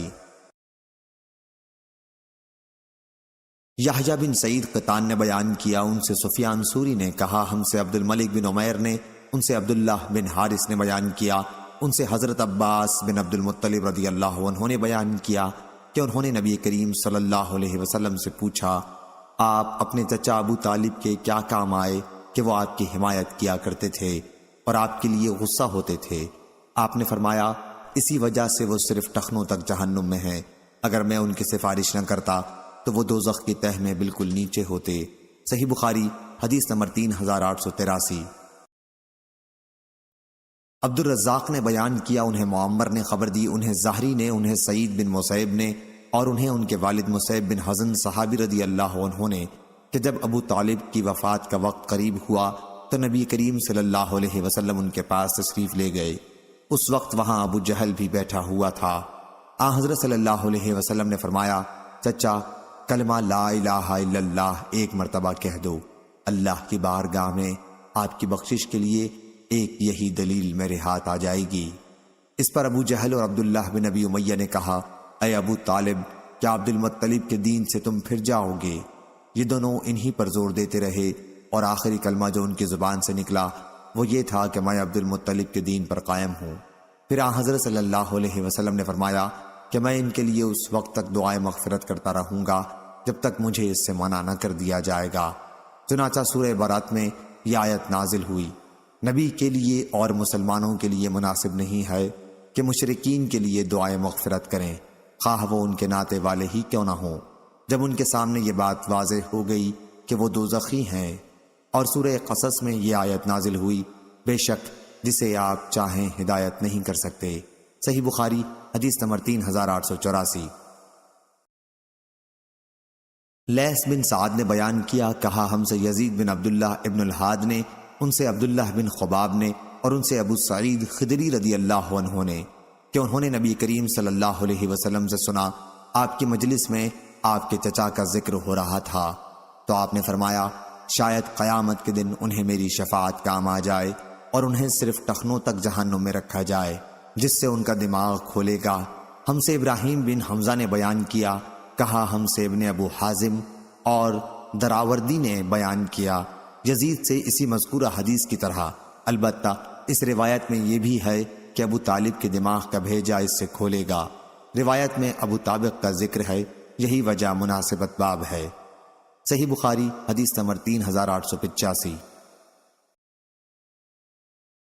یحییٰ بن سعید قطان نے بیان کیا، ان سے سفیان ثوری نے کہا ہم سے عبد الملک بن عمیر نے، ان سے عبداللہ بن حارث نے بیان کیا، ان سے حضرت عباس بن عبد المطلب رضی اللہ عنہ نے بیان کیا کہ انہوں نے نبی کریم صلی اللہ علیہ وسلم سے پوچھا آپ اپنے چچا ابو طالب کے کیا کام آئے کہ وہ آپ کی حمایت کیا کرتے تھے اور آپ کے لیے غصہ ہوتے تھے؟ آپ نے فرمایا اسی وجہ سے وہ صرف ٹخنوں تک جہنم میں ہیں، اگر میں ان کی سفارش نہ کرتا تو وہ دوزخ کی تہ میں بالکل نیچے ہوتے۔ صحیح بخاری حدیث نمبر 3883۔ عبد الرزاق نے بیان کیا، انہیں معمر نے خبر دی، انہیں زہری نے، انہیں سعید بن مسیب نے، اور انہیں ان کے والد مسیب بن حزن صحابی رضی اللہ عنہ نے کہ جب ابو طالب کی وفات کا وقت قریب ہوا تو نبی کریم صلی اللہ علیہ وسلم ان کے پاس تشریف لے گئے۔ اس وقت وہاں ابو جہل بھی بیٹھا ہوا تھا۔ حضرت صلی اللہ علیہ وسلم نے فرمایا، چچا کلمہ لا الہ الا اللہ ایک مرتبہ کہہ دو، اللہ کی بارگاہ میں آپ کی بخشش کے لیے ایک یہی دلیل میرے ہاتھ آ جائے گی۔ اس پر ابو جہل اور عبداللہ بن ابی امیہ نے کہا، اے ابو طالب، کیا عبد المطلب کے دین سے تم پھر جاؤ گے؟ یہ دونوں انہی پر زور دیتے رہے، اور آخری کلمہ جو ان کی زبان سے نکلا وہ یہ تھا کہ میں عبد المطلب کے دین پر قائم ہوں۔ پھر حضرت صلی اللہ علیہ وسلم نے فرمایا کہ میں ان کے لیے اس وقت تک دعائے مغفرت کرتا رہوں گا جب تک مجھے اس سے منع نہ کر دیا جائے گا۔ چنانچہ سورہ برات میں یہ آیت نازل ہوئی، نبی کے لیے اور مسلمانوں کے لیے مناسب نہیں ہے کہ مشرکین کے لیے دعائے مغفرت کریں، خواہ وہ ان کے ناتے والے ہی کیوں نہ ہوں۔ جب ان کے سامنے یہ بات واضح ہو گئی کہ وہ دوزخی ہیں، اور سورہ قصص میں یہ آیت نازل ہوئی، بے شک جسے آپ چاہیں ہدایت نہیں کر سکتے۔ صحیح بخاری حدیث نمبر 3884۔ لیث بن سعد نے بیان کیا، کہا ہم سے یزید بن عبداللہ ابن الحاد نے، ان سے عبداللہ بن خباب نے، اور ان سے ابو سعید خدری رضی اللہ عنہ نے کہ انہوں نے نبی کریم صلی اللہ علیہ وسلم سے سنا، آپ کی مجلس میں آپ کے چچا کا ذکر ہو رہا تھا، تو آپ نے فرمایا شاید قیامت کے دن انہیں میری شفاعت کام آ جائے اور انہیں صرف ٹخنوں تک جہنم میں رکھا جائے جس سے ان کا دماغ کھولے گا۔ ہم سے ابراہیم بن حمزہ نے بیان کیا، کہا ہم سے ابن ابو حازم اور دراوردی نے بیان کیا یزید سے اسی مذکورہ حدیث کی طرح، البتہ اس روایت میں یہ بھی ہے کہ ابو طالب کے دماغ کا بھیجا اس سے کھولے گا۔ روایت میں ابو طابق کا ذکر ہے، یہی وجہ مناسبت باب ہے۔ صحیح بخاری حدیث نمبر 3885۔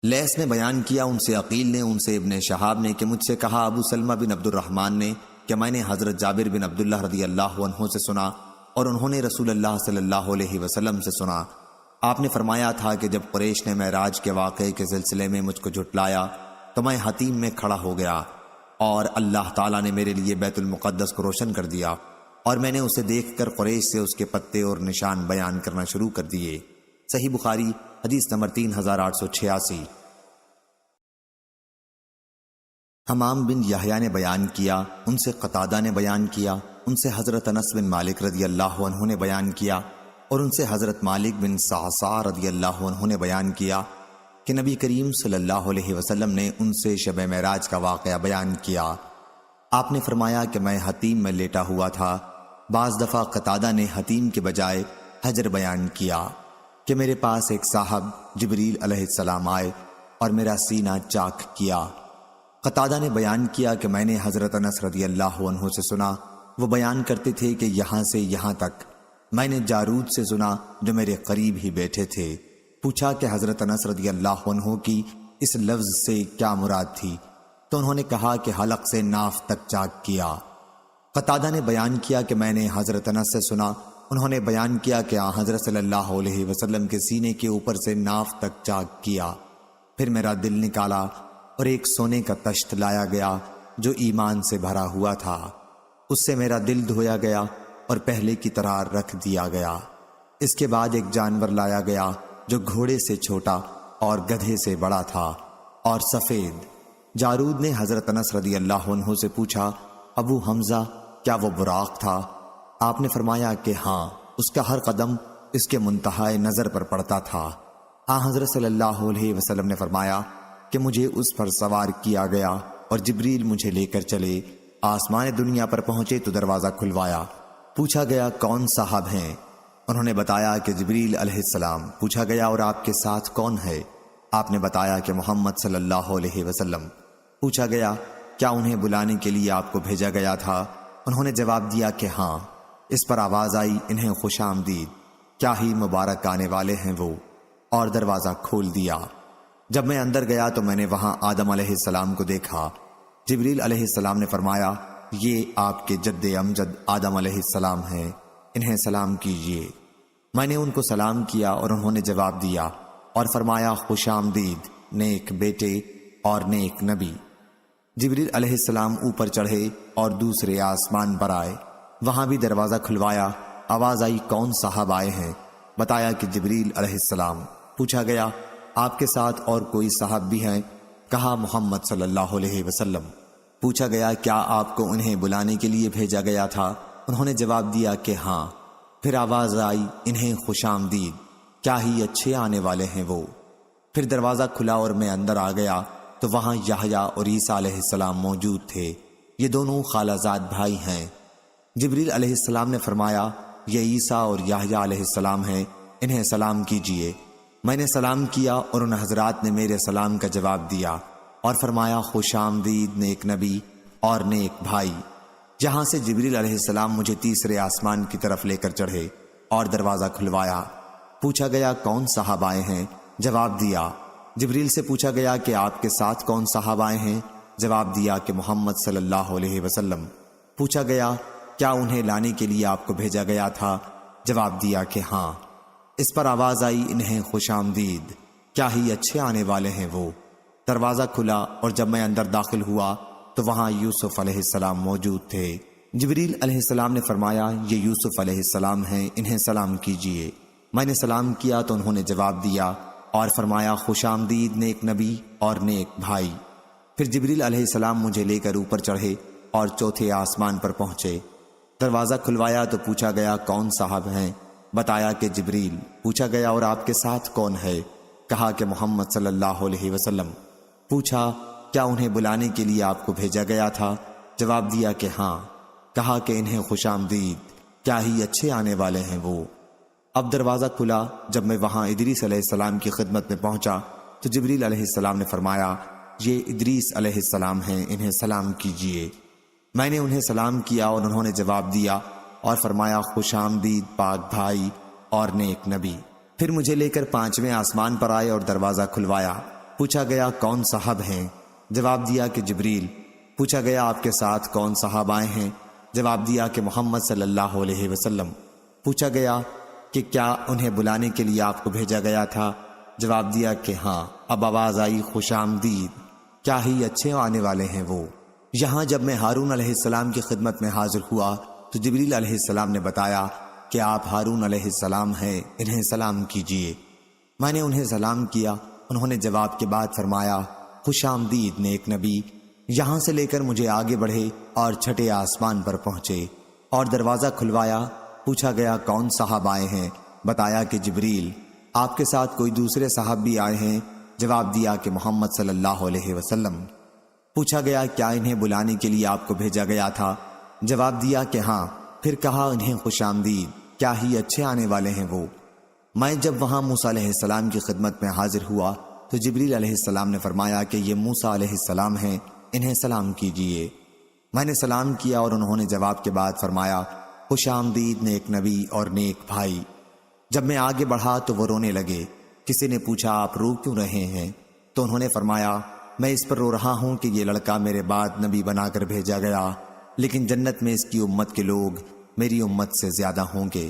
لیث نے بیان کیا، ان سے عقیل نے، ان سے ابن شہاب نے کہ مجھ سے کہا ابو سلمہ بن عبد الرحمن نے کہ میں نے حضرت جابر بن عبداللہ رضی اللہ عنہ سے سنا، اور انہوں نے رسول اللہ صلی اللہ علیہ وسلم سے سنا۔ آپ نے فرمایا تھا کہ جب قریش نے معراج کے واقعے کے سلسلے میں مجھ کو جھٹلایا تو میں حتیم میں کھڑا ہو گیا، اور اللہ تعالیٰ نے میرے لیے بیت المقدس کو روشن کر دیا، اور میں نے اسے دیکھ کر قریش سے اس کے پتے اور نشان بیان کرنا شروع کر دیے۔ صحیح بخاری حدیث نمبر 3886۔ حمام بن یحییٰ نے بیان کیا، ان سے قتادہ نے بیان کیا، ان سے حضرت انس بن مالک رضی اللہ عنہ نے بیان کیا، اور ان سے حضرت مالک بن صعصع رضی اللہ عنہ نے بیان کیا کہ نبی کریم صلی اللہ علیہ وسلم نے ان سے شب معراج کا واقعہ بیان کیا۔ آپ نے فرمایا کہ میں حتیم میں لیٹا ہوا تھا۔ بعض دفعہ قتادہ نے حتیم کے بجائے حجر بیان کیا کہ میرے پاس ایک صاحب جبریل علیہ السلام آئے اور میرا سینہ چاک کیا۔ قتادہ نے بیان کیا کہ میں نے حضرت انس رضی اللہ عنہ سے سنا، وہ بیان کرتے تھے کہ یہاں سے یہاں تک میں نے جارود سے سنا جو میرے قریب ہی بیٹھے تھے۔ پوچھا کہ حضرت انس رضی اللہ عنہ کی اس لفظ سے کیا مراد تھی، تو انہوں نے کہا کہ حلق سے ناف تک چاک کیا۔ قتادہ نے بیان کیا کہ میں نے حضرت انس سے سنا، انہوں نے بیان کیا کہ حضرت صلی اللہ علیہ وسلم کے سینے کے اوپر سے ناف تک چاک کیا۔ پھر میرا دل نکالا اور ایک سونے کا تشت لایا گیا جو ایمان سے بھرا ہوا تھا، اس سے میرا دل دھویا گیا اور پہلے کی طرح رکھ دیا گیا۔ اس کے بعد ایک جانور لایا گیا جو گھوڑے سے چھوٹا اور گدھے سے بڑا تھا اور سفید۔ جارود نے حضرت انس رضی اللہ عنہ سے پوچھا، ابو حمزہ کیا وہ براق تھا؟ آپ نے فرمایا کہ ہاں، اس کا ہر قدم اس کے منتہائے نظر پر پڑتا تھا۔ حضرت صلی اللہ علیہ وسلم نے فرمایا کہ مجھے اس پر سوار کیا گیا اور جبریل مجھے لے کر چلے۔ آسمان دنیا پر پہنچے تو دروازہ کھلوایا، پوچھا گیا کون صاحب ہیں؟ انہوں نے بتایا کہ جبریل علیہ السلام۔ پوچھا گیا اور آپ کے ساتھ کون ہے؟ آپ نے بتایا کہ محمد صلی اللہ علیہ وسلم۔ پوچھا گیا کیا انہیں بلانے کے لیے آپ کو بھیجا گیا تھا؟ انہوں نے جواب دیا کہ ہاں۔ اس پر آواز آئی، انہیں خوش آمدید، کیا ہی مبارک آنے والے ہیں وہ، اور دروازہ کھول دیا۔ جب میں اندر گیا تو میں نے وہاں آدم علیہ السلام کو دیکھا۔ جبریل علیہ السلام نے فرمایا یہ آپ کے جد امجد آدم علیہ السلام ہیں، انہیں سلام کیجیے۔ میں نے ان کو سلام کیا اور انہوں نے جواب دیا اور فرمایا خوش آمدید نیک بیٹے اور نیک نبی۔ جبریل علیہ السلام اوپر چڑھے اور دوسرے آسمان پر آئے، وہاں بھی دروازہ کھلوایا، آواز آئی کون صاحب آئے ہیں؟ بتایا کہ جبریل علیہ السلام۔ پوچھا گیا آپ کے ساتھ اور کوئی صاحب بھی ہیں؟ کہا محمد صلی اللہ علیہ وسلم۔ پوچھا گیا کیا آپ کو انہیں بلانے کے لیے بھیجا گیا تھا؟ انہوں نے جواب دیا کہ ہاں۔ پھر آواز آئی انہیں خوش آمدید، کیا ہی اچھے آنے والے ہیں وہ۔ پھر دروازہ کھلا اور میں اندر آ گیا تو وہاں یحییٰ اور عیسیٰ علیہ السلام موجود تھے، یہ دونوں خالہ زاد بھائی ہیں۔ جبریل علیہ السلام نے فرمایا یہ عیسیٰ اور یحییٰ علیہ السلام ہیں، انہیں سلام کیجیے۔ میں نے سلام کیا اور ان حضرات نے میرے سلام کا جواب دیا اور فرمایا خوش آمدید نیک نبی اور نیک بھائی۔ جہاں سے جبریل علیہ السلام مجھے تیسرے آسمان کی طرف لے کر چڑھے اور دروازہ کھلوایا۔ پوچھا گیا کون صاحب آئے ہیں؟ جواب دیا۔ جبریل سے پوچھا گیا کہ آپ کے ساتھ کون صاحب آئے ہیں؟ جواب دیا کہ محمد صلی اللہ علیہ وسلم۔ پوچھا گیا کیا انہیں لانے کے لیے آپ کو بھیجا گیا تھا؟ جواب دیا کہ ہاں۔ اس پر آواز آئی انہیں خوش آمدید، کیا ہی اچھے آنے والے ہیں وہ۔ دروازہ کھلا اور جب میں اندر داخل ہوا تو وہاں یوسف علیہ السلام موجود تھے۔ جبریل علیہ السلام نے فرمایا یہ یوسف علیہ السلام ہیں، انہیں سلام کیجیے۔ میں نے سلام کیا تو انہوں نے جواب دیا اور فرمایا خوش آمدید نیک نبی اور نیک بھائی۔ پھر جبریل علیہ السلام مجھے لے کر اوپر چڑھے اور چوتھے آسمان پر پہنچے۔ دروازہ کھلوایا تو پوچھا گیا کون صاحب ہیں؟ بتایا کہ جبریل۔ پوچھا گیا اور آپ کے ساتھ کون ہے؟ کہا کہ محمد صلی اللہ علیہ وسلم۔ پوچھا کیا انہیں بلانے کے لیے آپ کو بھیجا گیا تھا؟ جواب دیا کہ ہاں۔ کہا کہ انہیں خوش آمدید، کیا ہی اچھے آنے والے ہیں وہ۔ اب دروازہ کھلا، جب میں وہاں ادریس علیہ السلام کی خدمت میں پہنچا تو جبریل علیہ السلام نے فرمایا یہ ادریس علیہ السلام ہیں، انہیں سلام کیجیے۔ میں نے انہیں سلام کیا اور انہوں نے جواب دیا اور فرمایا خوش آمدید پاک بھائی اور نیک نبی۔ پھر مجھے لے کر پانچویں آسمان پر آئے اور دروازہ کھلوایا۔ پوچھا گیا کون صاحب ہیں؟ جواب دیا کہ جبریل۔ پوچھا گیا آپ کے ساتھ کون صاحب آئے ہیں؟ جواب دیا کہ محمد صلی اللہ علیہ وسلم۔ پوچھا گیا کہ کیا انہیں بلانے کے لیے آپ کو بھیجا گیا تھا؟ جواب دیا کہ ہاں۔ اب آواز آئی خوش آمدید، کیا ہی اچھے آنے والے ہیں وہ۔ یہاں جب میں ہارون علیہ السلام کی خدمت میں حاضر ہوا تو جبریل علیہ السلام نے بتایا کہ آپ ہارون علیہ السلام ہیں، انہیں سلام کیجیے۔ میں نے انہیں سلام کیا، انہوں نے جواب کے بعد فرمایا خوش آمدید نیک نبی۔ یہاں سے لے کر مجھے آگے بڑھے اور چھٹے آسمان پر پہنچے اور دروازہ کھلوایا۔ پوچھا گیا کون صاحب آئے ہیں؟ بتایا کہ جبریل۔ آپ کے ساتھ کوئی دوسرے صاحب بھی آئے ہیں؟ جواب دیا کہ محمد صلی اللہ علیہ وسلم۔ پوچھا گیا کیا انہیں بلانے کے لیے آپ کو بھیجا گیا تھا؟ جواب دیا کہ ہاں۔ پھر کہا انہیں خوش آمدید، کیا ہی اچھے آنے والے ہیں وہ۔ میں جب وہاں موسیٰ علیہ السلام کی خدمت میں حاضر ہوا تو جبریل علیہ السلام نے فرمایا کہ یہ موسیٰ علیہ السلام ہیں، انہیں سلام کیجیے۔ میں نے سلام کیا اور انہوں نے جواب کے بعد فرمایا خوش آمدید نیک نبی اور نیک بھائی۔ جب میں آگے بڑھا تو وہ رونے لگے۔ کسی نے پوچھا آپ رو کیوں رہے ہیں؟ تو انہوں نے فرمایا میں اس پر رو رہا ہوں کہ یہ لڑکا میرے بعد نبی بنا کر بھیجا گیا، لیکن جنت میں اس کی امت کے لوگ میری امت سے زیادہ ہوں گے۔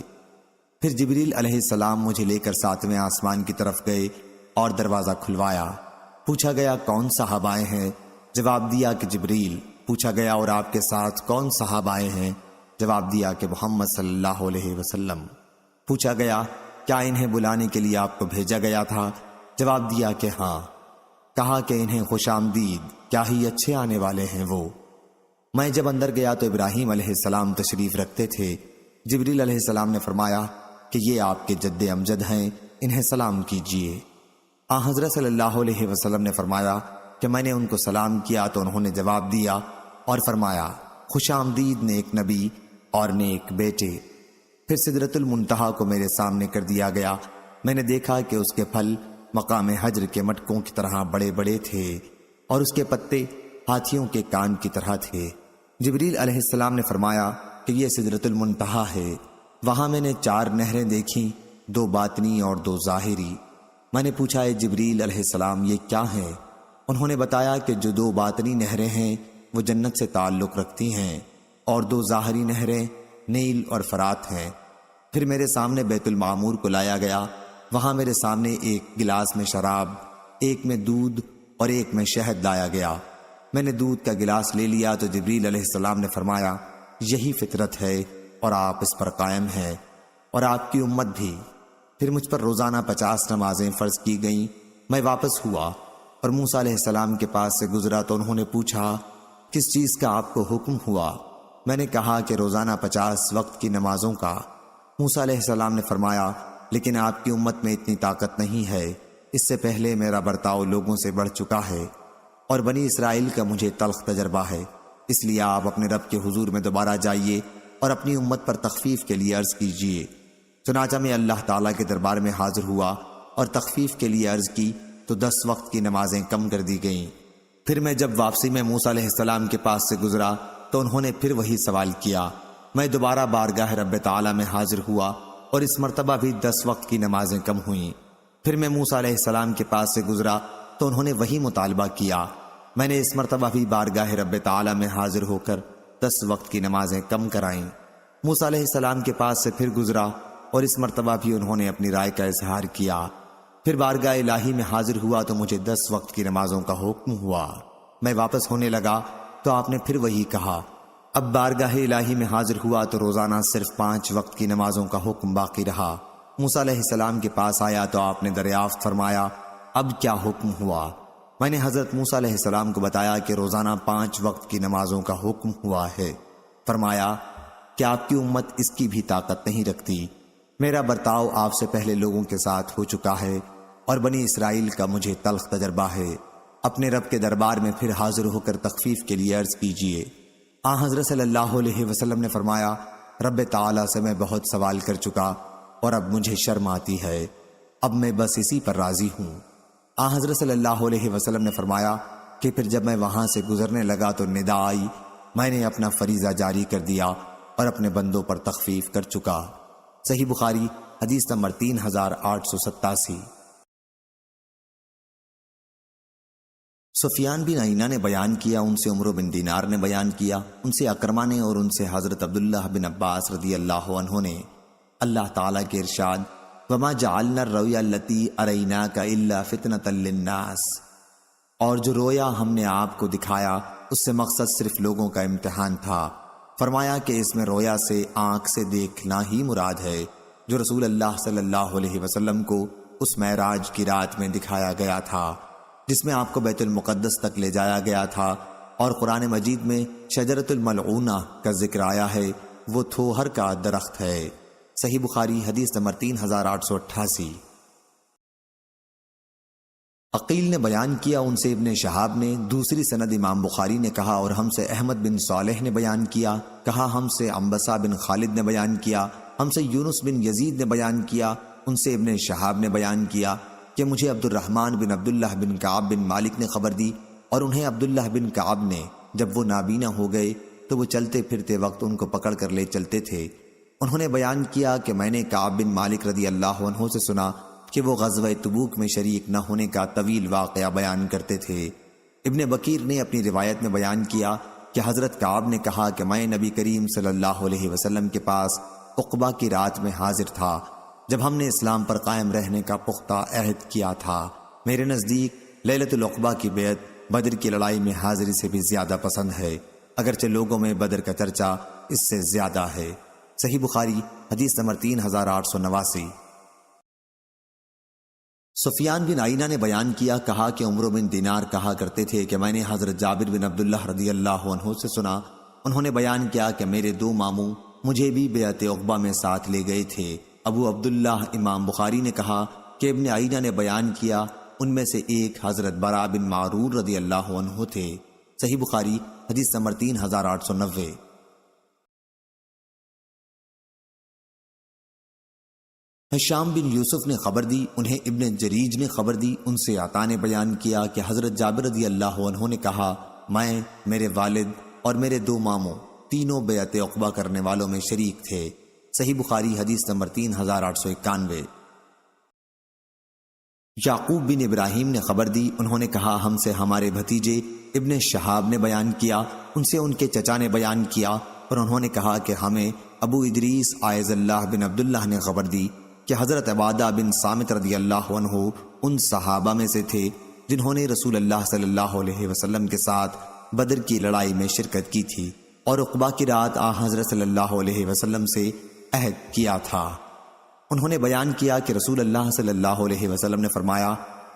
پھر جبریل علیہ السلام مجھے لے کر ساتویں آسمان کی طرف گئے اور دروازہ کھلوایا۔ پوچھا گیا کون صاحب آئے ہیں؟ جواب دیا کہ جبریل۔ پوچھا گیا اور آپ کے ساتھ کون صاحب آئے ہیں؟ جواب دیا کہ محمد صلی اللہ علیہ وسلم۔ پوچھا گیا کیا انہیں بلانے کے لیے آپ کو بھیجا گیا تھا؟ جواب دیا کہ ہاں۔ کہا کہ انہیں خوش آمدید، کیا ہی اچھے آنے والے ہیں وہ۔ میں جب اندر گیا تو ابراہیم علیہ السلام تشریف رکھتے تھے۔ جبریل علیہ السلام نے فرمایا کہ یہ آپ کے جد امجد ہیں، انہیں سلام کیجیے۔ حضرت صلی اللہ علیہ وسلم نے فرمایا کہ میں نے ان کو سلام کیا تو انہوں نے جواب دیا اور فرمایا خوش آمدید نیک نبی اور نیک بیٹے۔ پھر سدرۃ المنتہا کو میرے سامنے کر دیا گیا۔ میں نے دیکھا کہ اس کے پھل مقام حجر کے مٹکوں کی طرح بڑے بڑے تھے اور اس کے پتے ہاتھیوں کے کان کی طرح تھے۔ جبریل علیہ السلام نے فرمایا کہ یہ سدرۃ المنتہا ہے۔ وہاں میں نے 4 نہریں دیکھیں، 2 باطنی اور 2 ظاہری۔ میں نے پوچھا اے جبریل علیہ السلام یہ کیا ہے؟ انہوں نے بتایا کہ جو 2 باطنی نہریں ہیں وہ جنت سے تعلق رکھتی ہیں اور 2 ظاہری نہریں نیل اور فرات ہیں۔ پھر میرے سامنے بیت المعمور کو لایا گیا، وہاں میرے سامنے ایک گلاس میں شراب، ایک میں دودھ اور ایک میں شہد لایا گیا۔ میں نے دودھ کا گلاس لے لیا تو جبریل علیہ السلام نے فرمایا، یہی فطرت ہے اور آپ اس پر قائم ہیں اور آپ کی امت بھی۔ پھر مجھ پر روزانہ 50 نمازیں فرض کی گئیں۔ میں واپس ہوا اور موسیٰ علیہ السلام کے پاس سے گزرا تو انہوں نے پوچھا، کس چیز کا آپ کو حکم ہوا؟ میں نے کہا کہ روزانہ 50 وقت کی نمازوں کا۔ موسیٰ علیہ السلام نے فرمایا، لیکن آپ کی امت میں اتنی طاقت نہیں ہے، اس سے پہلے میرا برتاؤ لوگوں سے بڑھ چکا ہے اور بنی اسرائیل کا مجھے تلخ تجربہ ہے، اس لیے آپ اپنے رب کے حضور میں دوبارہ جائیے اور اپنی امت پر تخفیف کے لیے عرض کیجیے۔ چنانچہ میں اللہ تعالیٰ کے دربار میں حاضر ہوا اور تخفیف کے لیے عرض کی تو 10 وقت کی نمازیں کم کر دی گئیں۔ پھر میں جب واپسی میں موسیٰ علیہ السلام کے پاس سے گزرا تو انہوں نے پھر وہی سوال کیا۔ میں دوبارہ بارگاہ رب تعالیٰ میں حاضر ہوا اور اس مرتبہ بھی 10 وقت کی نمازیں کم ہوئیں۔ پھر میں موسیٰ علیہ السلام کے پاس سے گزرا تو انہوں نے وہی مطالبہ کیا۔ میں نے اس مرتبہ بھی بارگاہ رب تعالیٰ میں حاضر ہو کر 10 وقت کی نمازیں کم کرائیں۔ موسیٰ علیہ السلام کے پاس سے پھر گزرا اور اس مرتبہ بھی انہوں نے اپنی رائے کا اظہار کیا۔ پھر بارگاہ الہی میں حاضر ہوا تو مجھے 10 وقت کی نمازوں کا حکم ہوا۔ میں واپس ہونے لگا تو آپ نے پھر وہی کہا۔ اب بارگاہ الہی میں حاضر ہوا تو روزانہ صرف 5 وقت کی نمازوں کا حکم باقی رہا۔ موسیٰ علیہ السلام کے پاس آیا تو آپ نے دریافت فرمایا، اب کیا حکم ہوا؟ میں نے حضرت موسیٰ علیہ السلام کو بتایا کہ روزانہ 5 وقت کی نمازوں کا حکم ہوا ہے۔ فرمایا کہ آپ کی امت اس کی بھی طاقت نہیں رکھتی، میرا برتاؤ آپ سے پہلے لوگوں کے ساتھ ہو چکا ہے اور بنی اسرائیل کا مجھے تلخ تجربہ ہے۔ اپنے رب کے دربار میں پھر حاضر ہو کر تخفیف کے لیے عرض کیجیے۔ حضرت صلی اللہ علیہ وسلم نے فرمایا، رب تعالیٰ سے میں بہت سوال کر چکا اور اب مجھے شرم آتی ہے، اب میں بس اسی پر راضی ہوں۔ حضرت صلی اللہ علیہ وسلم نے فرمایا کہ پھر جب میں وہاں سے گزرنے لگا تو ندا آئی، میں نے اپنا فریضہ جاری کر دیا اور اپنے بندوں پر تخفیف کر چکا۔ صحیح بخاری حدیث نمبر 3887۔ سفیان بن عیینہ نے بیان کیا، ان سے عمرو بن دینار نے بیان کیا، ان سے اکرمہ نے اور ان سے حضرت عبداللہ بن عباس رضی اللہ عنہ نے اللہ تعالیٰ کے ارشاد، وَمَا جَعَلْنَا الرُّؤْيَا الَّتِي أَرَيْنَاكَ إِلَّا فِتْنَةً لِلنَّاسِ، اور جو رویا ہم نے آپ کو دکھایا اس سے مقصد صرف لوگوں کا امتحان تھا۔ فرمایا کہ اس میں رویا سے آنکھ سے دیکھنا ہی مراد ہے جو رسول اللہ صلی اللہ علیہ وسلم کو اس معراج کی رات میں دکھایا گیا تھا جس میں آپ کو بیت المقدس تک لے جایا گیا تھا، اور قرآن مجید میں شجرۃ الملعونہ کا ذکر آیا ہے، وہ تھوہر کا درخت ہے۔ صحیح بخاری حدیث نمبر 3888۔ عقیل نے بیان کیا، ان سے ابن شہاب نے، دوسری سند امام بخاری نے کہا، اور ہم سے احمد بن صالح نے بیان کیا، کہا ہم سے عنبسہ بن خالد نے بیان کیا، ہم سے یونس بن یزید نے بیان کیا، ان سے ابن شہاب نے بیان کیا کہ مجھے عبد الرحمن بن عبداللہ بن کعب بن مالک نے خبر دی، اور انہیں عبداللہ بن کعب نے، جب وہ نابینا ہو گئے تو وہ چلتے پھرتے وقت ان کو پکڑ کر لے چلتے تھے۔ انہوں نے بیان کیا کہ میں نے کعب بن مالک رضی اللہ عنہ سے سنا کہ وہ غزوہ تبوک میں شریک نہ ہونے کا طویل واقعہ بیان کرتے تھے۔ ابن بکیر نے اپنی روایت میں بیان کیا کہ حضرت کعب نے کہا کہ میں نبی کریم صلی اللہ علیہ وسلم کے پاس عقبہ کی رات میں حاضر تھا جب ہم نے اسلام پر قائم رہنے کا پختہ عہد کیا تھا۔ میرے نزدیک لیلۃ العقبہ کی بیعت بدر کی لڑائی میں حاضری سے بھی زیادہ پسند ہے، اگرچہ لوگوں میں بدر کا چرچا اس سے زیادہ ہے۔ صحیح بخاری حدیث نمبر 3889۔ سفیان بن عیینہ نے بیان کیا، کہا کہ عمرو بن دینار کہا کرتے تھے کہ میں نے حضرت جابر بن عبداللہ رضی اللہ عنہ سے سنا، انہوں نے بیان کیا کہ میرے 2 ماموں مجھے بھی بیعت عقبہ میں ساتھ لے گئے تھے۔ ابو عبداللہ امام بخاری نے کہا کہ ابن عیینہ نے بیان کیا، ان میں سے ایک حضرت برا بن معرور رضی اللہ عنہ تھے۔ صحیح بخاری حدیث نمبر 3890۔ ہشام بن یوسف نے خبر دی، انہیں ابن جریج نے خبر دی، ان سے عطا نے بیان کیا کہ حضرت جابر رضی اللہ عنہ نے کہا، میں، میرے والد اور میرے 2 ماموں تینوں بیعت عقبہ کرنے والوں میں شریک تھے۔ صحیح بخاری حدیث نمبر 3891۔ یعقوب بن ابراہیم نے خبر دی، انہوں نے کہا ہم سے ہمارے بھتیجے ابن شہاب نے بیان کیا، ان سے ان کے چچا نے بیان کیا، اور انہوں نے کہا کہ ہمیں ابو ادریس عائز اللہ بن عبداللہ نے خبر دی کہ حضرت عبادہ بن صامت رضی اللہ عنہ ان صحابہ میں سے تھے جنہوں نے رسول اللہ صلی اللہ علیہ وسلم کے ساتھ بدر کی لڑائی میں شرکت کی تھی اور عقبہ کی رات حضرت صلی اللہ علیہ وسلم سے عہد کیا تھا۔ انہوں نے بیان کیا کہ رسول اللہ صلی اللہ علیہ وسلم نے فرمایا،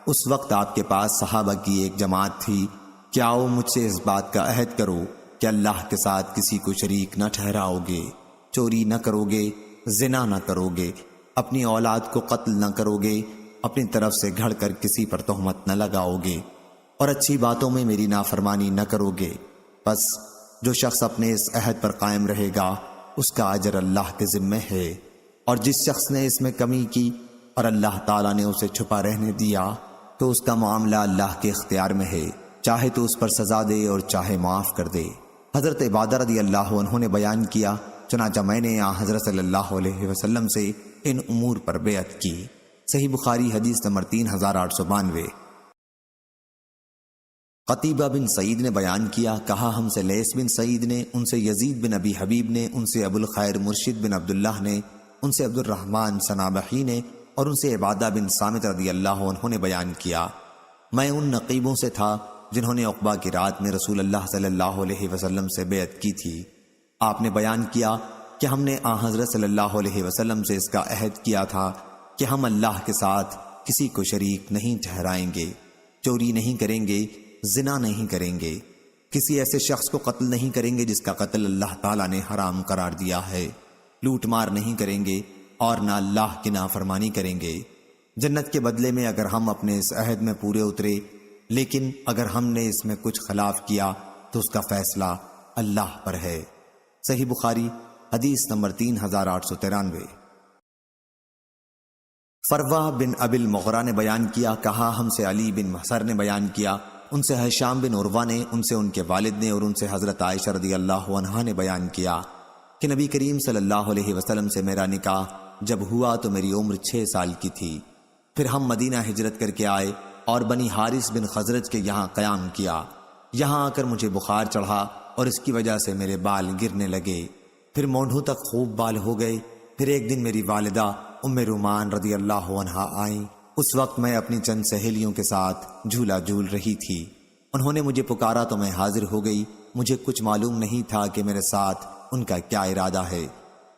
اس وقت آپ کے پاس صحابہ کی ایک جماعت تھی کہ آؤ مجھ سے اس بات کا عہد کرو کہ اللہ کے ساتھ کسی کو شریک نہ ٹھہراؤ گے، چوری نہ کرو گے، زنا نہ کرو گے، اپنی اولاد کو قتل نہ کرو گے، اپنی طرف سے گھڑ کر کسی پر تہمت نہ لگاؤ گے، اور اچھی باتوں میں میری نافرمانی نہ کرو گے۔ بس جو شخص اپنے اس عہد پر قائم رہے گا اس کا اجر اللہ کے ذمہ ہے، اور جس شخص نے اس میں کمی کی اور اللہ تعالیٰ نے اسے چھپا رہنے دیا تو اس کا معاملہ اللہ کے اختیار میں ہے، چاہے تو اس پر سزا دے اور چاہے معاف کر دے۔ حضرت عبادہ رضی اللہ عنہ نے بیان کیا، چنانچہ میں نے حضرت صلی اللہ علیہ وسلم سے ان امور پر بیعت کی۔ صحیح بخاری حدیث نمبر 3892۔ قتیبہ بن سعید نے بیان کیا، کہا ہم سے لیث بن سعید نے، ان سے یزید بن ابی حبیب نے، ان سے ابو الخیر مرشد بن عبداللہ نے، ان سے عبد الرحمن صنابحی نے، اور ان سے عبادہ بن صامت رضی اللہ عنہ نے بیان کیا، میں ان نقیبوں سے تھا جنہوں نے عقبہ کی رات میں رسول اللہ صلی اللہ علیہ وسلم سے بیعت کی تھی۔ آپ نے بیان کیا کہ ہم نے حضرت صلی اللہ علیہ وسلم سے اس کا عہد کیا تھا کہ ہم اللہ کے ساتھ کسی کو شریک نہیں ٹھہرائیں گے، چوری نہیں کریں گے، زنا نہیں کریں گے، کسی ایسے شخص کو قتل نہیں کریں گے جس کا قتل اللہ تعالیٰ نے حرام قرار دیا ہے، لوٹ مار نہیں کریں گے اور نہ اللہ کی نافرمانی کریں گے۔ جنت کے بدلے میں اگر ہم اپنے اس عہد میں پورے اترے، لیکن اگر ہم نے اس میں کچھ خلاف کیا تو اس کا فیصلہ اللہ پر ہے۔ صحیح بخاری حدیث نمبر 3893۔ فروہ بن ابی المغرہ نے بیان کیا، کہا ہم سے علی بن محصر نے بیان کیا، ان سے ہشام بن عروہ نے، ان سے ان کے والد نے، اور ان سے حضرت عائشہ رضی اللہ عنہا نے بیان کیا کہ نبی کریم صلی اللہ علیہ وسلم سے میرا نکاح جب ہوا تو میری عمر 6 سال کی تھی۔ پھر ہم مدینہ ہجرت کر کے آئے اور بنی حارث بن خزرج کے یہاں قیام کیا۔ یہاں آ کر مجھے بخار چڑھا اور اس کی وجہ سے میرے بال گرنے لگے، پھر مونڈھوں تک خوب بال ہو گئے۔ پھر ایک دن میری والدہ ام رومان رضی اللہ عنہا آئیں۔ اس وقت میں اپنی چند سہیلیوں کے ساتھ جھولا جھول رہی تھی۔ انہوں نے مجھے پکارا تو میں حاضر ہو گئی۔ مجھے کچھ معلوم نہیں تھا کہ میرے ساتھ ان کا کیا ارادہ ہے۔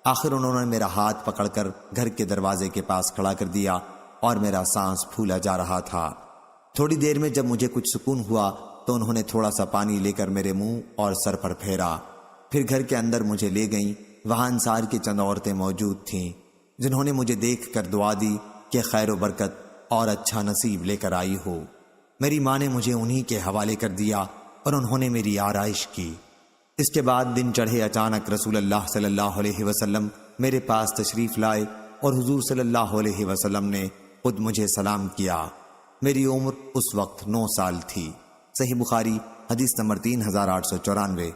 آخر انہوں نے میرا ہاتھ پکڑ کر گھر کے دروازے کے پاس کھڑا کر دیا اور میرا سانس پھولا جا رہا تھا۔ تھوڑی دیر میں جب مجھے کچھ سکون ہوا تو انہوں نے تھوڑا سا پانی لے کر میرے منہ اور سر پر پھیرا۔ پھر گھر کے اندر مجھے لے گئیں۔ وہاں انصار کی چند عورتیں موجود تھیں جنہوں نے مجھے دیکھ کر دعا دی کہ خیر و برکت اور اچھا نصیب لے کر آئی ہو۔ میری ماں نے مجھے انہی کے حوالے کر دیا اور انہوں نے میری آرائش کی۔ اس کے بعد دن چڑھے اچانک رسول اللہ صلی اللہ علیہ وسلم میرے پاس تشریف لائے اور حضور صلی اللہ علیہ وسلم نے خود مجھے سلام کیا۔ میری عمر اس وقت 9 سال تھی۔ صحیح بخاری حدیث نمبر 3894۔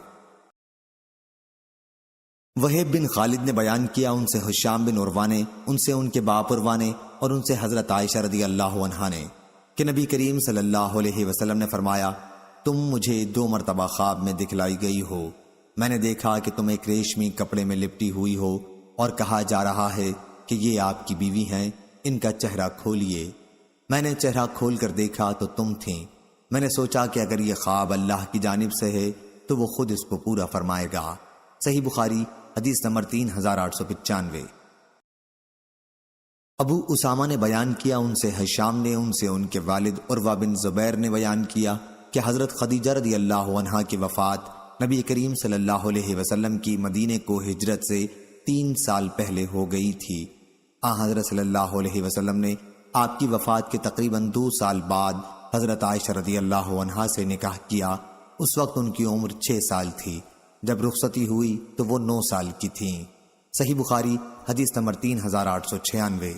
وہیب بن خالد نے بیان کیا، ان سے ہشام بن عروہ نے، ان سے ان کے باپ عروہ نے، اور ان سے حضرت عائشہ رضی اللہ عنہا نے کہ نبی کریم صلی اللہ علیہ وسلم نے فرمایا، تم مجھے 2 مرتبہ خواب میں دکھلائی گئی ہو۔ میں نے دیکھا کہ تم ایک ریشمی کپڑے میں لپٹی ہوئی ہو اور کہا جا رہا ہے کہ یہ آپ کی بیوی ہیں، ان کا چہرہ کھولیے۔ میں نے چہرہ کھول کر دیکھا تو تم تھیں۔ میں نے سوچا کہ اگر یہ خواب اللہ کی جانب سے ہے تو وہ خود اس کو پورا فرمائے گا۔ صحیح بخاری حدیث نمبر 3895۔ ابو اسامہ نے بیان کیا، ان سے ہشام نے، ان سے ان کے والد عروہ بن زبیر نے بیان کیا کہ حضرت خدیجہ رضی اللہ عنہا کی وفات نبی کریم صلی اللہ علیہ وسلم کی مدینے کو ہجرت سے 3 سال پہلے ہو گئی تھی۔ حضرت صلی اللہ علیہ وسلم نے آپ کی وفات کے تقریباً 2 سال بعد حضرت عائشہ رضی اللہ عنہا سے نکاح کیا۔ اس وقت ان کی عمر 6 سال تھی۔ جب رخصتی ہوئی تو وہ 9 سال کی تھیں۔ صحیح بخاری حدیث نمبر 3896۔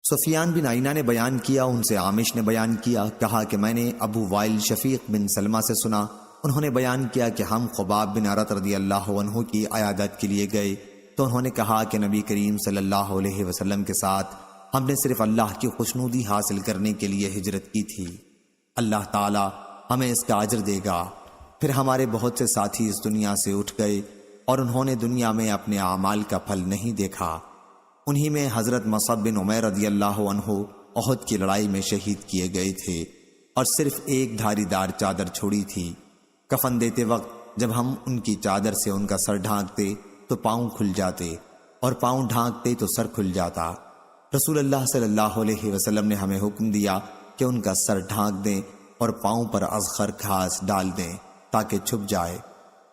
سفیان بن عینہ نے بیان کیا، ان سے عامش نے بیان کیا، کہا کہ میں نے ابو وائل شفیق بن سلمہ سے سنا، انہوں نے بیان کیا کہ ہم خباب بن عرط رضی اللہ عنہ کی عیادت کے لیے گئے تو انہوں نے کہا کہ نبی کریم صلی اللہ علیہ وسلم کے ساتھ ہم نے صرف اللہ کی خوشنودی حاصل کرنے کے لیے ہجرت کی تھی، اللہ تعالی ہمیں اس کا اجر دے گا۔ پھر ہمارے بہت سے ساتھی اس دنیا سے اٹھ گئے اور انہوں نے دنیا میں اپنے اعمال کا پھل نہیں دیکھا۔ انہی میں حضرت مصعب بن عمیر رضی اللہ عنہ احد کی لڑائی میں شہید کیے گئے تھے اور صرف ایک دھاری دار چادر چھوڑی تھی۔ کفن دیتے وقت جب ہم ان کی چادر سے ان کا سر ڈھانکتے تو پاؤں کھل جاتے اور پاؤں ڈھانکتے تو سر کھل جاتا۔ رسول اللہ صلی اللہ علیہ وسلم نے ہمیں حکم دیا کہ ان کا سر ڈھانک دیں اور پاؤں پر اذخر گھاس ڈال دیں تاکہ چھپ جائے،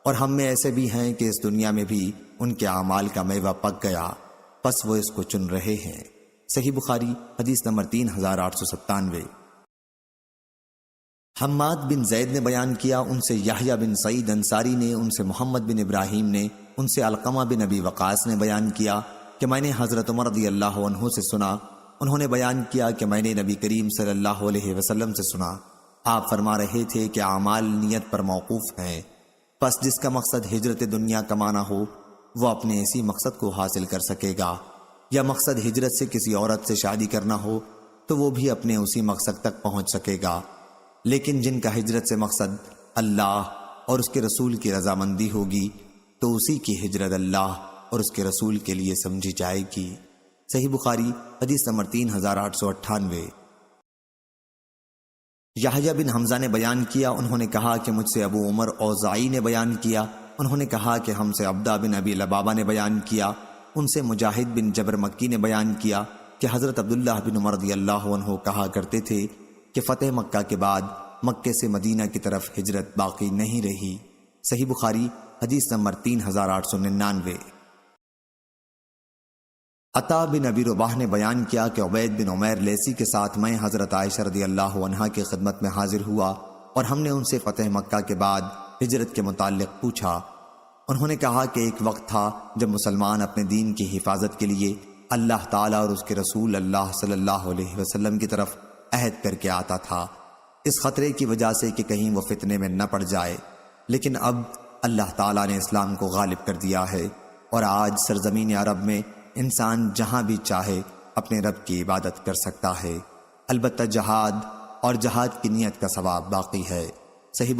اور ہم میں ایسے بھی ہیں کہ اس دنیا میں بھی ان کے اعمال کا میوہ پک گیا، پس وہ اس کو چن رہے ہیں۔ صحیح بخاری حدیث نمبر 3897۔ حماد بن زید نے بیان کیا، ان سے یحییٰ بن سعید انصاری نے، ان سے محمد بن ابراہیم نے، ان سے علقمہ بن ابی وقاص نے بیان کیا کہ میں نے حضرت عمر رضی اللہ عنہ سے سنا، انہوں نے بیان کیا کہ میں نے نبی کریم صلی اللہ علیہ وسلم سے سنا، آپ فرما رہے تھے کہ اعمال نیت پر موقوف ہیں، پس جس کا مقصد ہجرت دنیا کمانا ہو وہ اپنے اسی مقصد کو حاصل کر سکے گا، یا مقصد ہجرت سے کسی عورت سے شادی کرنا ہو تو وہ بھی اپنے اسی مقصد تک پہنچ سکے گا، لیکن جن کا ہجرت سے مقصد اللہ اور اس کے رسول کی رضامندی ہوگی تو اسی کی ہجرت اللہ اور اس کے رسول کے لیے سمجھی جائے گی۔ صحیح بخاری حدیث نمبر 3898۔ یحییٰ بن حمزہ نے بیان کیا، انہوں نے کہا کہ مجھ سے ابو عمر اوزاعی نے بیان کیا، انہوں نے کہا کہ ہم سے عبدہ بن ابی لبابہ نے بیان کیا، ان سے مجاہد بن جبر مکی نے بیان کیا کہ حضرت عبداللہ بن عمر رضی اللہ عنہ کہا کرتے تھے کہ فتح مکہ کے بعد مکے سے مدینہ کی طرف ہجرت باقی نہیں رہی۔ صحیح بخاری حدیث نمبر 3899۔ عطا بن ابی رباح نے بیان کیا کہ عبید بن عمیر لیسی کے ساتھ میں حضرت عائشہ رضی اللہ عنہا کی خدمت میں حاضر ہوا اور ہم نے ان سے فتح مکہ کے بعد ہجرت کے متعلق پوچھا۔ انہوں نے کہا کہ ایک وقت تھا جب مسلمان اپنے دین کی حفاظت کے لیے اللہ تعالیٰ اور اس کے رسول اللہ صلی اللہ علیہ وسلم کی طرف عہد کر کے آتا تھا، اس خطرے کی وجہ سے کہ کہیں وہ فتنے میں نہ پڑ جائے، لیکن اب اللہ تعالیٰ نے اسلام کو غالب کر دیا ہے اور آج سرزمین عرب میں انسان جہاں بھی چاہے اپنے رب کی عبادت کر سکتا ہے، البتہ جہاد اور جہاد کی نیت کا ثواب باقی ہے۔ صحیح